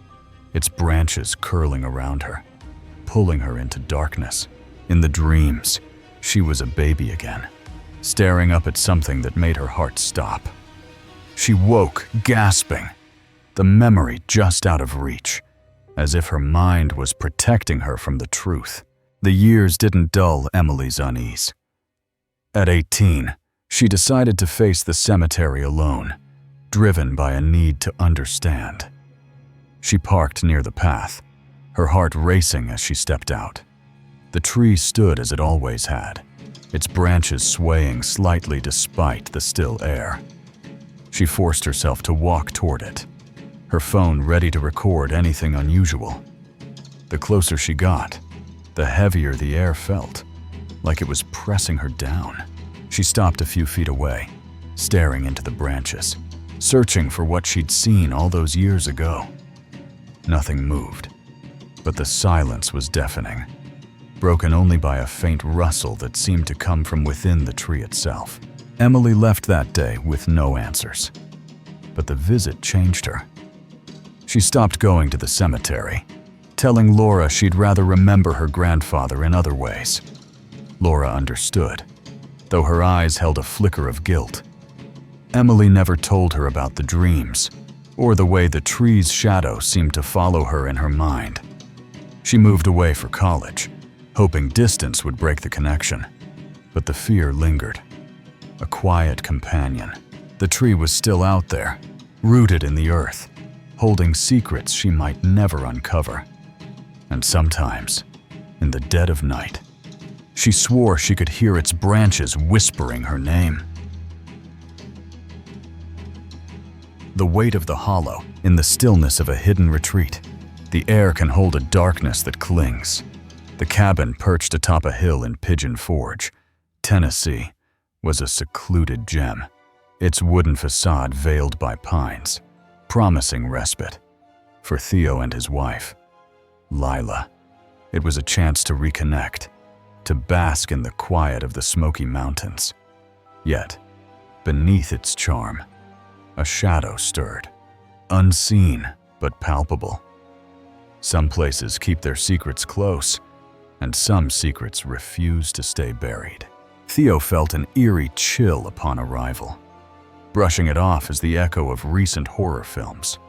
Speaker 1: its branches curling around her, pulling her into darkness. In the dreams, she was a baby again, staring up at something that made her heart stop. She woke, gasping, the memory just out of reach, as if her mind was protecting her from the truth. The years didn't dull Emily's unease. At 18, she decided to face the cemetery alone, driven by a need to understand. She parked near the path, her heart racing as she stepped out. The tree stood as it always had, its branches swaying slightly despite the still air. She forced herself to walk toward it, her phone ready to record anything unusual. The closer she got, the heavier the air felt, like it was pressing her down. She stopped a few feet away, staring into the branches, searching for what she'd seen all those years ago. Nothing moved, but the silence was deafening, broken only by a faint rustle that seemed to come from within the tree itself. Emily left that day with no answers, but the visit changed her. She stopped going to the cemetery, telling Laura she'd rather remember her grandfather in other ways. Laura understood, though her eyes held a flicker of guilt. Emily never told her about the dreams, or the way the tree's shadow seemed to follow her in her mind. She moved away for college, hoping distance would break the connection, but the fear lingered. A quiet companion. The tree was still out there, rooted in the earth, holding secrets she might never uncover. And sometimes, in the dead of night, she swore she could hear its branches whispering her name. The weight of the hollow, in the stillness of a hidden retreat. The air can hold a darkness that clings. The cabin perched atop a hill in Pigeon Forge, Tennessee, was a secluded gem, its wooden facade veiled by pines, promising respite. For Theo and his wife, Lila, it was a chance to reconnect, to bask in the quiet of the Smoky Mountains. Yet, beneath its charm, a shadow stirred, unseen but palpable. Some places keep their secrets close, and some secrets refuse to stay buried. Theo felt an eerie chill upon arrival, brushing it off as the echo of recent horror films.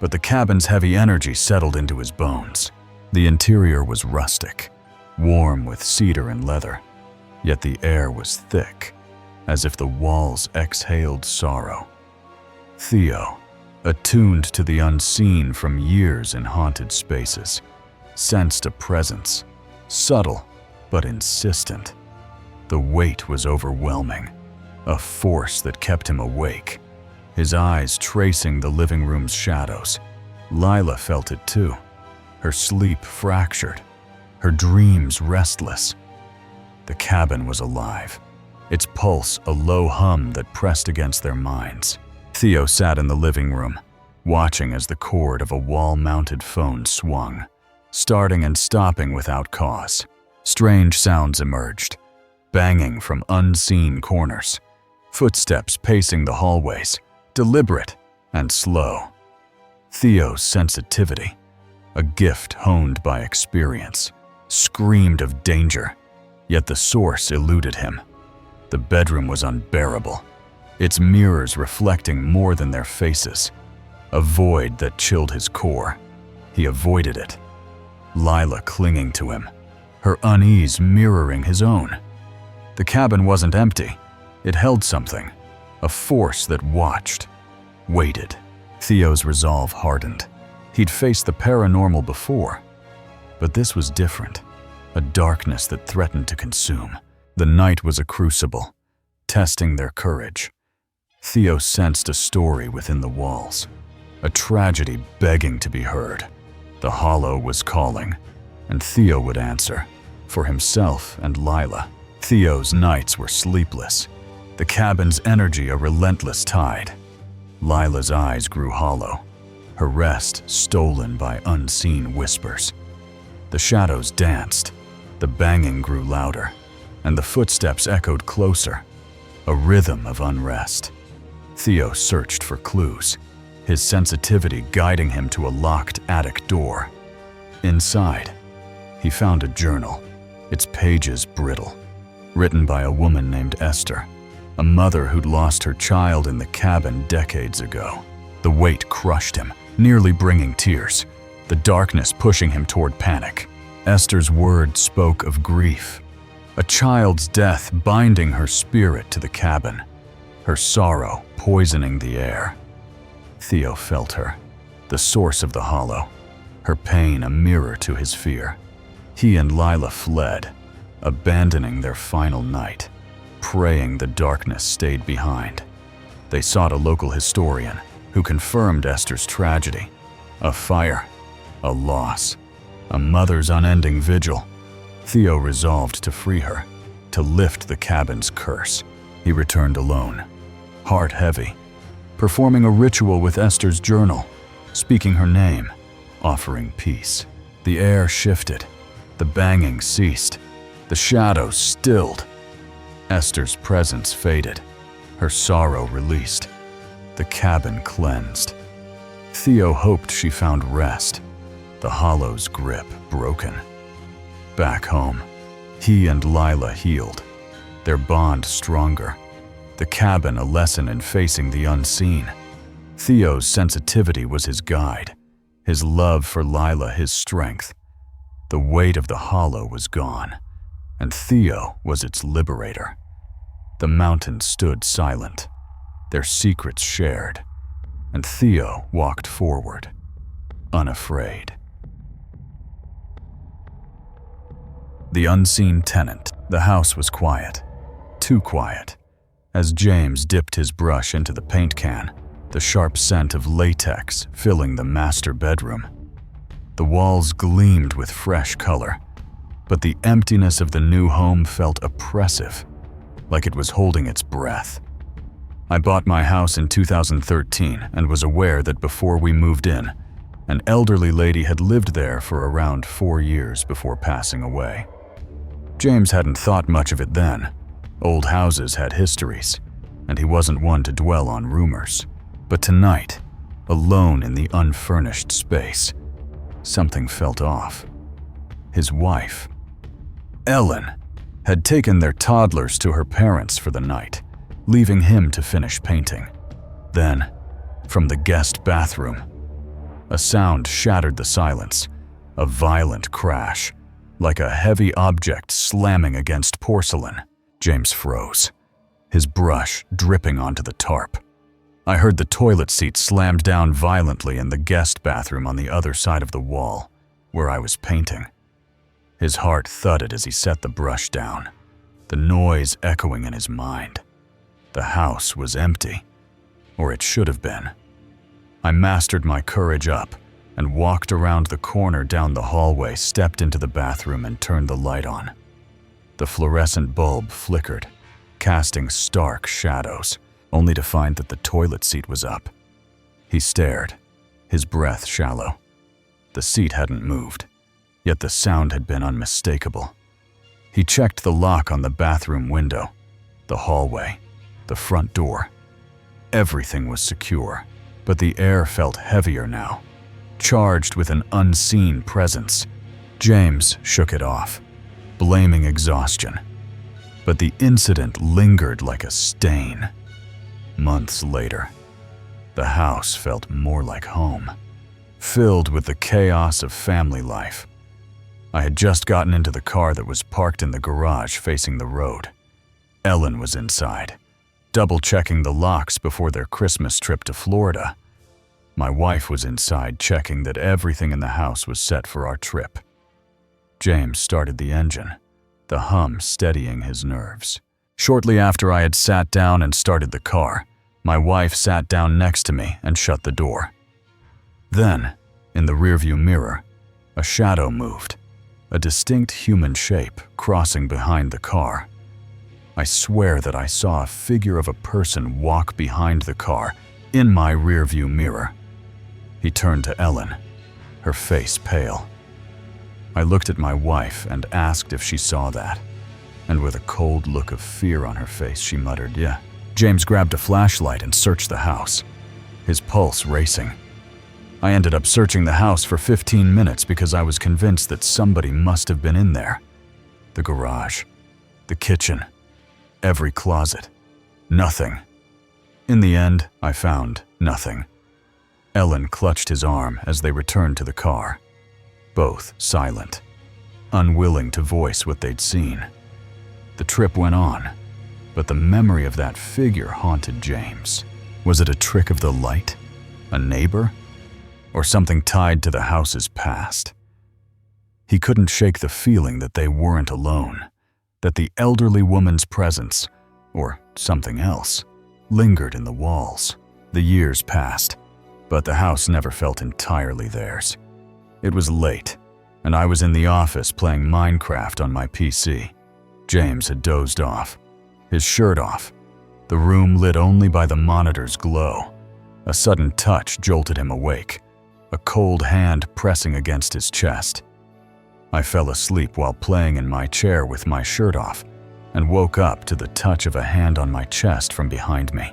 Speaker 1: But the cabin's heavy energy settled into his bones. The interior was rustic, warm with cedar and leather, yet the air was thick, as if the walls exhaled sorrow. Theo, attuned to the unseen from years in haunted spaces, sensed a presence, subtle but insistent. The weight was overwhelming, a force that kept him awake, his eyes tracing the living room's shadows. Lila felt it too, her sleep fractured, her dreams restless. The cabin was alive, its pulse a low hum that pressed against their minds. Theo sat in the living room, watching as the cord of a wall-mounted phone swung, starting and stopping without cause. Strange sounds emerged, banging from unseen corners, footsteps pacing the hallways, deliberate and slow. Theo's sensitivity, a gift honed by experience, screamed of danger, yet the source eluded him. The bedroom was unbearable, its mirrors reflecting more than their faces, a void that chilled his core. He avoided it, Lila clinging to him, her unease mirroring his own. The cabin wasn't empty. It held something, a force that watched, waited. Theo's resolve hardened. He'd faced the paranormal before, but this was different, a darkness that threatened to consume. The night was a crucible, testing their courage. Theo sensed a story within the walls, a tragedy begging to be heard. The hollow was calling, and Theo would answer, for himself and Lila. Theo's nights were sleepless, the cabin's energy a relentless tide. Lila's eyes grew hollow, her rest stolen by unseen whispers. The shadows danced, the banging grew louder, and the footsteps echoed closer, a rhythm of unrest. Theo searched for clues, his sensitivity guiding him to a locked attic door. Inside, he found a journal, its pages brittle, written by a woman named Esther, a mother who'd lost her child in the cabin decades ago. The weight crushed him, nearly bringing tears, the darkness pushing him toward panic. Esther's words spoke of grief, a child's death binding her spirit to the cabin, her sorrow poisoning the air. Theo felt her, the source of the hollow, her pain a mirror to his fear. He and Lila fled, abandoning their final night, praying the darkness stayed behind. They sought a local historian who confirmed Esther's tragedy, a fire, a loss, a mother's unending vigil. Theo resolved to free her, to lift the cabin's curse. He returned alone, heart heavy, performing a ritual with Esther's journal, speaking her name, offering peace. The air shifted, the banging ceased, the shadows stilled. Esther's presence faded, her sorrow released, the cabin cleansed. Theo hoped she found rest, the hollow's grip broken. Back home, he and Lila healed, their bond stronger, the cabin a lesson in facing the unseen. Theo's sensitivity was his guide, his love for Lila his strength. The weight of the hollow was gone, and Theo was its liberator. The mountains stood silent, their secrets shared, and Theo walked forward, unafraid. The unseen tenant. The house was quiet, too quiet. As James dipped his brush into the paint can, the sharp scent of latex filling the master bedroom. The walls gleamed with fresh color, but the emptiness of the new home felt oppressive, like it was holding its breath. I bought my house in 2013 and was aware that before we moved in, an elderly lady had lived there for around 4 years before passing away. James hadn't thought much of it then. Old houses had histories, and he wasn't one to dwell on rumors. But tonight, alone in the unfurnished space, something felt off. His wife, Ellen, had taken their toddlers to her parents for the night, leaving him to finish painting. Then, from the guest bathroom, a sound shattered the silence, a violent crash, like a heavy object slamming against porcelain. James froze, his brush dripping onto the tarp. I heard the toilet seat slammed down violently in the guest bathroom on the other side of the wall, where I was painting. His heart thudded as he set the brush down, the noise echoing in his mind. The house was empty, or it should have been. I mastered my courage up and walked around the corner down the hallway, stepped into the bathroom and turned the light on. The fluorescent bulb flickered, casting stark shadows, only to find that the toilet seat was up. He stared, his breath shallow. The seat hadn't moved, yet the sound had been unmistakable. He checked the lock on the bathroom window, the hallway, the front door. Everything was secure, but the air felt heavier now, charged with an unseen presence. James shook it off, blaming exhaustion. But the incident lingered like a stain. Months later, the house felt more like home, filled with the chaos of family life. I had just gotten into the car that was parked in the garage facing the road. Ellen was inside, double-checking the locks before their Christmas trip to Florida. My wife was inside, checking that everything in the house was set for our trip. James started the engine, the hum steadying his nerves. Shortly after I had sat down and started the car, my wife sat down next to me and shut the door. Then, in the rearview mirror, a shadow moved, a distinct human shape crossing behind the car. I swear that I saw a figure of a person walk behind the car in my rearview mirror. He turned to Ellen, her face pale. I looked at my wife and asked if she saw that, and with a cold look of fear on her face, she muttered, "Yeah." James grabbed a flashlight and searched the house, his pulse racing. I ended up searching the house for 15 minutes because I was convinced that somebody must have been in there. The garage, the kitchen, every closet. Nothing. In the end, I found nothing. Ellen clutched his arm as they returned to the car, both silent, unwilling to voice what they'd seen. The trip went on, but the memory of that figure haunted James. Was it a trick of the light? A neighbor? Or something tied to the house's past? He couldn't shake the feeling that they weren't alone, that the elderly woman's presence, or something else, lingered in the walls. The years passed, but the house never felt entirely theirs. It was late, and I was in the office playing Minecraft on my PC. James had dozed off, his shirt off, the room lit only by the monitor's glow. A sudden touch jolted him awake, a cold hand pressing against his chest. I fell asleep while playing in my chair with my shirt off, and woke up to the touch of a hand on my chest from behind me.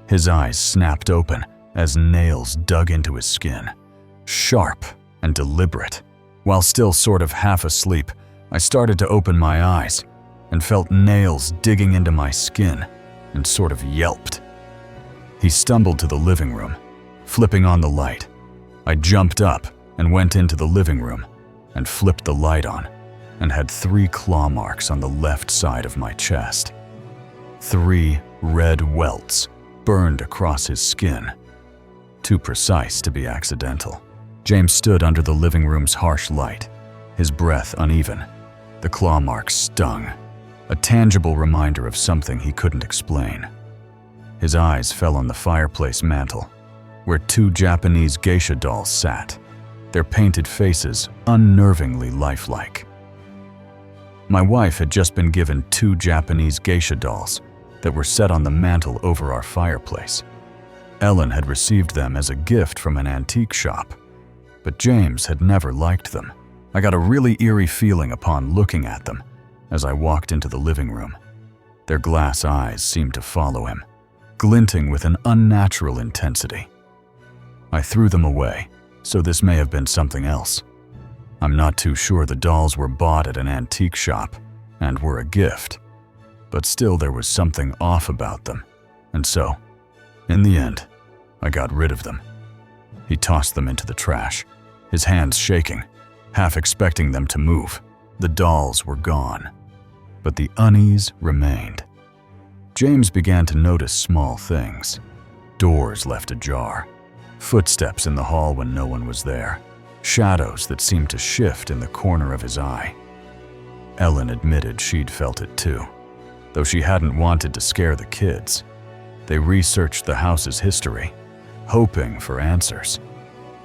Speaker 1: His eyes snapped open as nails dug into his skin, sharp and deliberate. While still sort of half asleep, I started to open my eyes and felt nails digging into my skin and sort of yelped. He stumbled to the living room, flipping on the light. I jumped up and went into the living room and flipped the light on and had 3 claw marks on the left side of my chest. 3 red welts burned across his skin. Too precise to be accidental. James stood under the living room's harsh light, his breath uneven. The claw marks stung, a tangible reminder of something he couldn't explain. His eyes fell on the fireplace mantel, where 2 Japanese geisha dolls sat, their painted faces unnervingly lifelike. My wife had just been given 2 Japanese geisha dolls that were set on the mantel over our fireplace. Ellen had received them as a gift from an antique shop, but James had never liked them. I got a really eerie feeling upon looking at them as I walked into the living room. Their glass eyes seemed to follow him, glinting with an unnatural intensity. I threw them away, so this may have been something else. I'm not too sure the dolls were bought at an antique shop and were a gift, but still there was something off about them, and so, in the end, I got rid of them. He tossed them into the trash, his hands shaking, half expecting them to move. The dolls were gone, but the unease remained. James began to notice small things. Doors left ajar. Footsteps in the hall when no one was there. Shadows that seemed to shift in the corner of his eye. Ellen admitted she'd felt it too, though she hadn't wanted to scare the kids. They researched the house's history, hoping for answers.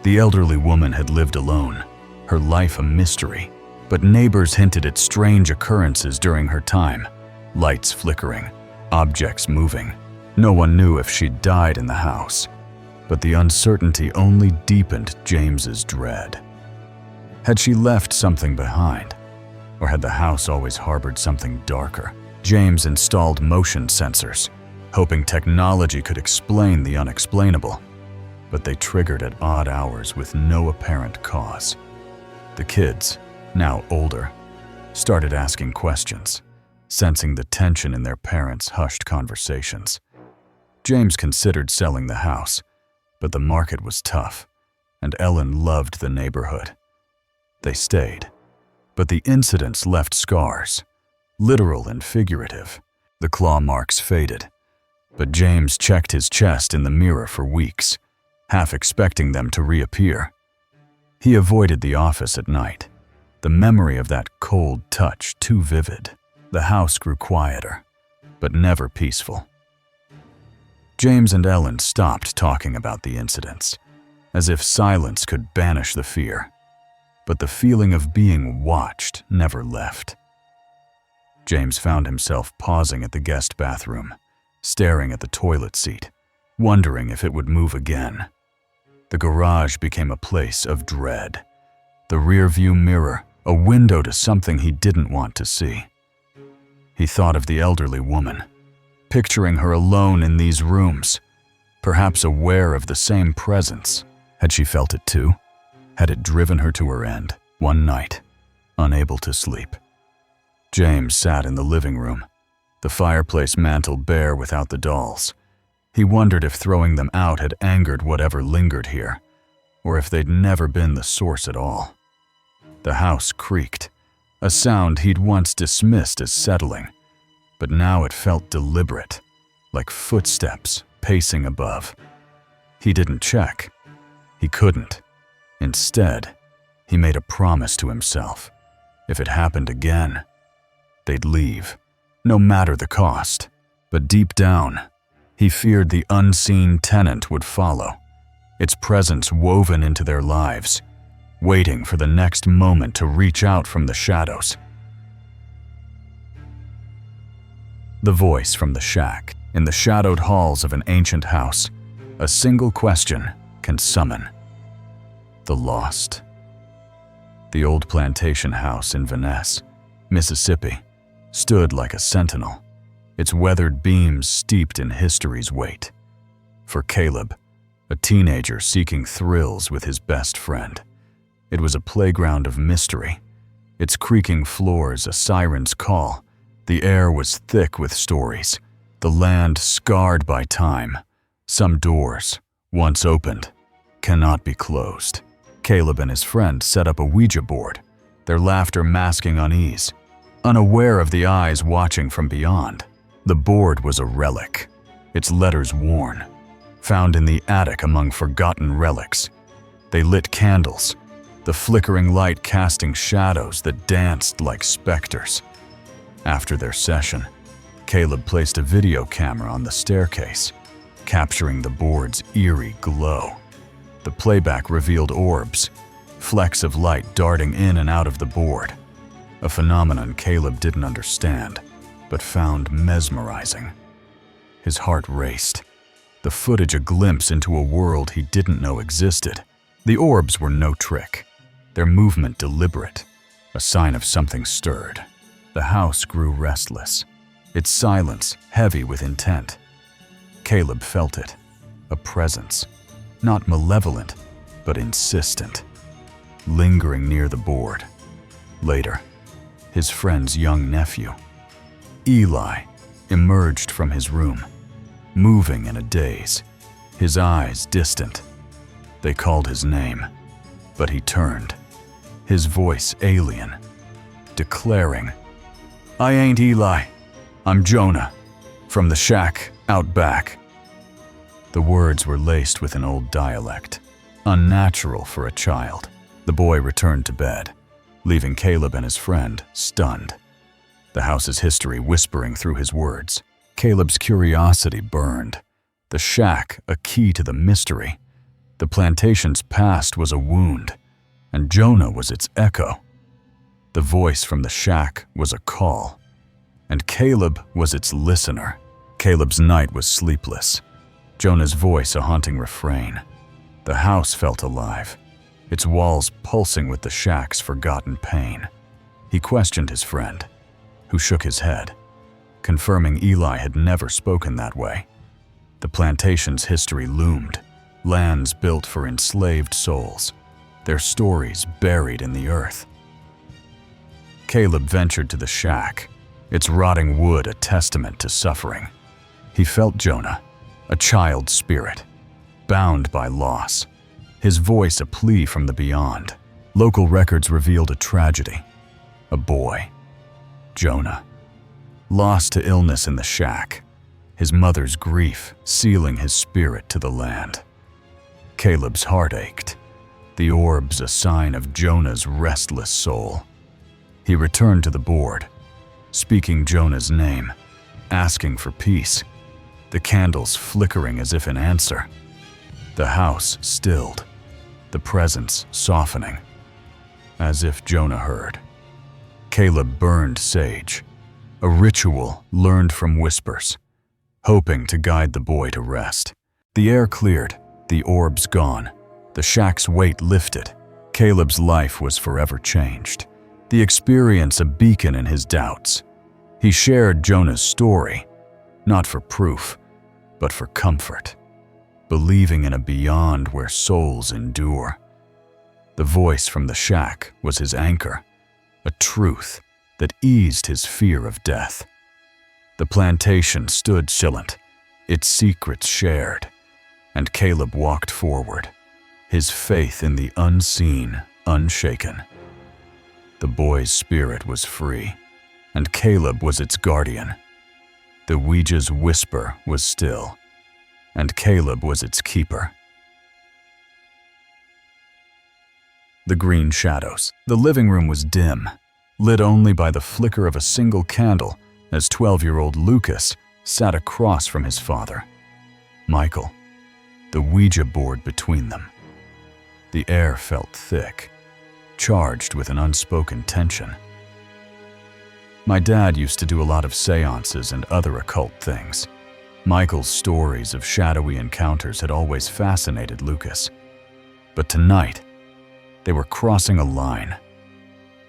Speaker 1: The elderly woman had lived alone, her life a mystery, but neighbors hinted at strange occurrences during her time. Lights flickering, objects moving. No one knew if she'd died in the house, but the uncertainty only deepened James's dread. Had she left something behind? Or had the house always harbored something darker? James installed motion sensors, hoping technology could explain the unexplainable, but they triggered at odd hours with no apparent cause. The kids, now older, started asking questions, sensing the tension in their parents' hushed conversations. James considered selling the house, but the market was tough, and Ellen loved the neighborhood. They stayed, but the incidents left scars, literal and figurative. The claw marks faded, but James checked his chest in the mirror for weeks, half expecting them to reappear. He avoided the office at night, the memory of that cold touch too vivid. The house grew quieter, but never peaceful. James and Ellen stopped talking about the incidents, as if silence could banish the fear, but the feeling of being watched never left. James found himself pausing at the guest bathroom, staring at the toilet seat, wondering if it would move again. The garage became a place of dread. The rearview mirror, a window to something he didn't want to see. He thought of the elderly woman, picturing her alone in these rooms, perhaps aware of the same presence. Had she felt it too? Had it driven her to her end, one night, unable to sleep? James sat in the living room, the fireplace mantel bare without the dolls. He wondered if throwing them out had angered whatever lingered here, or if they'd never been the source at all. The house creaked, a sound he'd once dismissed as settling, but now it felt deliberate, like footsteps pacing above. He didn't check. He couldn't. Instead, he made a promise to himself. If it happened again, they'd leave, no matter the cost. But deep down, he feared the unseen tenant would follow, its presence woven into their lives, waiting for the next moment to reach out from the shadows. The voice from the shack, in the shadowed halls of an ancient house, a single question can summon. The lost. The old plantation house in Venice, Mississippi, stood like a sentinel, its weathered beams steeped in history's weight. For Caleb, a teenager seeking thrills with his best friend, it was a playground of mystery, its creaking floors a siren's call. The air was thick with stories, the land scarred by time. Some doors, once opened, cannot be closed. Caleb and his friend set up a Ouija board, their laughter masking unease, unaware of the eyes watching from beyond. The board was a relic, its letters worn, found in the attic among forgotten relics. They lit candles, the flickering light casting shadows that danced like specters. After their session, Caleb placed a video camera on the staircase, capturing the board's eerie glow. The playback revealed orbs, flecks of light darting in and out of the board, a phenomenon Caleb didn't understand, but found mesmerizing. His heart raced, the footage a glimpse into a world he didn't know existed. The orbs were no trick, their movement deliberate, a sign of something stirred. The house grew restless, its silence heavy with intent. Caleb felt it, a presence, not malevolent, but insistent, lingering near the board. Later, his friend's young nephew, Eli, emerged from his room, moving in a daze, his eyes distant. They called his name, but he turned, his voice alien, declaring, "I ain't Eli, I'm Jonah, from the shack out back." The words were laced with an old dialect, unnatural for a child. The boy returned to bed, leaving Caleb and his friend stunned. The house's history whispering through his words. Caleb's curiosity burned. The shack, a key to the mystery. The plantation's past was a wound, and Jonah was its echo. The voice from the shack was a call, and Caleb was its listener. Caleb's night was sleepless. Jonah's voice a haunting refrain. The house felt alive, its walls pulsing with the shack's forgotten pain. He questioned his friend, who shook his head, confirming Eli had never spoken that way. The plantation's history loomed, lands built for enslaved souls, their stories buried in the earth. Caleb ventured to the shack, its rotting wood a testament to suffering. He felt Jonah, a child's spirit, bound by loss, his voice a plea from the beyond. Local records revealed a tragedy. A boy, Jonah, lost to illness in the shack, his mother's grief sealing his spirit to the land. Caleb's heart ached, the orbs a sign of Jonah's restless soul. He returned to the board, speaking Jonah's name, asking for peace, the candles flickering as if in answer. The house stilled, the presence softening, as if Jonah heard. Caleb burned sage, a ritual learned from whispers, hoping to guide the boy to rest. The air cleared, the orbs gone, the shack's weight lifted. Caleb's life was forever changed, the experience a beacon in his doubts. He shared Jonah's story, not for proof, but for comfort, believing in a beyond where souls endure. The voice from the shack was his anchor, a truth that eased his fear of death. The plantation stood silent, its secrets shared, and Caleb walked forward, his faith in the unseen unshaken. The boy's spirit was free, and Caleb was its guardian. The Ouija's whisper was still, and Caleb was its keeper. The green shadows. The living room was dim, lit only by the flicker of a single candle as 12-year-old Lucas sat across from his father, Michael, the Ouija board between them. The air felt thick, charged with an unspoken tension. My dad used to do a lot of seances and other occult things. Michael's stories of shadowy encounters had always fascinated Lucas. But tonight, they were crossing a line.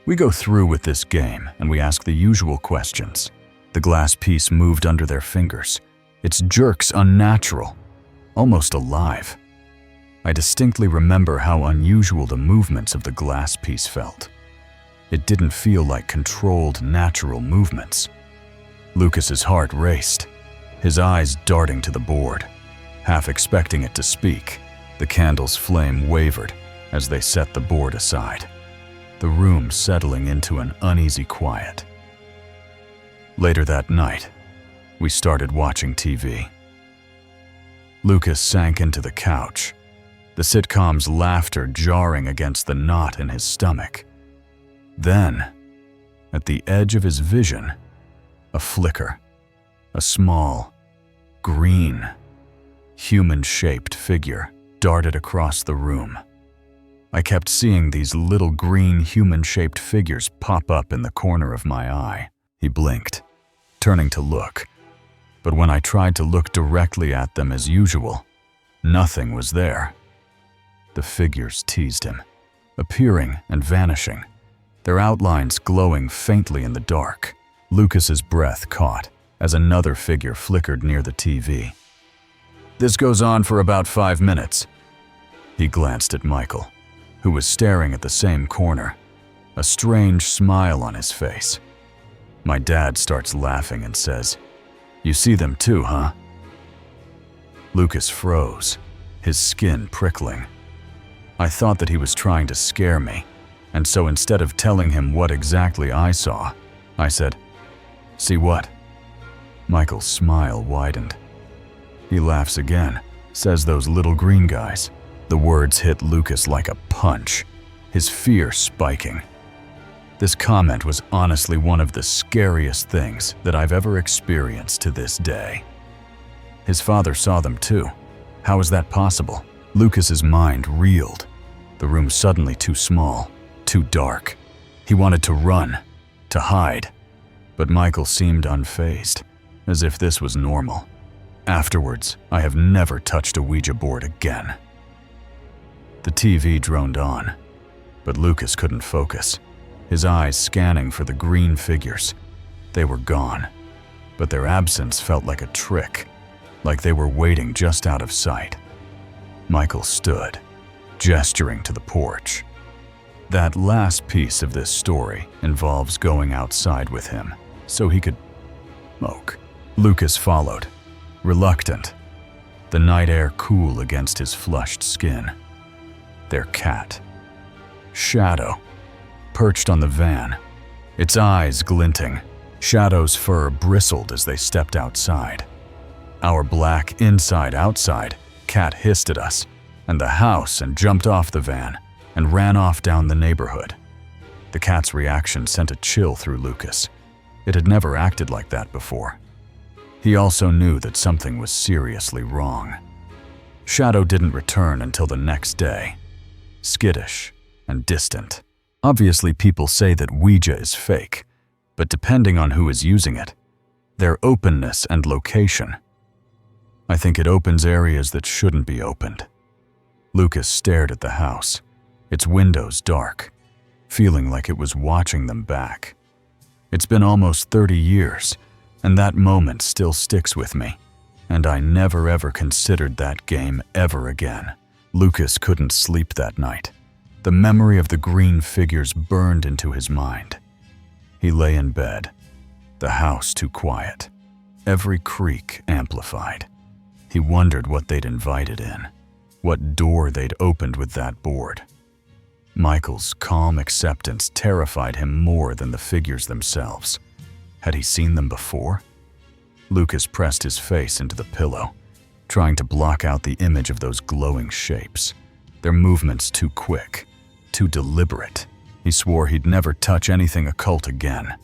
Speaker 1: We go through with this game and we ask the usual questions. The glass piece moved under their fingers, its jerks unnatural, almost alive. I distinctly remember how unusual the movements of the glass piece felt. It didn't feel like controlled, natural movements. Lucas's heart raced, his eyes darting to the board, half expecting it to speak. The candle's flame wavered as they set the board aside, the room settling into an uneasy quiet. Later that night, we started watching TV. Lucas sank into the couch, the sitcom's laughter jarring against the knot in his stomach. Then, at the edge of his vision, a flicker, a small, green, human-shaped figure darted across the room. I kept seeing these little green human-shaped figures pop up in the corner of my eye. He blinked, turning to look, but when I tried to look directly at them as usual, nothing was there. The figures teased him, appearing and vanishing, their outlines glowing faintly in the dark. Lucas's breath caught as another figure flickered near the TV. "This goes on for about 5 minutes. He glanced at Michael, who was staring at the same corner, a strange smile on his face. My dad starts laughing and says, "You see them too, huh?" Lucas froze, his skin prickling. I thought that he was trying to scare me, and so instead of telling him what exactly I saw, I said, "See what?" Michael's smile widened. He laughs again, says those little green guys. The words hit Lucas like a punch, his fear spiking. This comment was honestly one of the scariest things that I've ever experienced to this day. His father saw them too. How is that possible? Lucas's mind reeled. The room suddenly too small, too dark. He wanted to run, to hide, but Michael seemed unfazed, as if this was normal. Afterwards, I have never touched a Ouija board again. The TV droned on, but Lucas couldn't focus, his eyes scanning for the green figures. They were gone, but their absence felt like a trick, like they were waiting just out of sight. Michael stood, gesturing to the porch. That last piece of this story involves going outside with him so he could smoke. Lucas followed, reluctant, the night air cool against his flushed skin. Their cat, Shadow, perched on the van, its eyes glinting. Shadow's fur bristled as they stepped outside. Our black inside-outside cat hissed at us and the house and jumped off the van and ran off down the neighborhood. The cat's reaction sent a chill through Lucas. It had never acted like that before. He also knew that something was seriously wrong. Shadow didn't return until the next day, skittish and distant. Obviously, people say that Ouija is fake, but depending on who is using it, their openness and location, I think it opens areas that shouldn't be opened. Lucas stared at the house, its windows dark, feeling like it was watching them back. It's been almost 30 years, and that moment still sticks with me, and I never ever considered that game ever again. Lucas couldn't sleep that night. The memory of the green figures burned into his mind. He lay in bed, the house too quiet, every creak amplified. He wondered what they'd invited in, what door they'd opened with that board. Michael's calm acceptance terrified him more than the figures themselves. Had he seen them before? Lucas pressed his face into the pillow, trying to block out the image of those glowing shapes, their movements too quick, too deliberate. He swore he'd never touch anything occult again,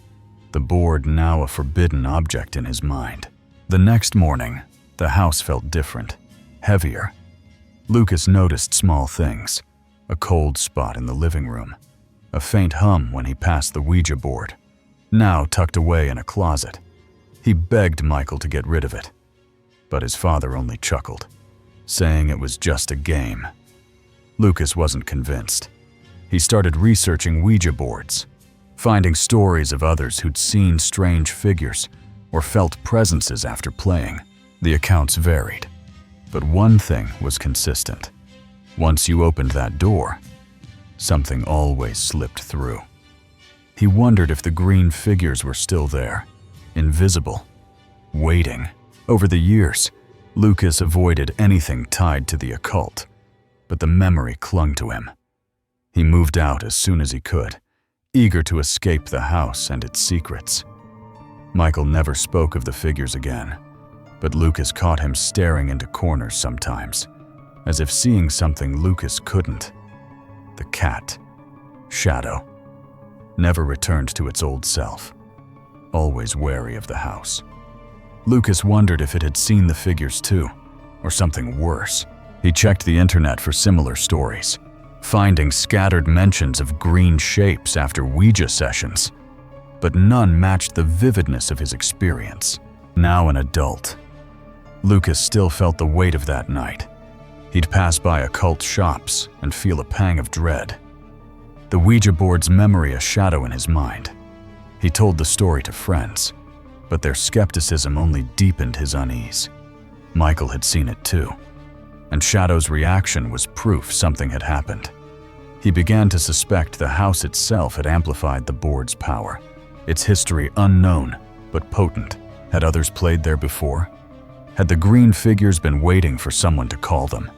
Speaker 1: the board now a forbidden object in his mind. The next morning, the house felt different, heavier. Lucas noticed small things, a cold spot in the living room, a faint hum when he passed the Ouija board, now tucked away in a closet. He begged Michael to get rid of it, but his father only chuckled, saying it was just a game. Lucas wasn't convinced. He started researching Ouija boards, finding stories of others who'd seen strange figures or felt presences after playing. The accounts varied, but one thing was consistent. Once you opened that door, something always slipped through. He wondered if the green figures were still there, invisible, waiting. Over the years, Lucas avoided anything tied to the occult, but the memory clung to him. He moved out as soon as he could, eager to escape the house and its secrets. Michael never spoke of the figures again, but Lucas caught him staring into corners sometimes, as if seeing something Lucas couldn't. The cat, Shadow, never returned to its old self, always wary of the house. Lucas wondered if it had seen the figures too, or something worse. He checked the internet for similar stories, finding scattered mentions of green shapes after Ouija sessions, but none matched the vividness of his experience. Now an adult, Lucas still felt the weight of that night. He'd pass by occult shops and feel a pang of dread. The Ouija board's memory a shadow in his mind. He told the story to friends, but their skepticism only deepened his unease. Michael had seen it too, and Shadow's reaction was proof something had happened. He began to suspect the house itself had amplified the board's power, its history unknown but potent. Had others played there before? Had the green figures been waiting for someone to call them?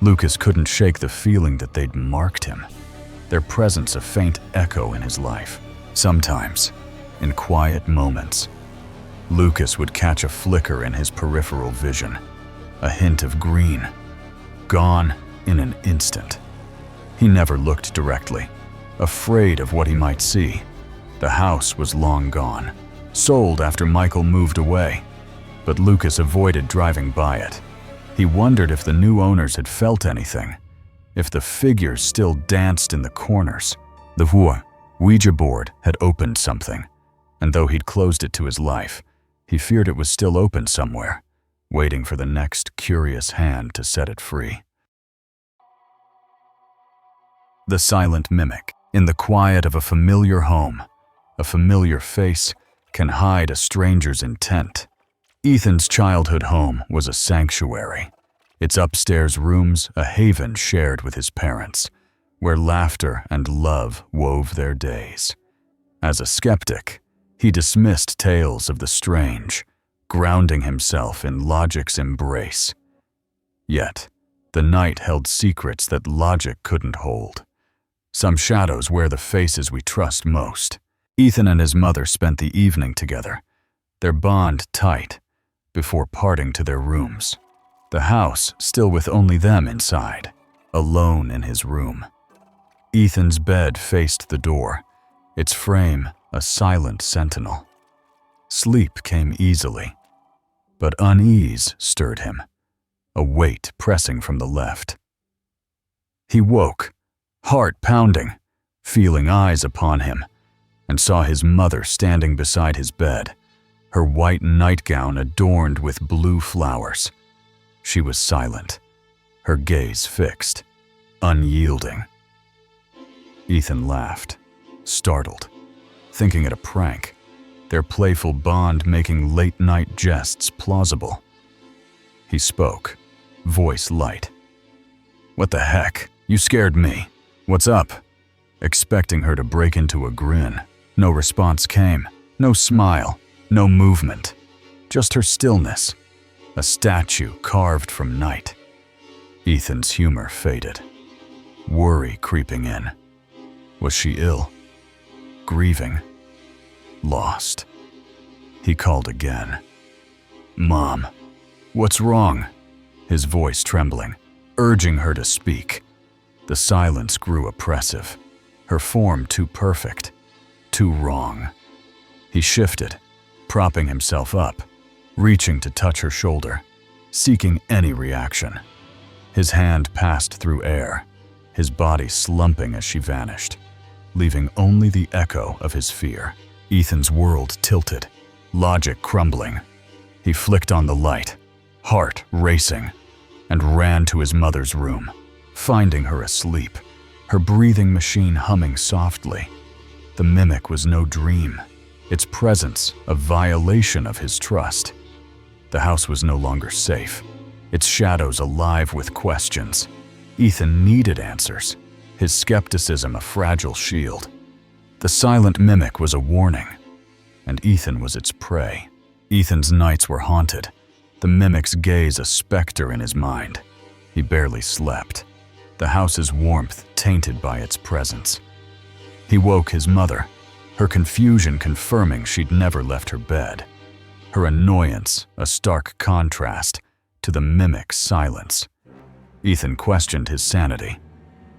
Speaker 1: Lucas couldn't shake the feeling that they'd marked him, their presence a faint echo in his life. Sometimes, in quiet moments, Lucas would catch a flicker in his peripheral vision, a hint of green, gone in an instant. He never looked directly, afraid of what he might see. The house was long gone, sold after Michael moved away, but Lucas avoided driving by it. He wondered if the new owners had felt anything, if the figures still danced in the corners. The Ouija board had opened something, and though he'd closed it to his life, he feared it was still open somewhere, waiting for the next curious hand to set it free. The silent mimic. In the quiet of a familiar home, a familiar face can hide a stranger's intent. Ethan's childhood home was a sanctuary, its upstairs rooms a haven shared with his parents, where laughter and love wove their days. As a skeptic, he dismissed tales of the strange, grounding himself in logic's embrace. Yet, the night held secrets that logic couldn't hold. Some shadows wear the faces we trust most. Ethan and his mother spent the evening together, their bond tight, before parting to their rooms. The house still with only them inside, alone in his room. Ethan's bed faced the door, its frame a silent sentinel. Sleep came easily, but unease stirred him, a weight pressing from the left. He woke, heart pounding, feeling eyes upon him, and saw his mother standing beside his bed, her white nightgown adorned with blue flowers. She was silent, her gaze fixed, unyielding. Ethan laughed, startled, thinking it a prank, their playful bond making late-night jests plausible. He spoke, voice light. "What the heck? You scared me. What's up?" Expecting her to break into a grin. No response came, no smile, no movement, just her stillness, a statue carved from night. Ethan's humor faded, worry creeping in. Was she ill? Grieving? Lost? He called again. "Mom, what's wrong?" His voice trembling, urging her to speak. The silence grew oppressive, her form too perfect, too wrong. He shifted, propping himself up, reaching to touch her shoulder, seeking any reaction. His hand passed through air, his body slumping as she vanished, leaving only the echo of his fear. Ethan's world tilted, logic crumbling. He flicked on the light, heart racing, and ran to his mother's room, finding her asleep, her breathing machine humming softly. The mimic was no dream, its presence a violation of his trust. The house was no longer safe, its shadows alive with questions. Ethan needed answers, his skepticism a fragile shield. The silent mimic was a warning, and Ethan was its prey. Ethan's nights were haunted, the mimic's gaze a specter in his mind. He barely slept, the house's warmth tainted by its presence. He woke his mother, her confusion confirming she'd never left her bed, her annoyance a stark contrast to the mimic's silence. Ethan questioned his sanity,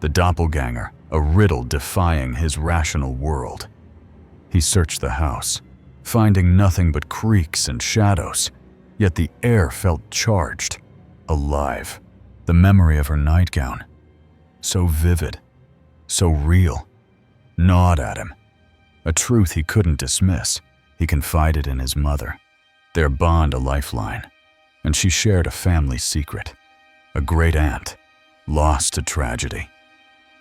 Speaker 1: the doppelganger a riddle defying his rational world. He searched the house, finding nothing but creaks and shadows, yet the air felt charged, alive. The memory of her nightgown, so vivid, so real, gnawed at him. A truth he couldn't dismiss. He confided in his mother, their bond a lifeline, and she shared a family secret. A great aunt, lost to tragedy,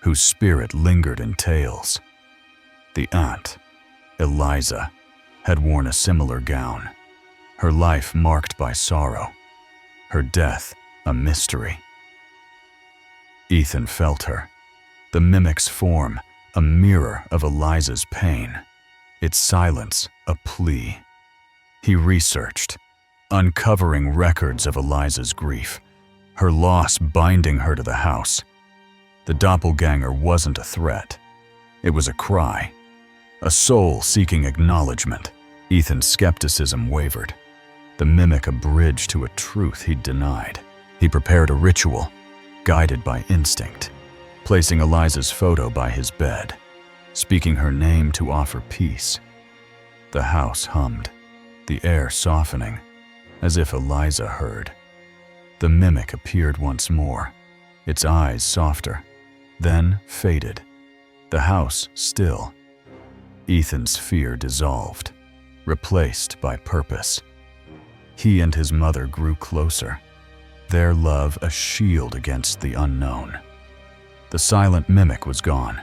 Speaker 1: whose spirit lingered in tales. The aunt, Eliza, had worn a similar gown, her life marked by sorrow, her death a mystery. Ethan felt her, the mimic's form a mirror of Eliza's pain, its silence a plea. He researched, uncovering records of Eliza's grief, her loss binding her to the house. The doppelganger wasn't a threat. It was a cry, a soul seeking acknowledgement. Ethan's skepticism wavered, the mimic a bridge to a truth he'd denied. He prepared a ritual, guided by instinct, placing Eliza's photo by his bed, speaking her name to offer peace. The house hummed, the air softening, as if Eliza heard. The mimic appeared once more, its eyes softer, then faded, the house still. Ethan's fear dissolved, replaced by purpose. He and his mother grew closer, their love a shield against the unknown. The silent mimic was gone,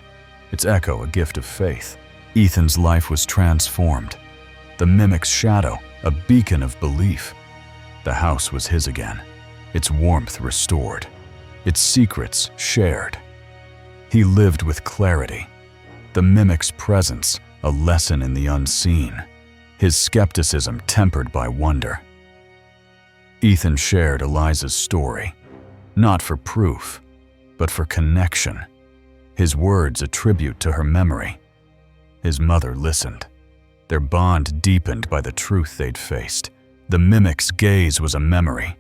Speaker 1: its echo a gift of faith. Ethan's life was transformed, the mimic's shadow a beacon of belief. The house was his again, its warmth restored, its secrets shared. He lived with clarity, the mimic's presence a lesson in the unseen, his skepticism tempered by wonder. Ethan shared Eliza's story, not for proof, but for connection, his words a tribute to her memory. His mother listened, their bond deepened by the truth they'd faced. The mimic's gaze was a memory,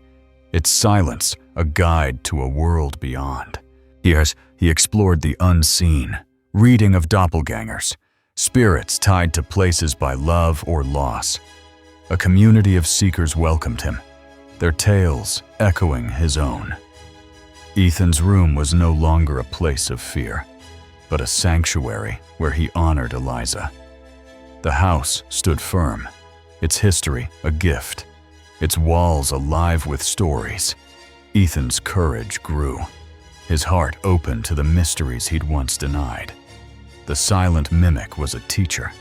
Speaker 1: its silence a guide to a world beyond. Yes, he explored the unseen, reading of doppelgangers, spirits tied to places by love or loss. A community of seekers welcomed him, their tales echoing his own. Ethan's room was no longer a place of fear, but a sanctuary where he honored Eliza. The house stood firm, its history a gift, its walls alive with stories. Ethan's courage grew, his heart open to the mysteries he'd once denied. The silent mimic was a teacher,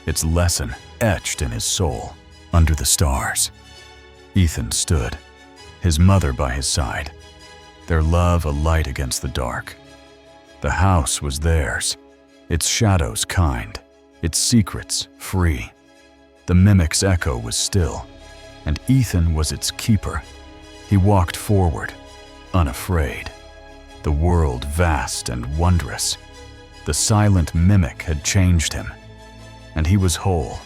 Speaker 1: its lesson etched in his soul. Under the stars, Ethan stood, his mother by his side, their love a light against the dark. The house was theirs, its shadows kind, its secrets free. The mimic's echo was still, and Ethan was its keeper. He walked forward, unafraid, the world vast and wondrous. The silent mimic had changed him, and he was whole.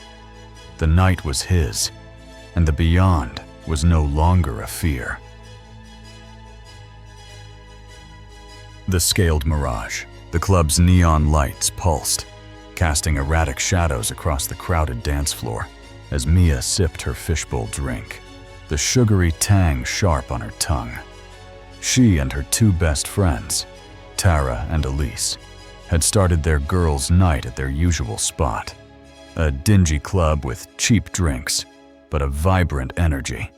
Speaker 1: The night was his, and the beyond was no longer a fear. The scaled mirage. The club's neon lights pulsed, casting erratic shadows across the crowded dance floor as Mia sipped her fishbowl drink, the sugary tang sharp on her tongue. She and her two best friends, Tara and Elise, had started their girls' night at their usual spot, a dingy club with cheap drinks, but a vibrant energy.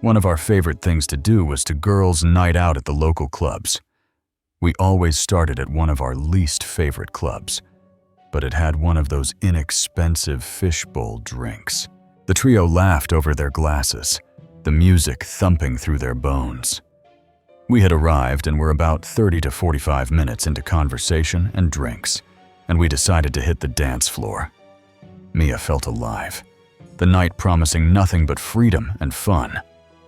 Speaker 1: One of our favorite things to do was to girls' night out at the local clubs. We always started at one of our least favorite clubs, but it had one of those inexpensive fishbowl drinks. The trio laughed over their glasses, the music thumping through their bones. We had arrived and were about 30 to 45 minutes into conversation and drinks, and we decided to hit the dance floor. Mia felt alive, the night promising nothing but freedom and fun,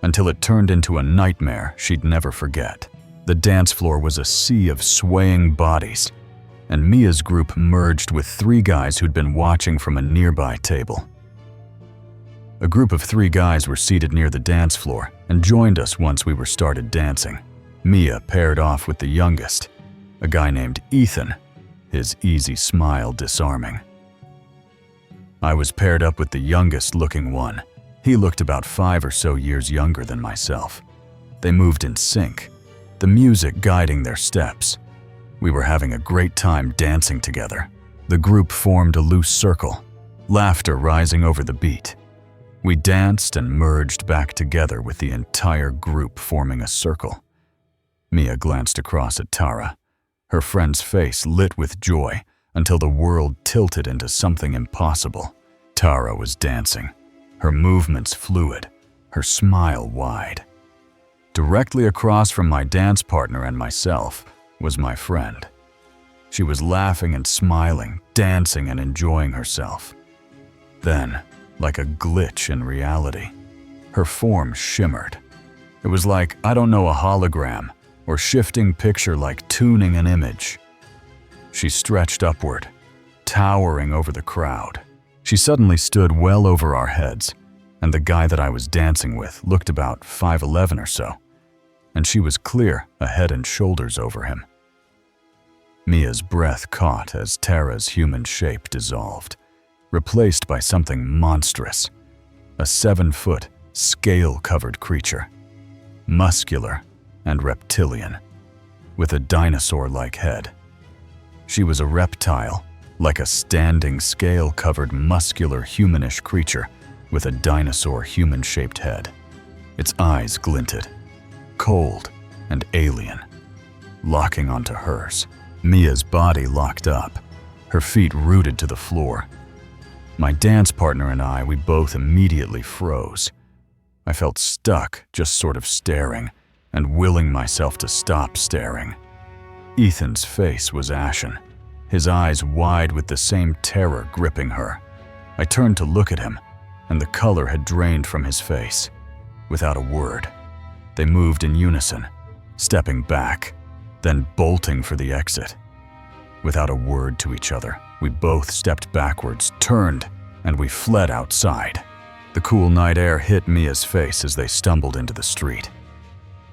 Speaker 1: until it turned into a nightmare she'd never forget. The dance floor was a sea of swaying bodies, and Mia's group merged with three guys who'd been watching from a nearby table. A group of three guys were seated near the dance floor and joined us once we were started dancing. Mia paired off with the youngest, a guy named Ethan, his easy smile disarming. I was paired up with the youngest-looking one. He looked about 5 or so years younger than myself. They moved in sync, the music guiding their steps. We were having a great time dancing together. The group formed a loose circle, laughter rising over the beat. We danced and merged back together with the entire group forming a circle. Mia glanced across at Tara, her friend's face lit with joy until the world tilted into something impossible. Tara was dancing, her movements fluid, her smile wide. Directly across from my dance partner and myself was my friend. She was laughing and smiling, dancing and enjoying herself. Then, like a glitch in reality, her form shimmered. It was like, I don't know, a hologram or shifting picture, like tuning an image. She stretched upward, towering over the crowd. She suddenly stood well over our heads, and the guy that I was dancing with looked about 5'11" or so. and she was clear, a head and shoulders over him. Mia's breath caught as Tara's human shape dissolved, replaced by something monstrous, a 7-foot, scale-covered creature, muscular and reptilian, with a dinosaur-like head. She was a reptile, like a standing, scale-covered, muscular, humanish creature with a dinosaur human-shaped head. Its eyes glinted, cold and alien, locking onto hers. Mia's body locked up, her feet rooted to the floor. My dance partner and I, we both immediately froze. I felt stuck, just sort of staring, and willing myself to stop staring. Ethan's face was ashen, his eyes wide with the same terror gripping her. I turned to look at him, and the color had drained from his face. Without a word, they moved in unison, stepping back, then bolting for the exit. Without a word to each other, we both stepped backwards, turned, and we fled outside. The cool night air hit Mia's face as they stumbled into the street.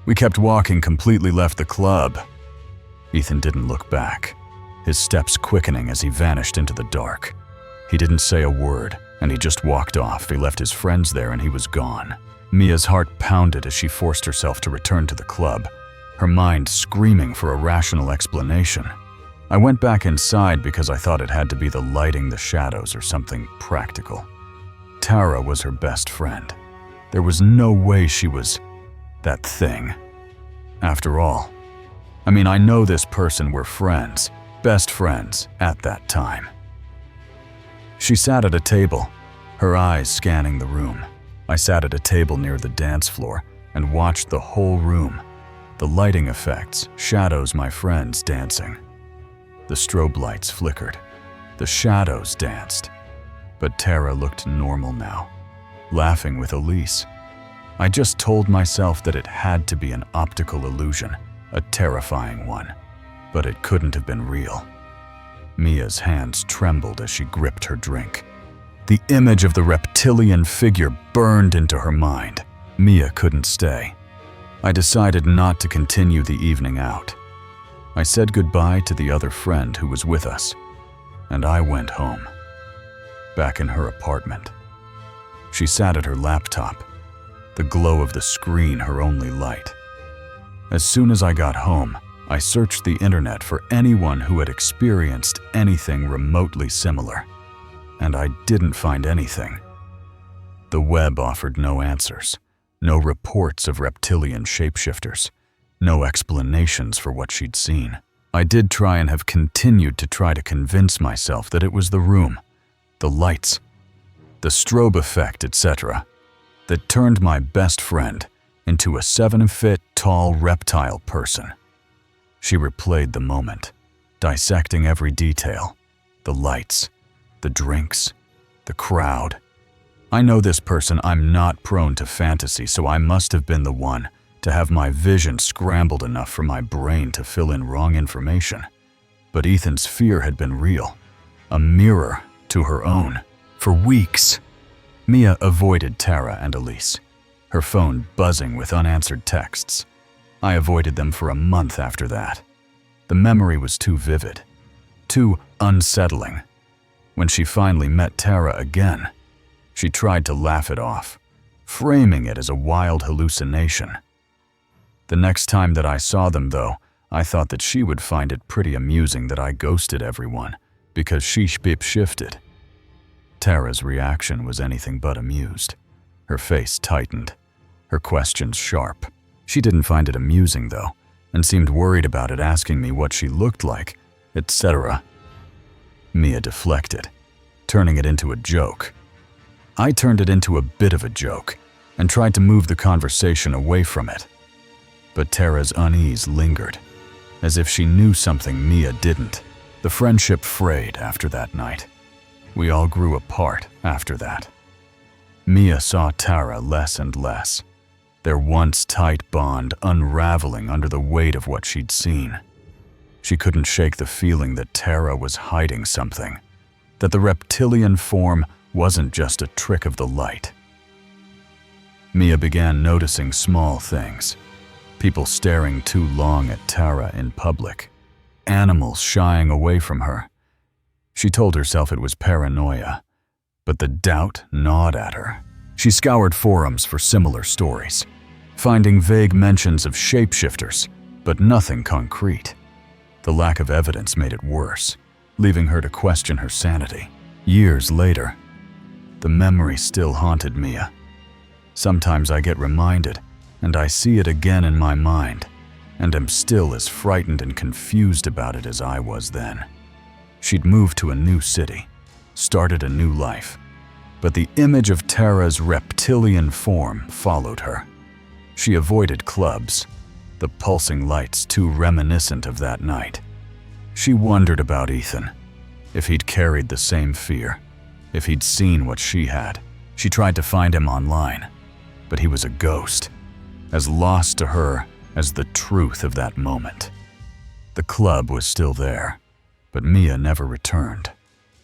Speaker 1: We kept walking, completely left the club. Ethan didn't look back, his steps quickening as he vanished into the dark. He didn't say a word, and he just walked off. He left his friends there and he was gone. Mia's heart pounded as she forced herself to return to the club, her mind screaming for a rational explanation. I went back inside because I thought it had to be the lighting, the shadows, or something practical. Tara was her best friend. There was no way she was that thing. After all, I know this person were friends, best friends at that time. She sat at a table, her eyes scanning the room. I sat at a table near the dance floor and watched the whole room. The lighting effects, shadows, my friends dancing. The strobe lights flickered. The shadows danced. But Tara looked normal now, laughing with Elise. I just told myself that it had to be an optical illusion, a terrifying one. But it couldn't have been real. Mia's hands trembled as she gripped her drink. The image of the reptilian figure burned into her mind. Mia couldn't stay. I decided not to continue the evening out. I said goodbye to the other friend who was with us, and I went home. Back in her apartment. She sat at her laptop, the glow of the screen her only light. As soon as I got home, I searched the internet for anyone who had experienced anything remotely similar, and I didn't find anything. The web offered no answers, no reports of reptilian shapeshifters, no explanations for what she'd seen. I did try and have continued to try to convince myself that it was the room, the lights, the strobe effect, etc., that turned my best friend into a 7-foot tall reptile person. She replayed the moment, dissecting every detail, the lights, the drinks, the crowd. I know this person. I'm not prone to fantasy, so I must have been the one to have my vision scrambled enough for my brain to fill in wrong information. But Ethan's fear had been real, a mirror to her own. For weeks, Mia avoided Tara and Elise, her phone buzzing with unanswered texts. I avoided them for a month after that. The memory was too vivid, too unsettling. When she finally met Tara again, she tried to laugh it off, framing it as a wild hallucination. The next time that I saw them, though, I thought that she would find it pretty amusing that I ghosted everyone because she shifted. Tara's reaction was anything but amused. Her face tightened, her questions sharp. She didn't find it amusing, though, and seemed worried about it, asking me what she looked like, etc. Mia deflected, turning it into a joke. I turned it into a bit of a joke and tried to move the conversation away from it. But Tara's unease lingered, as if she knew something Mia didn't. The friendship frayed after that night. We all grew apart after that. Mia saw Tara less and less, their once tight bond unraveling under the weight of what she'd seen. She couldn't shake the feeling that Tara was hiding something, that the reptilian form wasn't just a trick of the light. Mia began noticing small things, People staring too long at Tara in public. Animals shying away from her. She told herself it was paranoia, but the doubt gnawed at her. She scoured forums for similar stories, finding vague mentions of shapeshifters, but nothing concrete. The lack of evidence made it worse, leaving her to question her sanity. Years later, the memory still haunted Mia. Sometimes I get reminded, and I see it again in my mind, and am still as frightened and confused about it as I was then. She'd moved to a new city, started a new life, but the image of Tara's reptilian form followed her. She avoided clubs, the pulsing lights too reminiscent of that night. She wondered about Ethan, if he'd carried the same fear, if he'd seen what she had. She tried to find him online, but he was a ghost, as lost to her as the truth of that moment. The club was still there, but Mia never returned,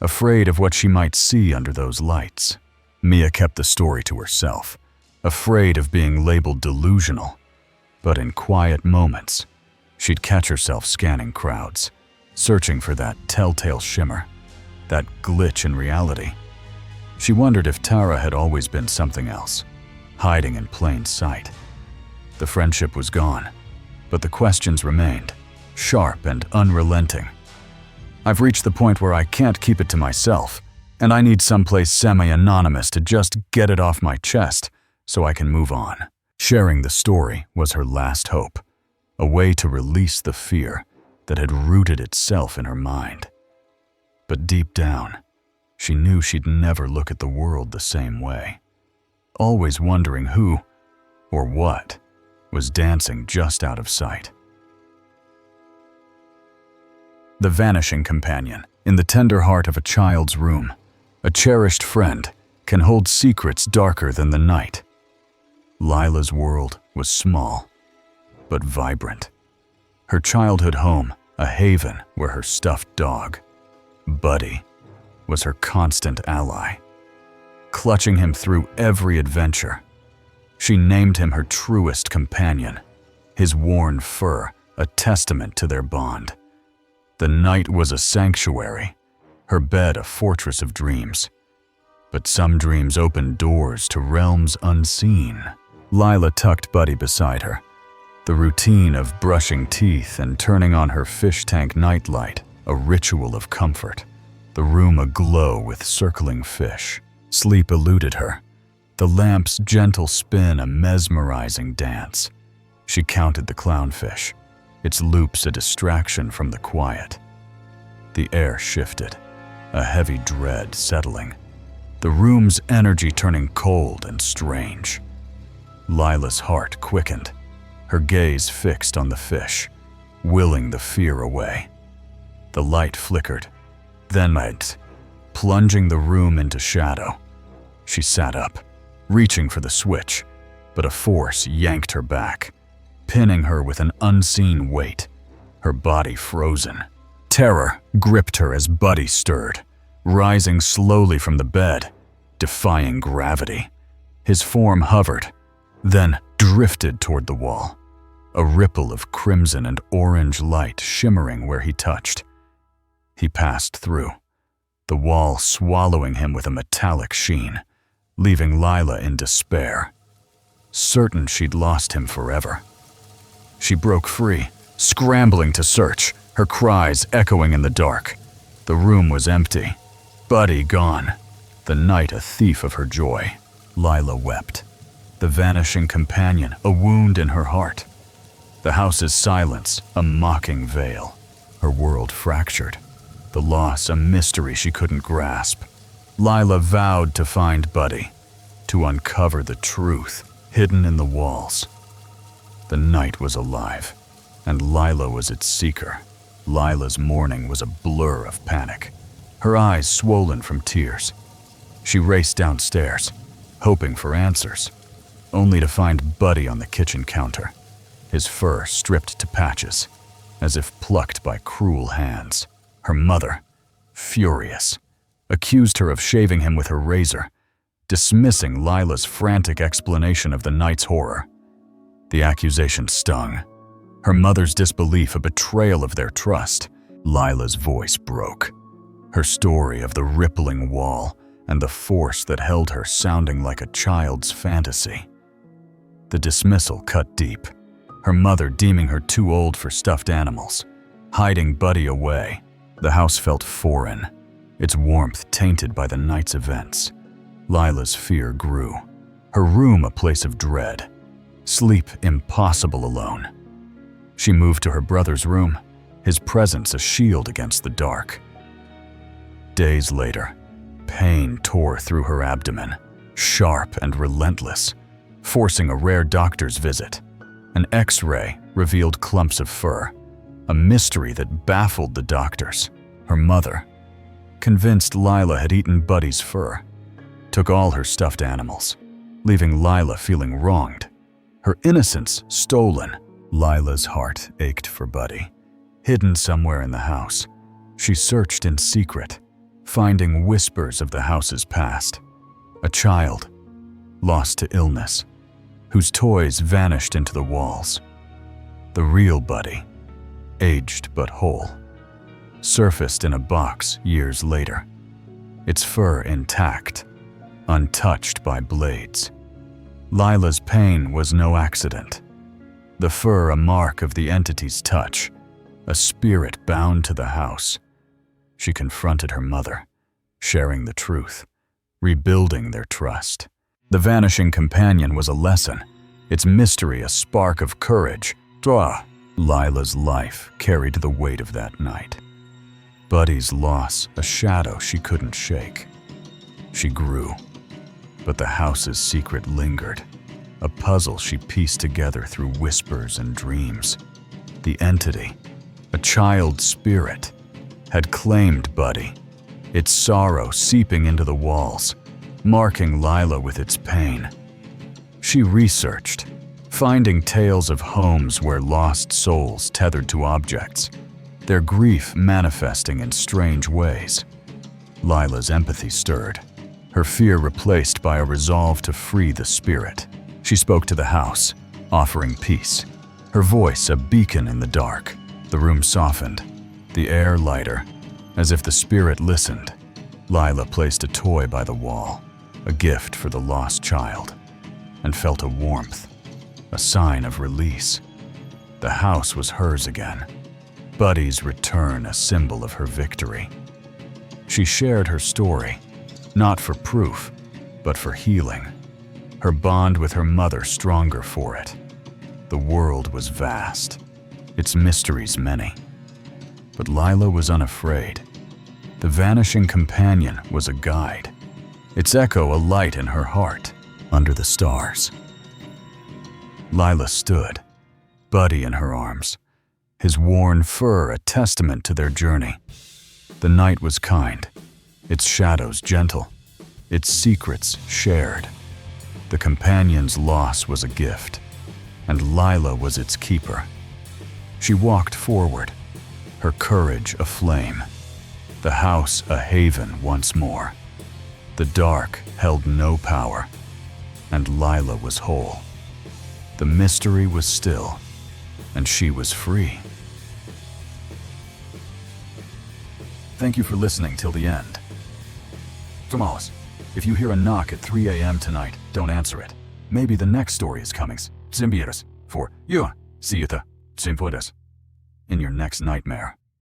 Speaker 1: afraid of what she might see under those lights. Mia kept the story to herself, afraid of being labeled delusional. But in quiet moments, she'd catch herself scanning crowds, searching for that telltale shimmer, that glitch in reality. She wondered if Tara had always been something else, hiding in plain sight. The friendship was gone, but the questions remained, sharp and unrelenting. I've reached the point where I can't keep it to myself, and I need someplace semi-anonymous to just get it off my chest so I can move on. Sharing the story was her last hope, a way to release the fear that had rooted itself in her mind. But deep down, she knew she'd never look at the world the same way, always wondering who, or what, was dancing just out of sight. The vanishing companion. In the tender heart of a child's room, a cherished friend can hold secrets darker than the night. Lila's world was small, but vibrant. Her childhood home, a haven where her stuffed dog, Buddy, was her constant ally, clutching him through every adventure. She named him her truest companion, his worn fur a testament to their bond. The night was a sanctuary, her bed a fortress of dreams. But some dreams opened doors to realms unseen. Lila tucked Buddy beside her, the routine of brushing teeth and turning on her fish tank nightlight, a ritual of comfort. The room aglow with circling fish. Sleep eluded her, the lamp's gentle spin a mesmerizing dance. She counted the clownfish, its loops a distraction from the quiet. The air shifted, a heavy dread settling, the room's energy turning cold and strange. Lila's heart quickened, her gaze fixed on the fish, willing the fear away. The light flickered, then light, plunging the room into shadow. She sat up, reaching for the switch, but a force yanked her back, pinning her with an unseen weight, her body frozen. Terror gripped her as Buddy stirred, rising slowly from the bed, defying gravity. His form hovered, then drifted toward the wall, a ripple of crimson and orange light shimmering where he touched. He passed through, the wall swallowing him with a metallic sheen, leaving Lila in despair, certain she'd lost him forever. She broke free, scrambling to search, her cries echoing in the dark. The room was empty, Buddy gone, the night a thief of her joy. Lila wept, the vanishing companion a wound in her heart. The house's silence a mocking veil, her world fractured, the loss a mystery she couldn't grasp. Lila vowed to find Buddy, to uncover the truth hidden in the walls. The night was alive, and Lila was its seeker. Lila's morning was a blur of panic, her eyes swollen from tears. She raced downstairs, hoping for answers, only to find Buddy on the kitchen counter, his fur stripped to patches, as if plucked by cruel hands. Her mother, furious, accused her of shaving him with her razor, dismissing Lila's frantic explanation of the night's horror. The accusation stung. Her mother's disbelief a betrayal of their trust. Lila's voice broke. Her story of the rippling wall and the force that held her sounding like a child's fantasy. The dismissal cut deep, her mother deeming her too old for stuffed animals, hiding Buddy away. The house felt foreign, its warmth tainted by the night's events. Lila's fear grew, her room a place of dread, sleep impossible alone. She moved to her brother's room, his presence a shield against the dark. Days later, pain tore through her abdomen, sharp and relentless, forcing a rare doctor's visit. An X-ray revealed clumps of fur, a mystery that baffled the doctors. Her mother, convinced Lila had eaten Buddy's fur, took all her stuffed animals, leaving Lila feeling wronged, her innocence stolen. Lila's heart ached for Buddy, hidden somewhere in the house. She searched in secret, finding whispers of the house's past. A child, lost to illness, whose toys vanished into the walls. The real Buddy, aged but whole, surfaced in a box years later, its fur intact, untouched by blades. Lila's pain was no accident. The fur a mark of the entity's touch, a spirit bound to the house. She confronted her mother, sharing the truth, rebuilding their trust. The vanishing companion was a lesson, its mystery a spark of courage. Lila's life carried the weight of that night. Buddy's loss a shadow she couldn't shake. She grew, but the house's secret lingered, a puzzle she pieced together through whispers and dreams. The entity, a child spirit, had claimed Buddy, its sorrow seeping into the walls, marking Lila with its pain. She researched, finding tales of homes where lost souls tethered to objects, their grief manifesting in strange ways. Lila's empathy stirred, her fear replaced by a resolve to free the spirit. She spoke to the house, offering peace, her voice a beacon in the dark. The room softened, the air lighter, as if the spirit listened. Lila placed a toy by the wall, a gift for the lost child, and felt a warmth, a sign of release. The house was hers again, Buddy's return a symbol of her victory. She shared her story, not for proof, but for healing, her bond with her mother stronger for it. The world was vast, its mysteries many, but Lila was unafraid. The vanishing companion was a guide, its echo a light in her heart. Under the stars, Lila stood, Buddy in her arms, his worn fur a testament to their journey. The night was kind, its shadows gentle, its secrets shared. The companion's loss was a gift, and Lila was its keeper. She walked forward, her courage aflame, the house a haven once more. The dark held no power, and Lila was whole. The mystery was still, and she was free. Thank you for listening till the end. Tomales, if you hear a knock at 3 a.m. tonight, don't answer it. Maybe the next story is coming. Symbiotes for you. See you the in your next nightmare.